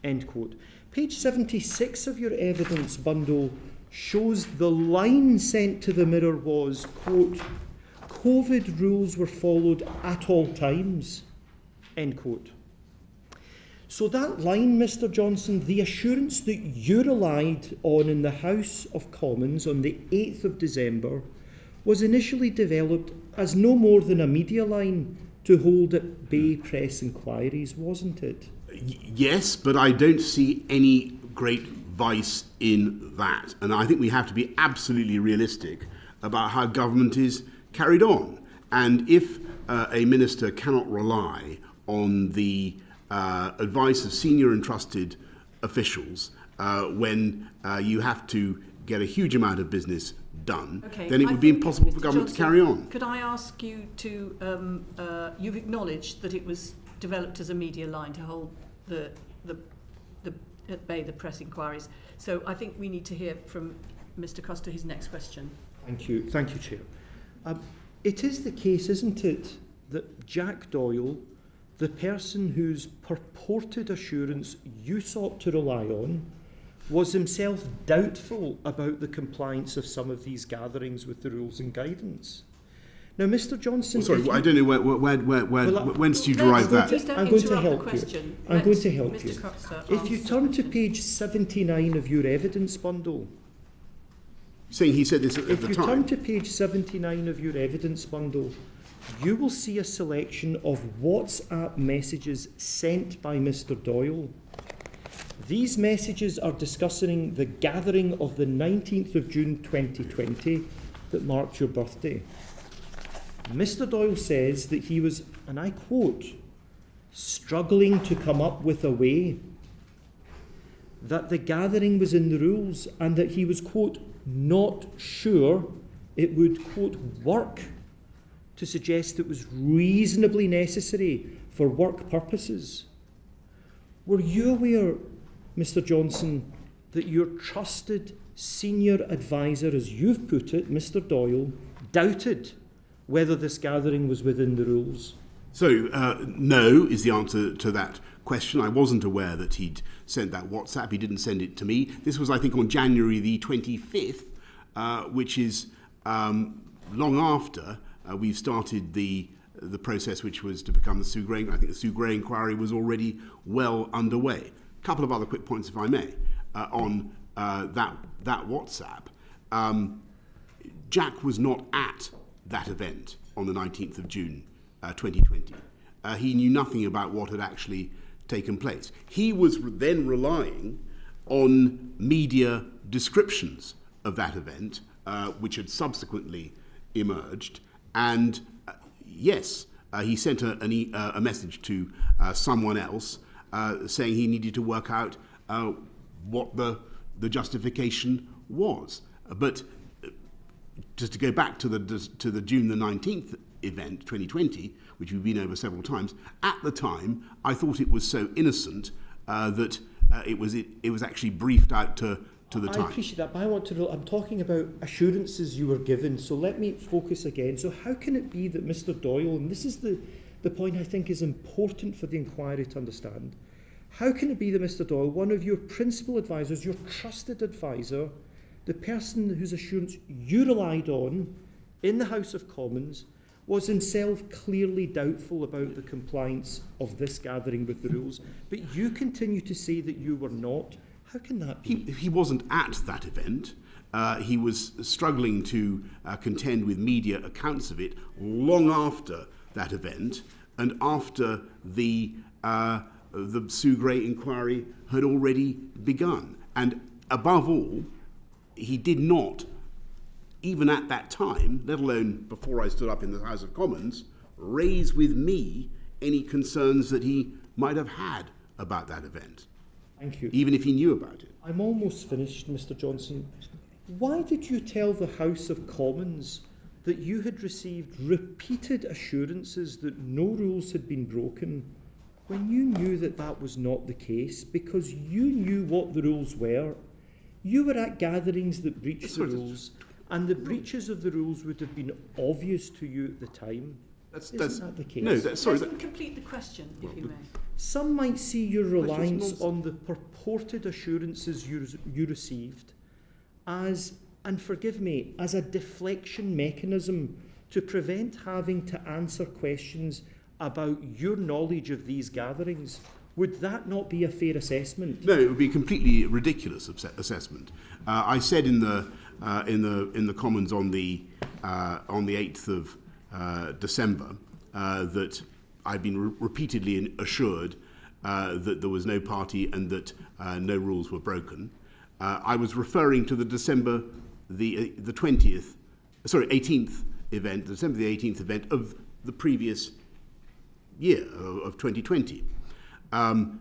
End quote. Page 76 of your evidence bundle shows the line sent to the Mirror was, quote, "COVID rules were followed at all times," end quote. So that line, Mr. Johnson, the assurance that you relied on in the House of Commons on the 8th of December, was initially developed as no more than a media line to hold at bay press inquiries, wasn't it? Yes, but I don't see any great vice in that. And I think we have to be absolutely realistic about how government is carried on. And if a minister cannot rely on the advice of senior and trusted officials when you have to get a huge amount of business done, then it would be impossible for government to carry on. Could I ask you to, you've acknowledged that it was developed as a media line to hold at bay the press inquiries. So I think we need to hear from Mr. Costa his next question. Thank you, Chair. It is the case, isn't it, that Jack Doyle, the person whose purported assurance you sought to rely on, was himself doubtful about the compliance of some of these gatherings with the rules and guidance. Now, Mr. Johnson... sorry, I don't know when did you derive that? I'm going to help you. I'm going to help you. If you turn to page 79 of your evidence bundle... Saying he said this at the time. If you turn to page 79 of your evidence bundle, you will see a selection of WhatsApp messages sent by Mr. Doyle. These messages are discussing the gathering of the 19th of June 2020 that marked your birthday. Mr. Doyle says that he was, and I quote, struggling to come up with a way, that the gathering was in the rules, and that he was, quote, not sure it would, quote, work to suggest it was reasonably necessary for work purposes. Were you aware, Mr. Johnson, that your trusted senior advisor, as you've put it, Mr. Doyle, doubted whether this gathering was within the rules? So, no is the answer to that question. I wasn't aware that he'd sent that WhatsApp. He didn't send it to me. This was, I think, on January the 25th, which is long after we've started the process which was to become the Sue Gray. I think the Sue Gray inquiry was already well underway. A couple of other quick points, if I may, on that WhatsApp. Jack was not at that event on the 19th of June 2020. He knew nothing about what had actually taken place. He was then relying on media descriptions of that event, which had subsequently emerged. And yes, he sent a message to someone else saying he needed to work out what the justification was. But just to go back to the June the 19th event, 2020, which we've been over several times, at the time I thought it was so innocent that it was actually briefed out to the time. I appreciate that, but I'm talking about assurances you were given, so let me focus again. So how can it be that Mr. Doyle, and this is the point I think is important for the inquiry to understand, how can it be that Mr. Doyle, one of your principal advisors, your trusted advisor, the person whose assurance you relied on in the House of Commons, was himself clearly doubtful about the compliance of this gathering with the rules, but you continue to say that you were not? How can that be? He wasn't at that event. He was struggling to contend with media accounts of it long after that event and after the Sue Gray inquiry had already begun. And above all, he did not, even at that time, let alone before I stood up in the House of Commons, raise with me any concerns that he might have had about that event. Thank you. Even if he knew about it. I'm almost finished, Mr. Johnson. Why did you tell the House of Commons that you had received repeated assurances that no rules had been broken when you knew that that was not the case, because you knew what the rules were? You were at gatherings that breached the rules, and the breaches of the rules would have been obvious to you at the time. Isn't that the case? No, Let him complete the question, if you may. Some might see your reliance on the purported assurances you received as, and forgive me, as a deflection mechanism to prevent having to answer questions about your knowledge of these gatherings. Would that not be a fair assessment? No, it would be a completely ridiculous assessment. I said in the Commons on the 8th of December that I'd been repeatedly assured that there was no party and that no rules were broken. I was referring to the December the 18th event, December the 18th event of the previous year of 2020. I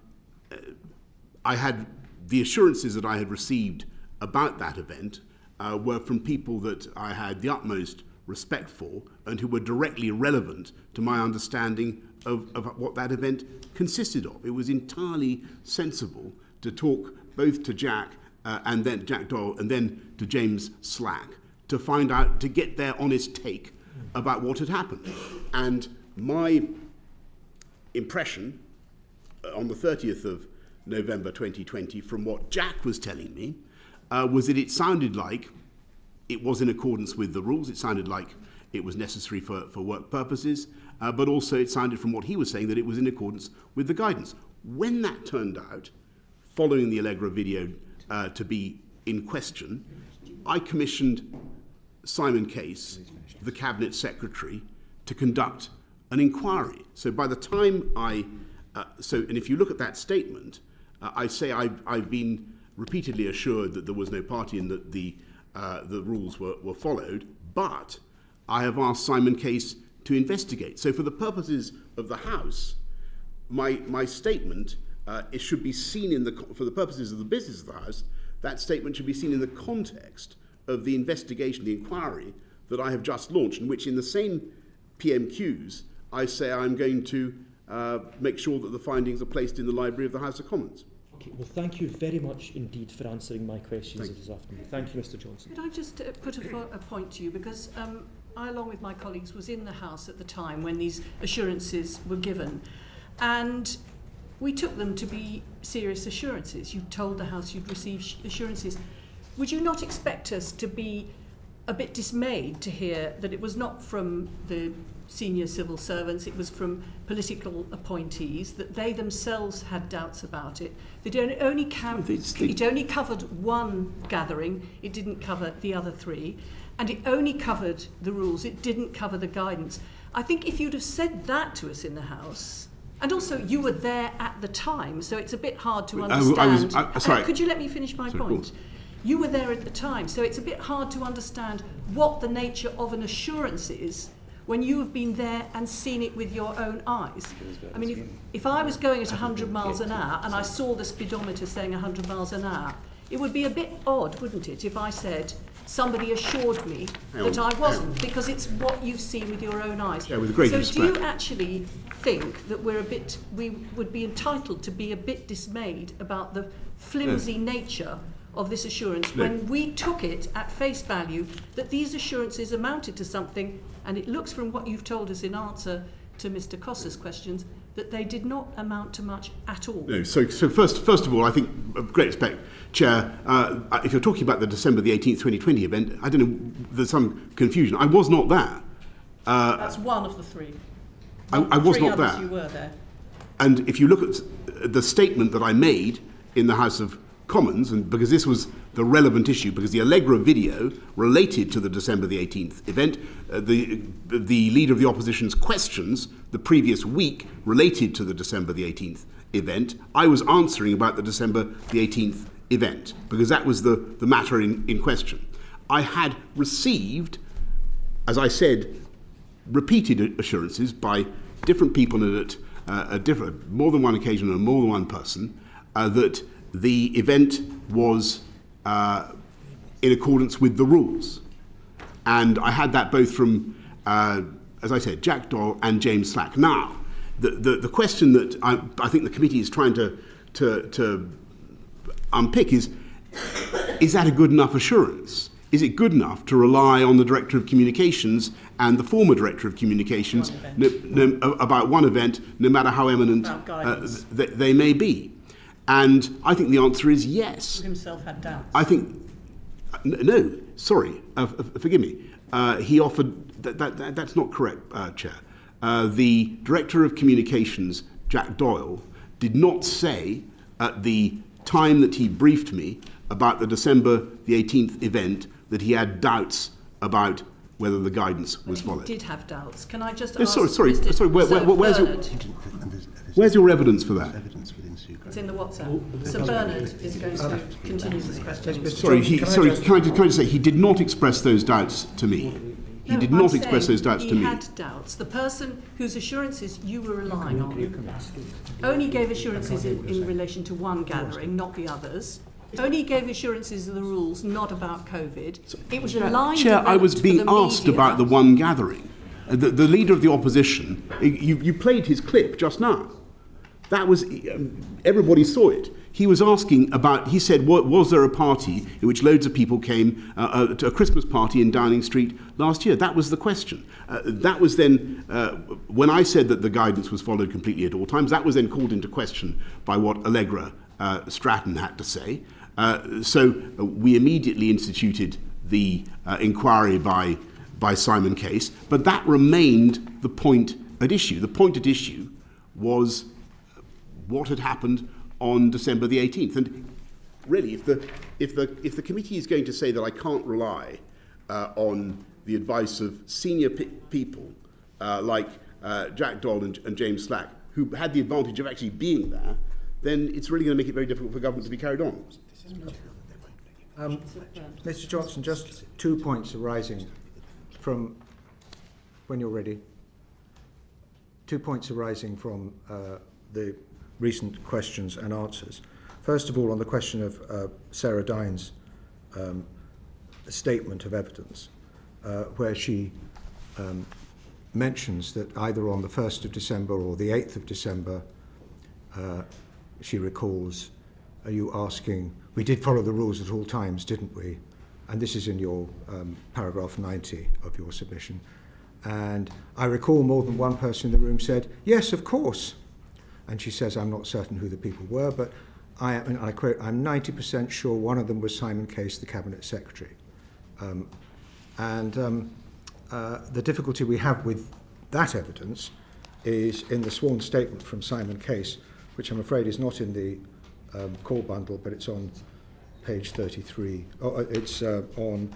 had the assurances that I had received about that event were from people that I had the utmost respect for and who were directly relevant to my understanding of what that event consisted of. It was entirely sensible to talk both to Jack and then Jack Doyle and then to James Slack to find out, to get their honest take about what had happened. And my impression on the 30th of November 2020 from what Jack was telling me was that it sounded like it was in accordance with the rules. It sounded like it was necessary for work purposes, but also it sounded from what he was saying that it was in accordance with the guidance. When that turned out, following the Allegra video to be in question, I commissioned Simon Case, the Cabinet Secretary, to conduct an inquiry. So by the time and if you look at that statement, I say I've been repeatedly assured that there was no party and that the rules were followed, but I have asked Simon Case to investigate. So for the purposes of the House, my statement it should be seen for the purposes of the business of the House, that statement should be seen in the context of the investigation, the inquiry that I have just launched, in which in the same PMQs I say I'm going to make sure that the findings are placed in the Library of the House of Commons. Okay, well, thank you very much indeed for answering my questions this afternoon. Thank you, Mr. Johnson. Could I just put a point to you, because I, along with my colleagues, was in the House at the time when these assurances were given, and we took them to be serious assurances. You told the House you'd receive assurances. Would you not expect us to be a bit dismayed to hear that it was not from the senior civil servants, it was from political appointees, that they themselves had doubts about it? It only covered one gathering, it didn't cover the other three, and it only covered the rules, it didn't cover the guidance. I think if you'd have said that to us in the House, and also you were there at the time, so it's a bit hard to understand. Sorry. Could you let me finish my point? You were there at the time, so it's a bit hard to understand what the nature of an assurance is when you have been there and seen it with your own eyes. I mean, if I was going at 100 miles an hour and I saw the speedometer saying 100 miles an hour, it would be a bit odd, wouldn't it, if I said somebody assured me that I wasn't, because it's what you've seen with your own eyes. Yeah, with great respect. Do you actually think that we would be entitled to be a bit dismayed about the flimsy nature of this assurance when we took it at face value that these assurances amounted to something, and it looks from what you've told us in answer to Mr. Costa's questions that they did not amount to much at all? No, so first of all, I think, great respect, Chair, if you're talking about the December the 18th, 2020 event, I don't know, there's some confusion. I was not there. That's one of the three. I was not there. You were there. And if you look at the statement that I made in the House of Commons, and because this was the relevant issue, because the Allegra video related to the December the 18th event, the Leader of the Opposition's questions the previous week related to the December the 18th event, I was answering about the December the 18th event, because that was the matter in question. I had received, as I said, repeated assurances by different people and at more than one occasion and more than one person that the event was in accordance with the rules. And I had that both from, as I said, Jack Doyle and James Slack. Now, the question that I think the committee is trying to unpick is that a good enough assurance? Is it good enough to rely on the Director of Communications and the former Director of Communications about one event, no matter how eminent they may be? And I think the answer is yes. He himself had doubts. I think, no, sorry, forgive me. He offered, that's not correct, Chair. The Director of Communications, Jack Doyle, did not say at the time that he briefed me about the December the 18th event that he had doubts about whether the guidance was followed. He did have doubts. Can I just ask... Sorry, Where's your evidence for that? It's in the WhatsApp. Sir Bernard is going to continue this question. Sorry, can I just say, he did not express those doubts to me. He did not express those doubts to me. He had doubts. The person whose assurances you were relying on only gave assurances in relation to one gathering, not the others. Only gave assurances of the rules, not about COVID. It was a line. Chair, I was being asked about the one gathering. The Leader of the Opposition, you played his clip just now. That was, everybody saw it. He was asking about, he said, was there a party in which loads of people came to a Christmas party in Downing Street last year? That was the question. That was then, when I said that the guidance was followed completely at all times, that was then called into question by what Allegra Stratton had to say. So we immediately instituted the inquiry by by Simon Case, but that remained the point at issue. The point at issue was what had happened on December the 18th. And really, if the committee is going to say that I can't rely on the advice of senior people like Jack Doll and James Slack, who had the advantage of actually being there, then it's really going to make it very difficult for government to be carried on. Mr. Johnson, just 2 points arising from, when you're ready, 2 points arising from the recent questions and answers. First of all, on the question of Sarah Dine's statement of evidence, where she mentions that either on the 1st of December or the 8th of December, she recalls, are you asking, we did follow the rules at all times, didn't we? And this is in your paragraph 90 of your submission. And I recall more than one person in the room said, yes, of course. And she says, I'm not certain who the people were, but I am, and I quote, I'm 90% sure one of them was Simon Case, the Cabinet Secretary. The difficulty we have with that evidence is in the sworn statement from Simon Case, which I'm afraid is not in the call bundle, but it's on page 33. It's on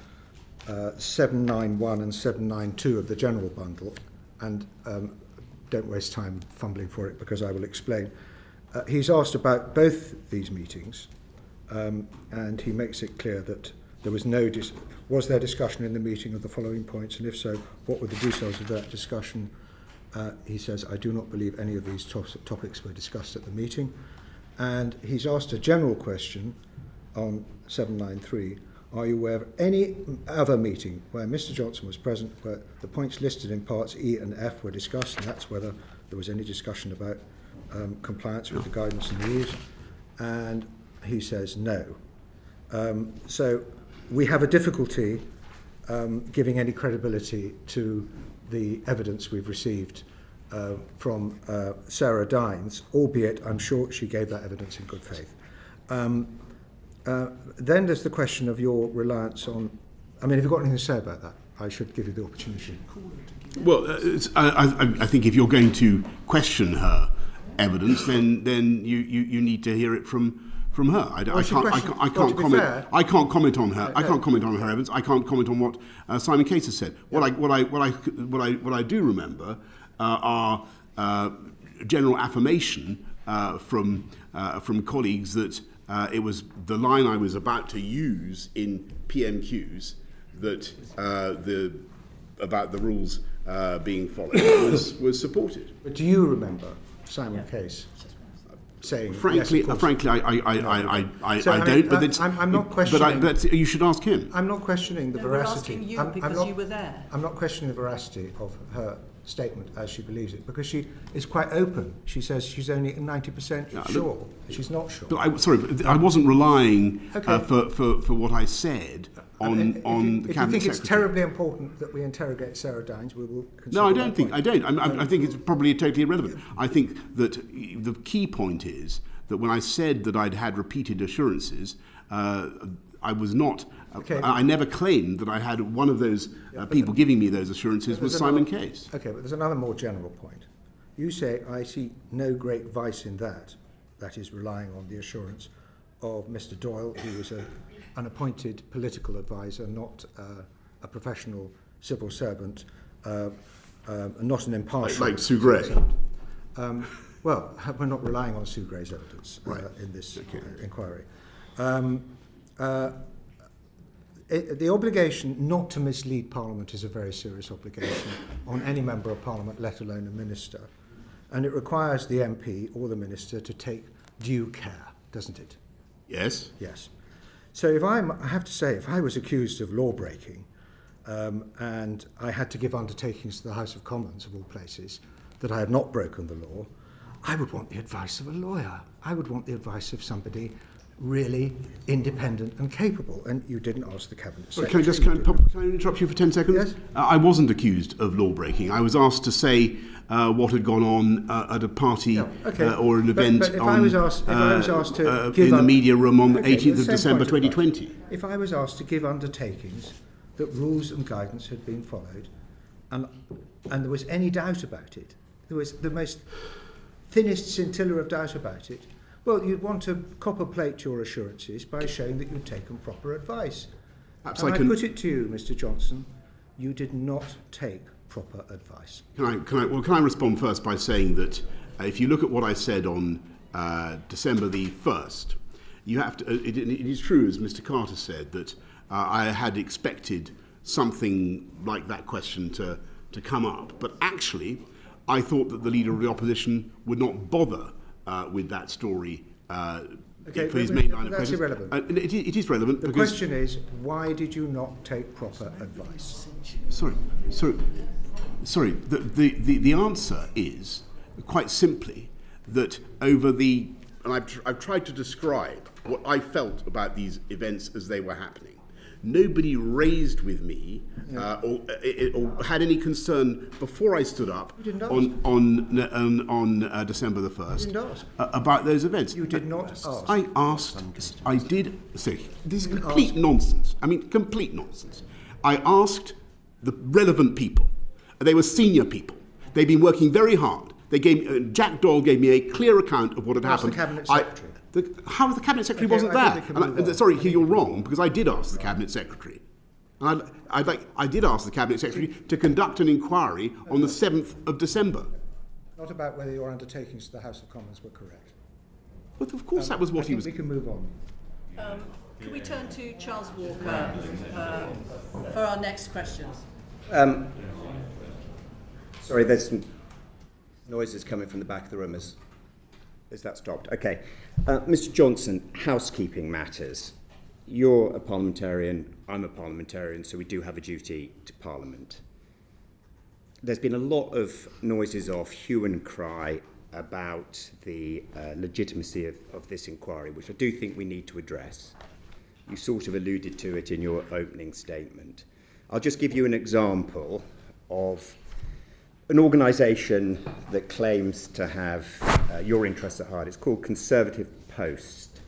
791 and 792 of the general bundle, and don't waste time fumbling for it because I will explain. He's asked about both these meetings, and he makes it clear that there was no was there discussion in the meeting of the following points, and if so, what were the details of that discussion? He says, I do not believe any of these topics were discussed at the meeting. And he's asked a general question on 793, are you aware of any other meeting where Mr. Johnson was present where the points listed in parts E and F were discussed, and that's whether there was any discussion about compliance with the guidance and rules? And he says no. So we have a difficulty giving any credibility to the evidence we've received from Sarah Dines, albeit I'm sure she gave that evidence in good faith. Then there's the question of your reliance on, I mean, have you got anything to say about that? I should give you the opportunity. Well, I think if you're going to question her evidence, then you need to hear it from her. I can't comment on her. I can't comment on her evidence. I can't comment on what Simon Case has said. What I do remember are general affirmation from colleagues that it was the line I was about to use in PMQs that about the rules being followed was supported. But do you remember Simon Case saying? Frankly, yes, I don't. But it's, I'm not questioning. But you should ask him. I'm not questioning the veracity. We're asking you because you were there. I'm not questioning the veracity of her statement as she believes it, because she is quite open. She says she's only 90% sure. She's not sure. But I wasn't relying for what I said on the Cabinet Secretary. If you think it's terribly important that we interrogate Sarah Dines, we will consider. No, I don't think. I don't. I think it's probably totally irrelevant. I think that the key point is that when I said that I'd had repeated assurances, I was not. I never claimed that I had one of those people giving me those assurances was Simon Case. Okay, but there's another more general point. You say, I see no great vice in that is relying on the assurance of Mr. Doyle, who was an appointed political advisor, not a professional civil servant, not an impartial... Like Sue Gray. Well, we're not relying on Sue Gray's evidence in this inquiry. The obligation not to mislead Parliament is a very serious obligation on any member of Parliament, let alone a minister. And it requires the MP or the minister to take due care, doesn't it? Yes. Yes. So I have to say, if I was accused of law breaking and I had to give undertakings to the House of Commons, of all places, that I had not broken the law, I would want the advice of a lawyer. I would want the advice of somebody really independent and capable, and you didn't ask the Cabinet Secretary. Can I interrupt you for 10 seconds? Yes. I wasn't accused of law breaking. I was asked to say what had gone on at a party or an event but if I was asked to in the media room on the 18th of December 2020. If I was asked to give undertakings that rules and guidance had been followed, and there was any doubt about it, there was the most thinnest scintilla of doubt about it, well, you'd want to copper plate your assurances by showing that you'd taken proper advice. Perhaps And I I can put it to you, Mr. Johnson, you did not take proper advice. Can I respond first by saying that if you look at what I said on December the 1st, you have to. It is true, as Mr. Carter said, that I had expected something like that question to come up, but actually, I thought that the leader of the opposition would not bother with that story. Okay, for his main line of that's questions. irrelevant. It is relevant. The question is, why did you not take proper advice? Sorry. The answer is quite simply that over the, and I've tried to describe what I felt about these events as they were happening. Nobody raised with me or had any concern before I stood up on December the 1st about those events. You did not ask. I asked. I did say this is complete nonsense. I mean, complete nonsense. I asked the relevant people. They were senior people. They'd been working very hard. They gave Jack Doyle gave me a clear account of what had happened. The Cabinet Secretary. How the Cabinet Secretary wasn't there? Sorry, you're wrong, because I did ask the Cabinet Secretary. And I did ask the Cabinet Secretary to conduct an inquiry on the 7th of December. Not about whether your undertakings to the House of Commons were correct. But of course that was what he was... We can move on. Can we turn to Charles Walker for our next questions? Sorry, there's some noises coming from the back of the room. Is that stopped? Okay. Mr. Johnson, housekeeping matters. You're a parliamentarian, I'm a parliamentarian, so we do have a duty to Parliament. There's been a lot of noises of hue and cry about the legitimacy of this inquiry, which I do think we need to address. You sort of alluded to it in your opening statement. I'll just give you an example of an organisation that claims to have your interests at heart. It's called Conservative Post.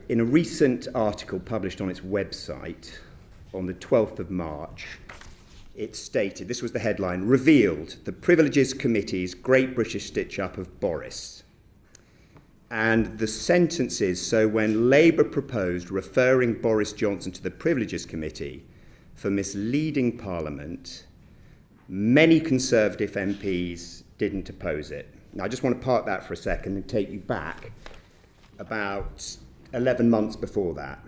In a recent article published on its website on the 12th of March, it stated, this was the headline, revealed the Privileges Committee's Great British Stitch-Up of Boris. And the sentence is, so when Labour proposed referring Boris Johnson to the Privileges Committee for misleading Parliament, many Conservative MPs didn't oppose it. Now, I just want to park that for a second and take you back about 11 months before that.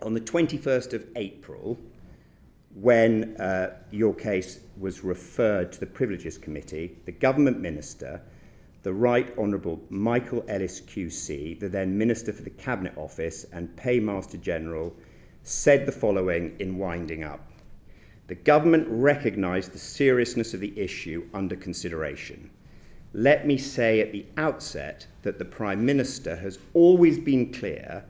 On the 21st of April, when your case was referred to the Privileges Committee, the government minister, the Right Honourable Michael Ellis QC, the then Minister for the Cabinet Office and Paymaster General, said the following in winding up. The government recognised the seriousness of the issue under consideration. Let me say at the outset that the Prime Minister has always been clear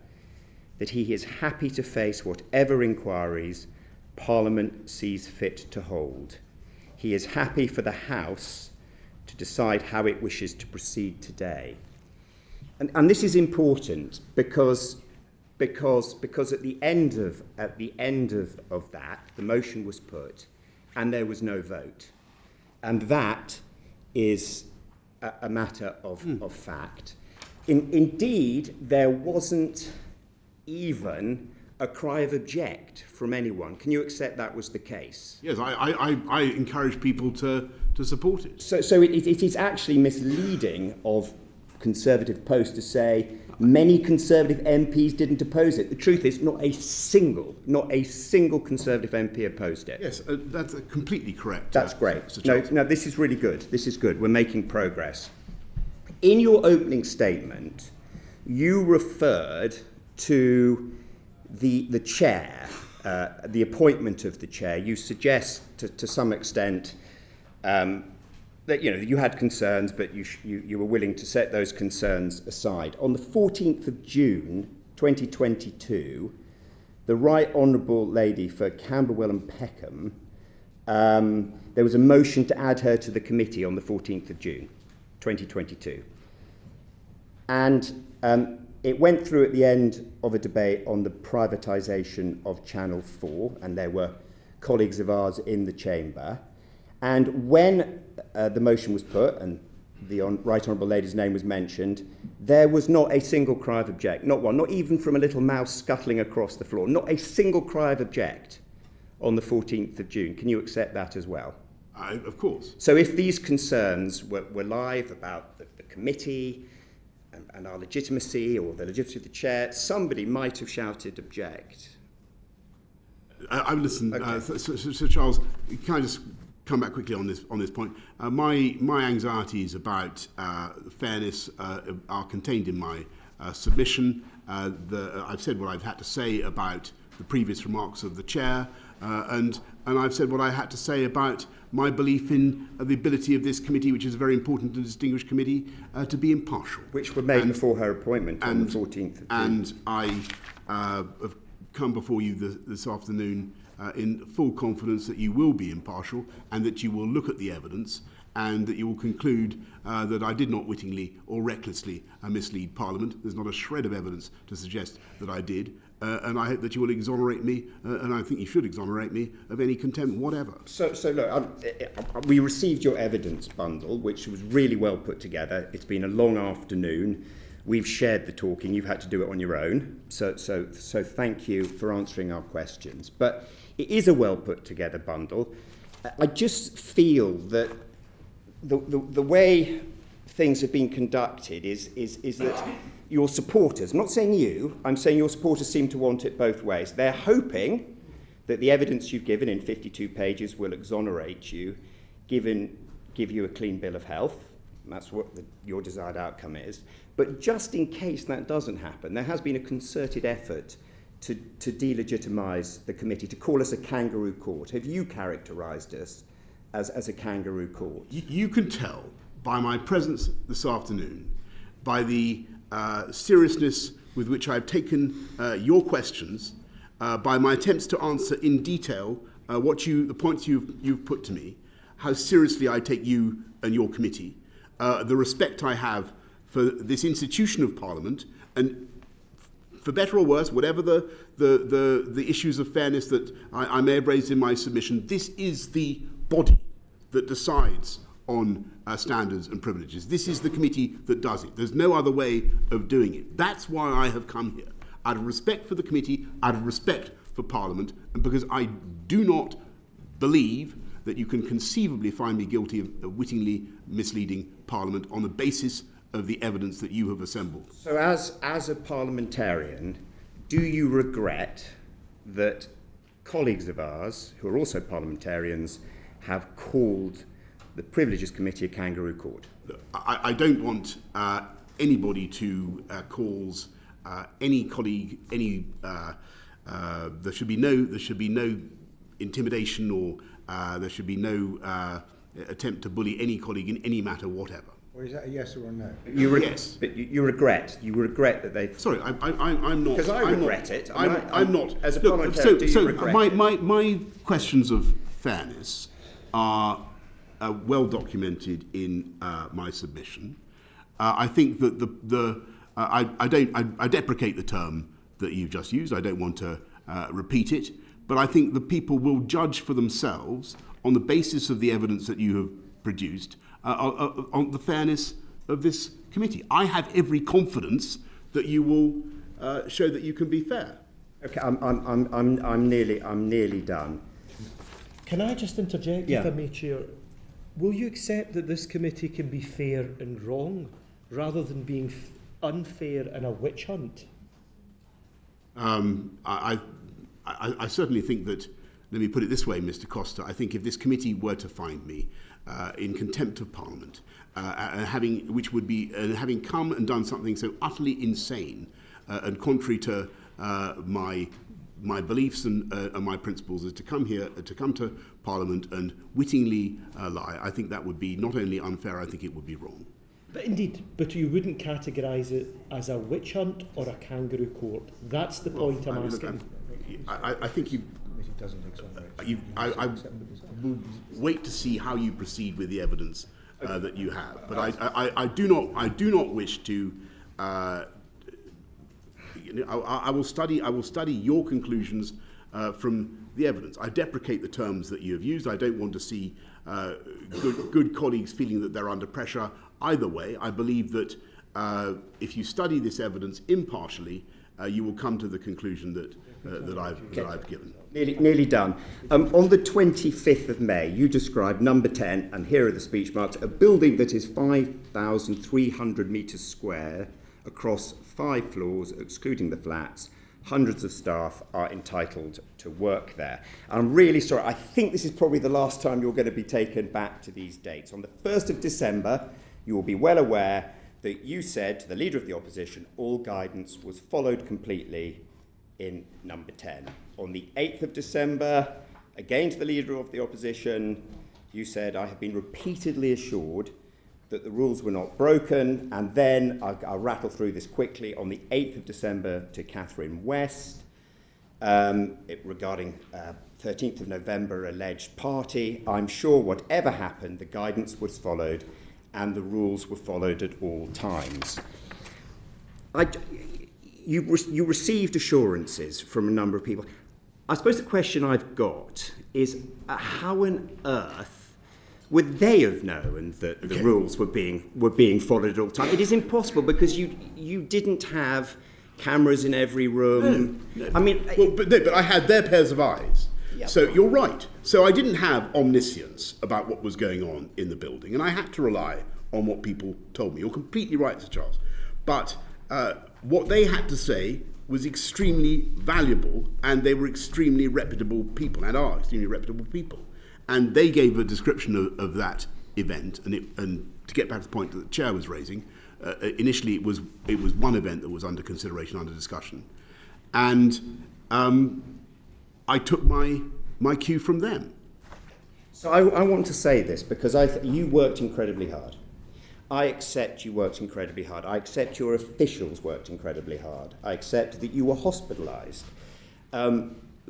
that he is happy to face whatever inquiries Parliament sees fit to hold. He is happy for the House to decide how it wishes to proceed today. And this is important because at the end of that, the motion was put and there was no vote. And that is a matter of fact. Indeed, there wasn't even a cry of object from anyone. Can you accept that was the case? Yes, I encourage people to support it. So it is actually misleading of Conservative Post to say many Conservative MPs didn't oppose it. The truth is, not a single Conservative MP opposed it. Yes, that's completely correct. That's great. No, this is really good. This is good. We're making progress. In your opening statement, you referred to the chair, the appointment of the chair. You suggest to some extent that you had concerns, but you were willing to set those concerns aside. On the 14th of June 2022, the Right Honourable Lady for Camberwell and Peckham, there was a motion to add her to the committee on the 14th of June 2022. And it went through at the end of a debate on the privatisation of Channel 4, and there were colleagues of ours in the chamber. And when the motion was put, and the Right Honourable Lady's name was mentioned, there was not a single cry of object, not one, not even from a little mouse scuttling across the floor, not a single cry of object on the 14th of June. Can you accept that as well? Of course. So if these concerns were live about the committee and our legitimacy, or the legitimacy of the chair, somebody might have shouted object. I've listened. Okay. Sir Charles, can I just come back quickly on this point? My anxieties about fairness are contained in my submission. I've said what I've had to say about the previous remarks of the chair, and I've said what I had to say about my belief in the ability of this committee, which is a very important and distinguished committee, to be impartial. Which were made before her appointment on the 14th of June. And I have come before you this afternoon in full confidence that you will be impartial and that you will look at the evidence and that you will conclude that I did not wittingly or recklessly mislead Parliament. There's not a shred of evidence to suggest that I did. And I hope that you will exonerate me, and I think you should exonerate me, of any contempt whatever. So look, we received your evidence bundle, which was really well put together. It's been a long afternoon. We've shared the talking. You've had to do it on your own. So thank you for answering our questions. But it is a well put together bundle. I just feel that the way things have been conducted is that your supporters, I'm not saying you, I'm saying your supporters seem to want it both ways. They're hoping that the evidence you've given in 52 pages will exonerate you, give you a clean bill of health. That's what your desired outcome is. But just in case that doesn't happen, there has been a concerted effort to delegitimise the committee, to call us a kangaroo court. Have you characterised us as a kangaroo court? You can tell by my presence this afternoon, by the seriousness with which I've taken your questions, by my attempts to answer in detail the points you've put to me, how seriously I take you and your committee, the respect I have for this institution of Parliament, and for better or worse, whatever the issues of fairness that I may have raised in my submission, this is the body that decides on standards and privileges. This is the committee that does it. There's no other way of doing it. That's why I have come here, out of respect for the committee, out of respect for Parliament, and because I do not believe that you can conceivably find me guilty of wittingly misleading Parliament on the basis of the evidence that you have assembled. So as a parliamentarian, do you regret that colleagues of ours, who are also parliamentarians, have called the Privileges Committee a kangaroo court? I don't want anybody to cause any colleague any. There should be no intimidation, or there should be no attempt to bully any colleague in any matter whatever. Or is that a yes or a no? Yes. But you regret that they. Sorry, I'm not. Because I regret it. I'm not. As a parliamentarian, do you regret it? My questions of fairness are well documented in my submission. I think that I deprecate the term that you've just used. I don't want to repeat it, but I think the people will judge for themselves on the basis of the evidence that you have produced on the fairness of this committee. I have every confidence that you will show that you can be fair. Okay, I'm nearly done. Can I just interject, if I may, Chair? Will you accept that this committee can be fair and wrong, rather than being unfair and a witch hunt? I certainly think that, let me put it this way, Mr. Costa, I think if this committee were to find me in contempt of Parliament, having come and done something so utterly insane and contrary to my beliefs and my principles, is to come to Parliament and wittingly lie, I think that would be not only unfair, I think it would be wrong. But you wouldn't categorise it as a witch hunt or a kangaroo court. That's the point I'm asking. I think I will wait to see how you proceed with the evidence that you have. But I do not wish to I will study your conclusions from the evidence. I deprecate the terms that you have used. I don't want to see good colleagues feeling that they're under pressure. Either way, I believe that if you study this evidence impartially, you will come to the conclusion that I've given. Nearly done. On the 25th of May, you described number 10, and here are the speech marks, a building that is 5,300 metres square across 5 floors, excluding the flats. Hundreds of staff are entitled to work there. I'm really sorry. I think this is probably the last time you're going to be taken back to these dates. On the 1st of December, you will be well aware that you said to the Leader of the Opposition all guidance was followed completely in number 10. On the 8th of December, again to the Leader of the Opposition, you said, I have been repeatedly assured that the rules were not broken. And then, I'll rattle through this quickly, on the 8th of December to Catherine West, regarding 13th of November alleged party, I'm sure whatever happened, the guidance was followed and the rules were followed at all times. You received assurances from a number of people. I suppose the question I've got is how on earth would they have known that the rules were being followed at all time? It is impossible because you didn't have cameras in every room. No. I mean, but I had their pairs of eyes. Yeah. So you're right. So I didn't have omniscience about what was going on in the building, and I had to rely on what people told me. You're completely right, Sir Charles. But what they had to say was extremely valuable, and they were extremely reputable people, and are extremely reputable people. And they gave a description of that event, and to get back to the point that the chair was raising, initially it was one event that was under consideration, under discussion, and I took my cue from them. So I want to say this because you worked incredibly hard. I accept you worked incredibly hard. I accept your officials worked incredibly hard. I accept that you were hospitalised.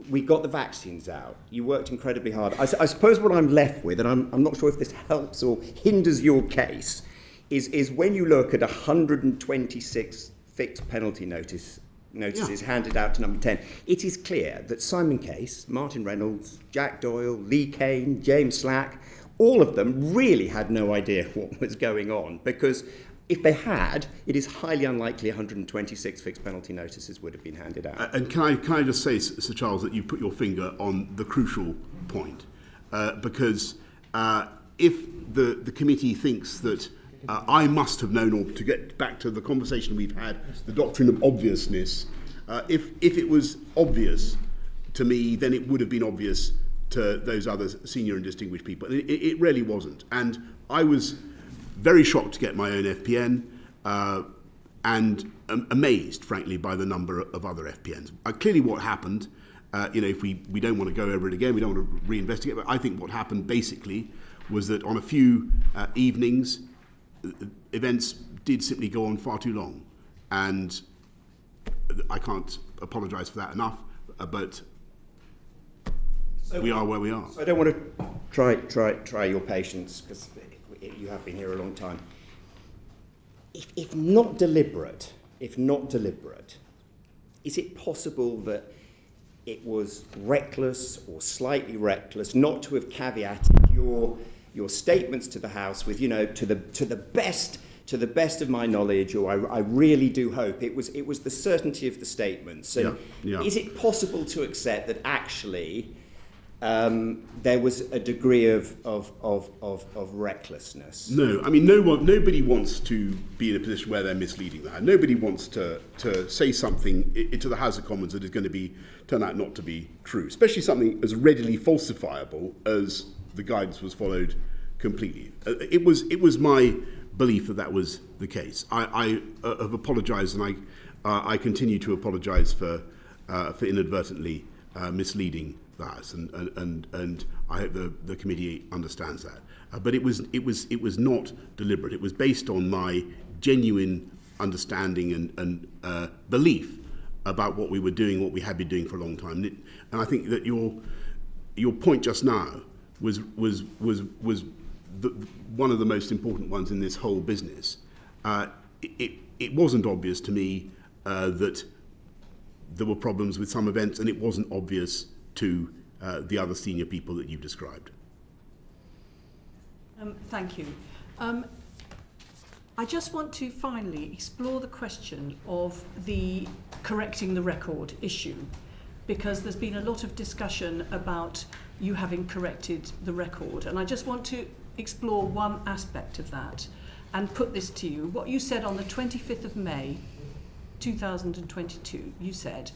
We got the vaccines out. You worked incredibly hard. I suppose what I'm left with, and I'm not sure if this helps or hinders your case, is when you look at 126 fixed penalty notices handed out to number 10, it is clear that Simon Case, Martin Reynolds, Jack Doyle, Lee Kane, James Slack, all of them really had no idea what was going on, because if they had, it is highly unlikely 126 fixed penalty notices would have been handed out. And can I just say, Sir Charles, that you put your finger on the crucial point, because if the committee thinks that I must have known, or to get back to the conversation we've had, the doctrine of obviousness, if it was obvious to me, then it would have been obvious to those other senior and distinguished people. It really wasn't. And I was very shocked to get my own FPN, and amazed, frankly, by the number of other FPNs. Clearly what happened, if we don't want to go over it again, we don't want to reinvestigate, but I think what happened basically was that on a few evenings, events did simply go on far too long. And I can't apologise for that enough, but we are where we are. So I don't want to try your patience, because you have been here a long time. If not deliberate, is it possible that it was reckless or slightly reckless not to have caveated your statements to the House with, to the best of my knowledge, or I really do hope it was the certainty of the statements. So is it possible to accept that actually there was a degree of recklessness? No, I mean nobody wants to be in a position where they're misleading the House. Nobody wants to say something to the House of Commons that is going to turn out not to be true, especially something as readily falsifiable as the guidance was followed completely. It was my belief that was the case. I have apologised, and I continue to apologise for inadvertently misleading the House, and I hope the committee understands that. But it was not deliberate. It was based on my genuine understanding and belief about what we were doing, what we had been doing for a long time. And I think that your point just now was one of the most important ones in this whole business. it wasn't obvious to me that there were problems with some events, and it wasn't obvious to the other senior people that you've described. Thank you. I just want to finally explore the question of the correcting the record issue, because there's been a lot of discussion about you having corrected the record, and I just want to explore one aspect of that and put this to you. What you said on the 25th of May 2022, you said,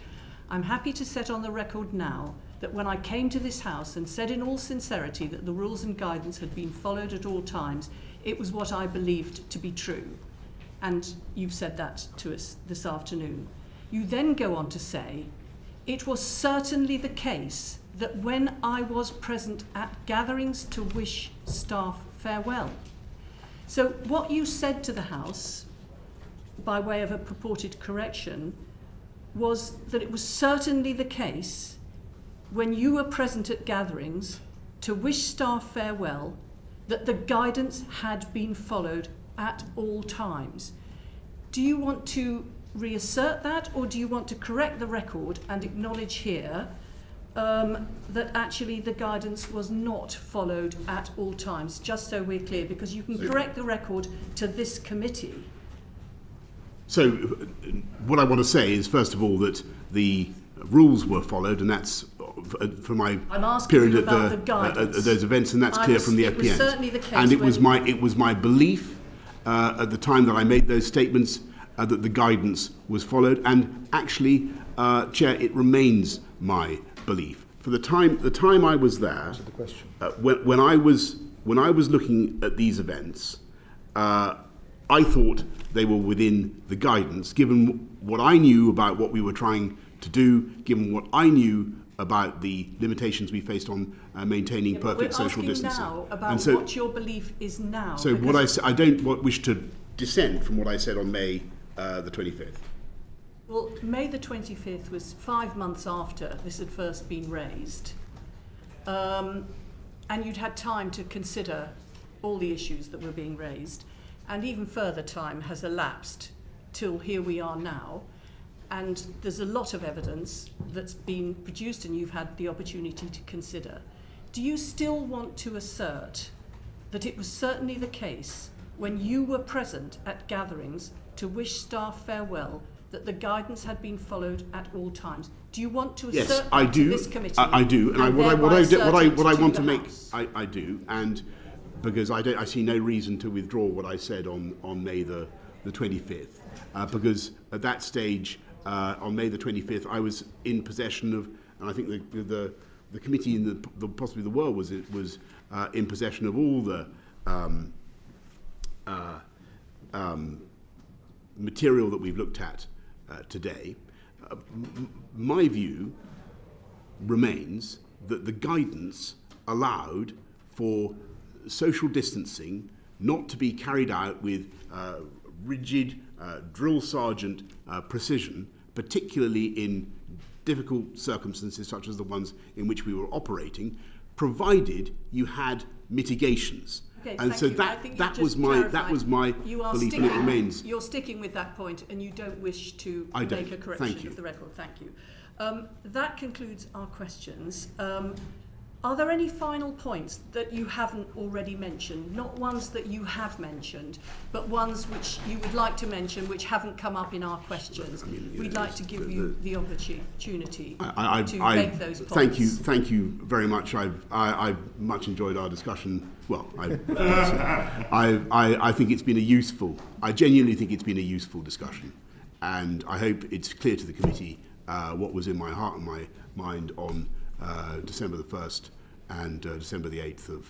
"I'm happy to set on the record now that when I came to this House and said in all sincerity that the rules and guidance had been followed at all times, it was what I believed to be true." And you've said that to us this afternoon. You then go on to say, "It was certainly the case that when I was present at gatherings to wish staff farewell." So what you said to the House, by way of a purported correction, was that it was certainly the case when you were present at gatherings to wish staff farewell that the guidance had been followed at all times. Do you want to reassert that, or do you want to correct the record and acknowledge here that actually the guidance was not followed at all times, just so we're clear, because you can correct the record to this committee. So what I want to say is, first of all, that the rules were followed, and that's for my period at those events, and that's clear from the FPNs. Certainly the case, and it was my belief at the time that I made those statements that the guidance was followed, and actually, Chair, it remains my belief. For the time I was there, when I was looking at these events, I thought they were within the guidance, given what I knew about what we were trying to do, given what I knew about the limitations we faced on maintaining perfect social distancing. Now about what your belief is now. So what I don't wish to dissent from what I said on May the 25th. Well, May the 25th was 5 months after this had first been raised, and you'd had time to consider all the issues that were being raised, and even further time has elapsed till here we are now, and there's a lot of evidence that's been produced and you've had the opportunity to consider. Do you still want to assert that it was certainly the case when you were present at gatherings to wish staff farewell that the guidance had been followed at all times? Do you want to assert that to this committee? I do, and what I want to make, I do, and because I see no reason to withdraw what I said on May the 25th, because at that stage, on May the 25th, I was in possession of, and I think the committee in possibly the world was in possession of all the material that we've looked at today. My view remains that the guidance allowed for social distancing not to be carried out with rigid drill sergeant precision, particularly in difficult circumstances such as the ones in which we were operating, provided you had mitigations. Okay, and so that was my belief, and it remains. You're sticking with that point, and you don't wish to make a correction of the record. Thank you. That concludes our questions. Are there any final points that you haven't already mentioned? Not ones that you have mentioned, but ones which you would like to mention which haven't come up in our questions. We'd like to give you the opportunity to make those points. Thank you very much. I've much enjoyed our discussion. Well, I think it's been I genuinely think it's been a useful discussion, and I hope it's clear to the committee what was in my heart and my mind on December the 1st and December the 8th of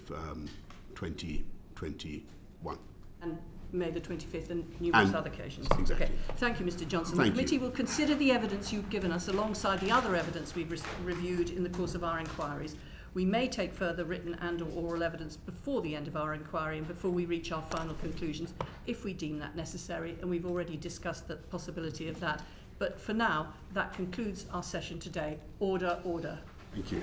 2021. And May the 25th and numerous other occasions. Exactly. Okay. Thank you, Mr. Johnson. The committee will consider the evidence you've given us alongside the other evidence we've reviewed in the course of our inquiries. We may take further written and or oral evidence before the end of our inquiry and before we reach our final conclusions, if we deem that necessary, and we've already discussed the possibility of that. But for now, that concludes our session today. Order, order. Thank you.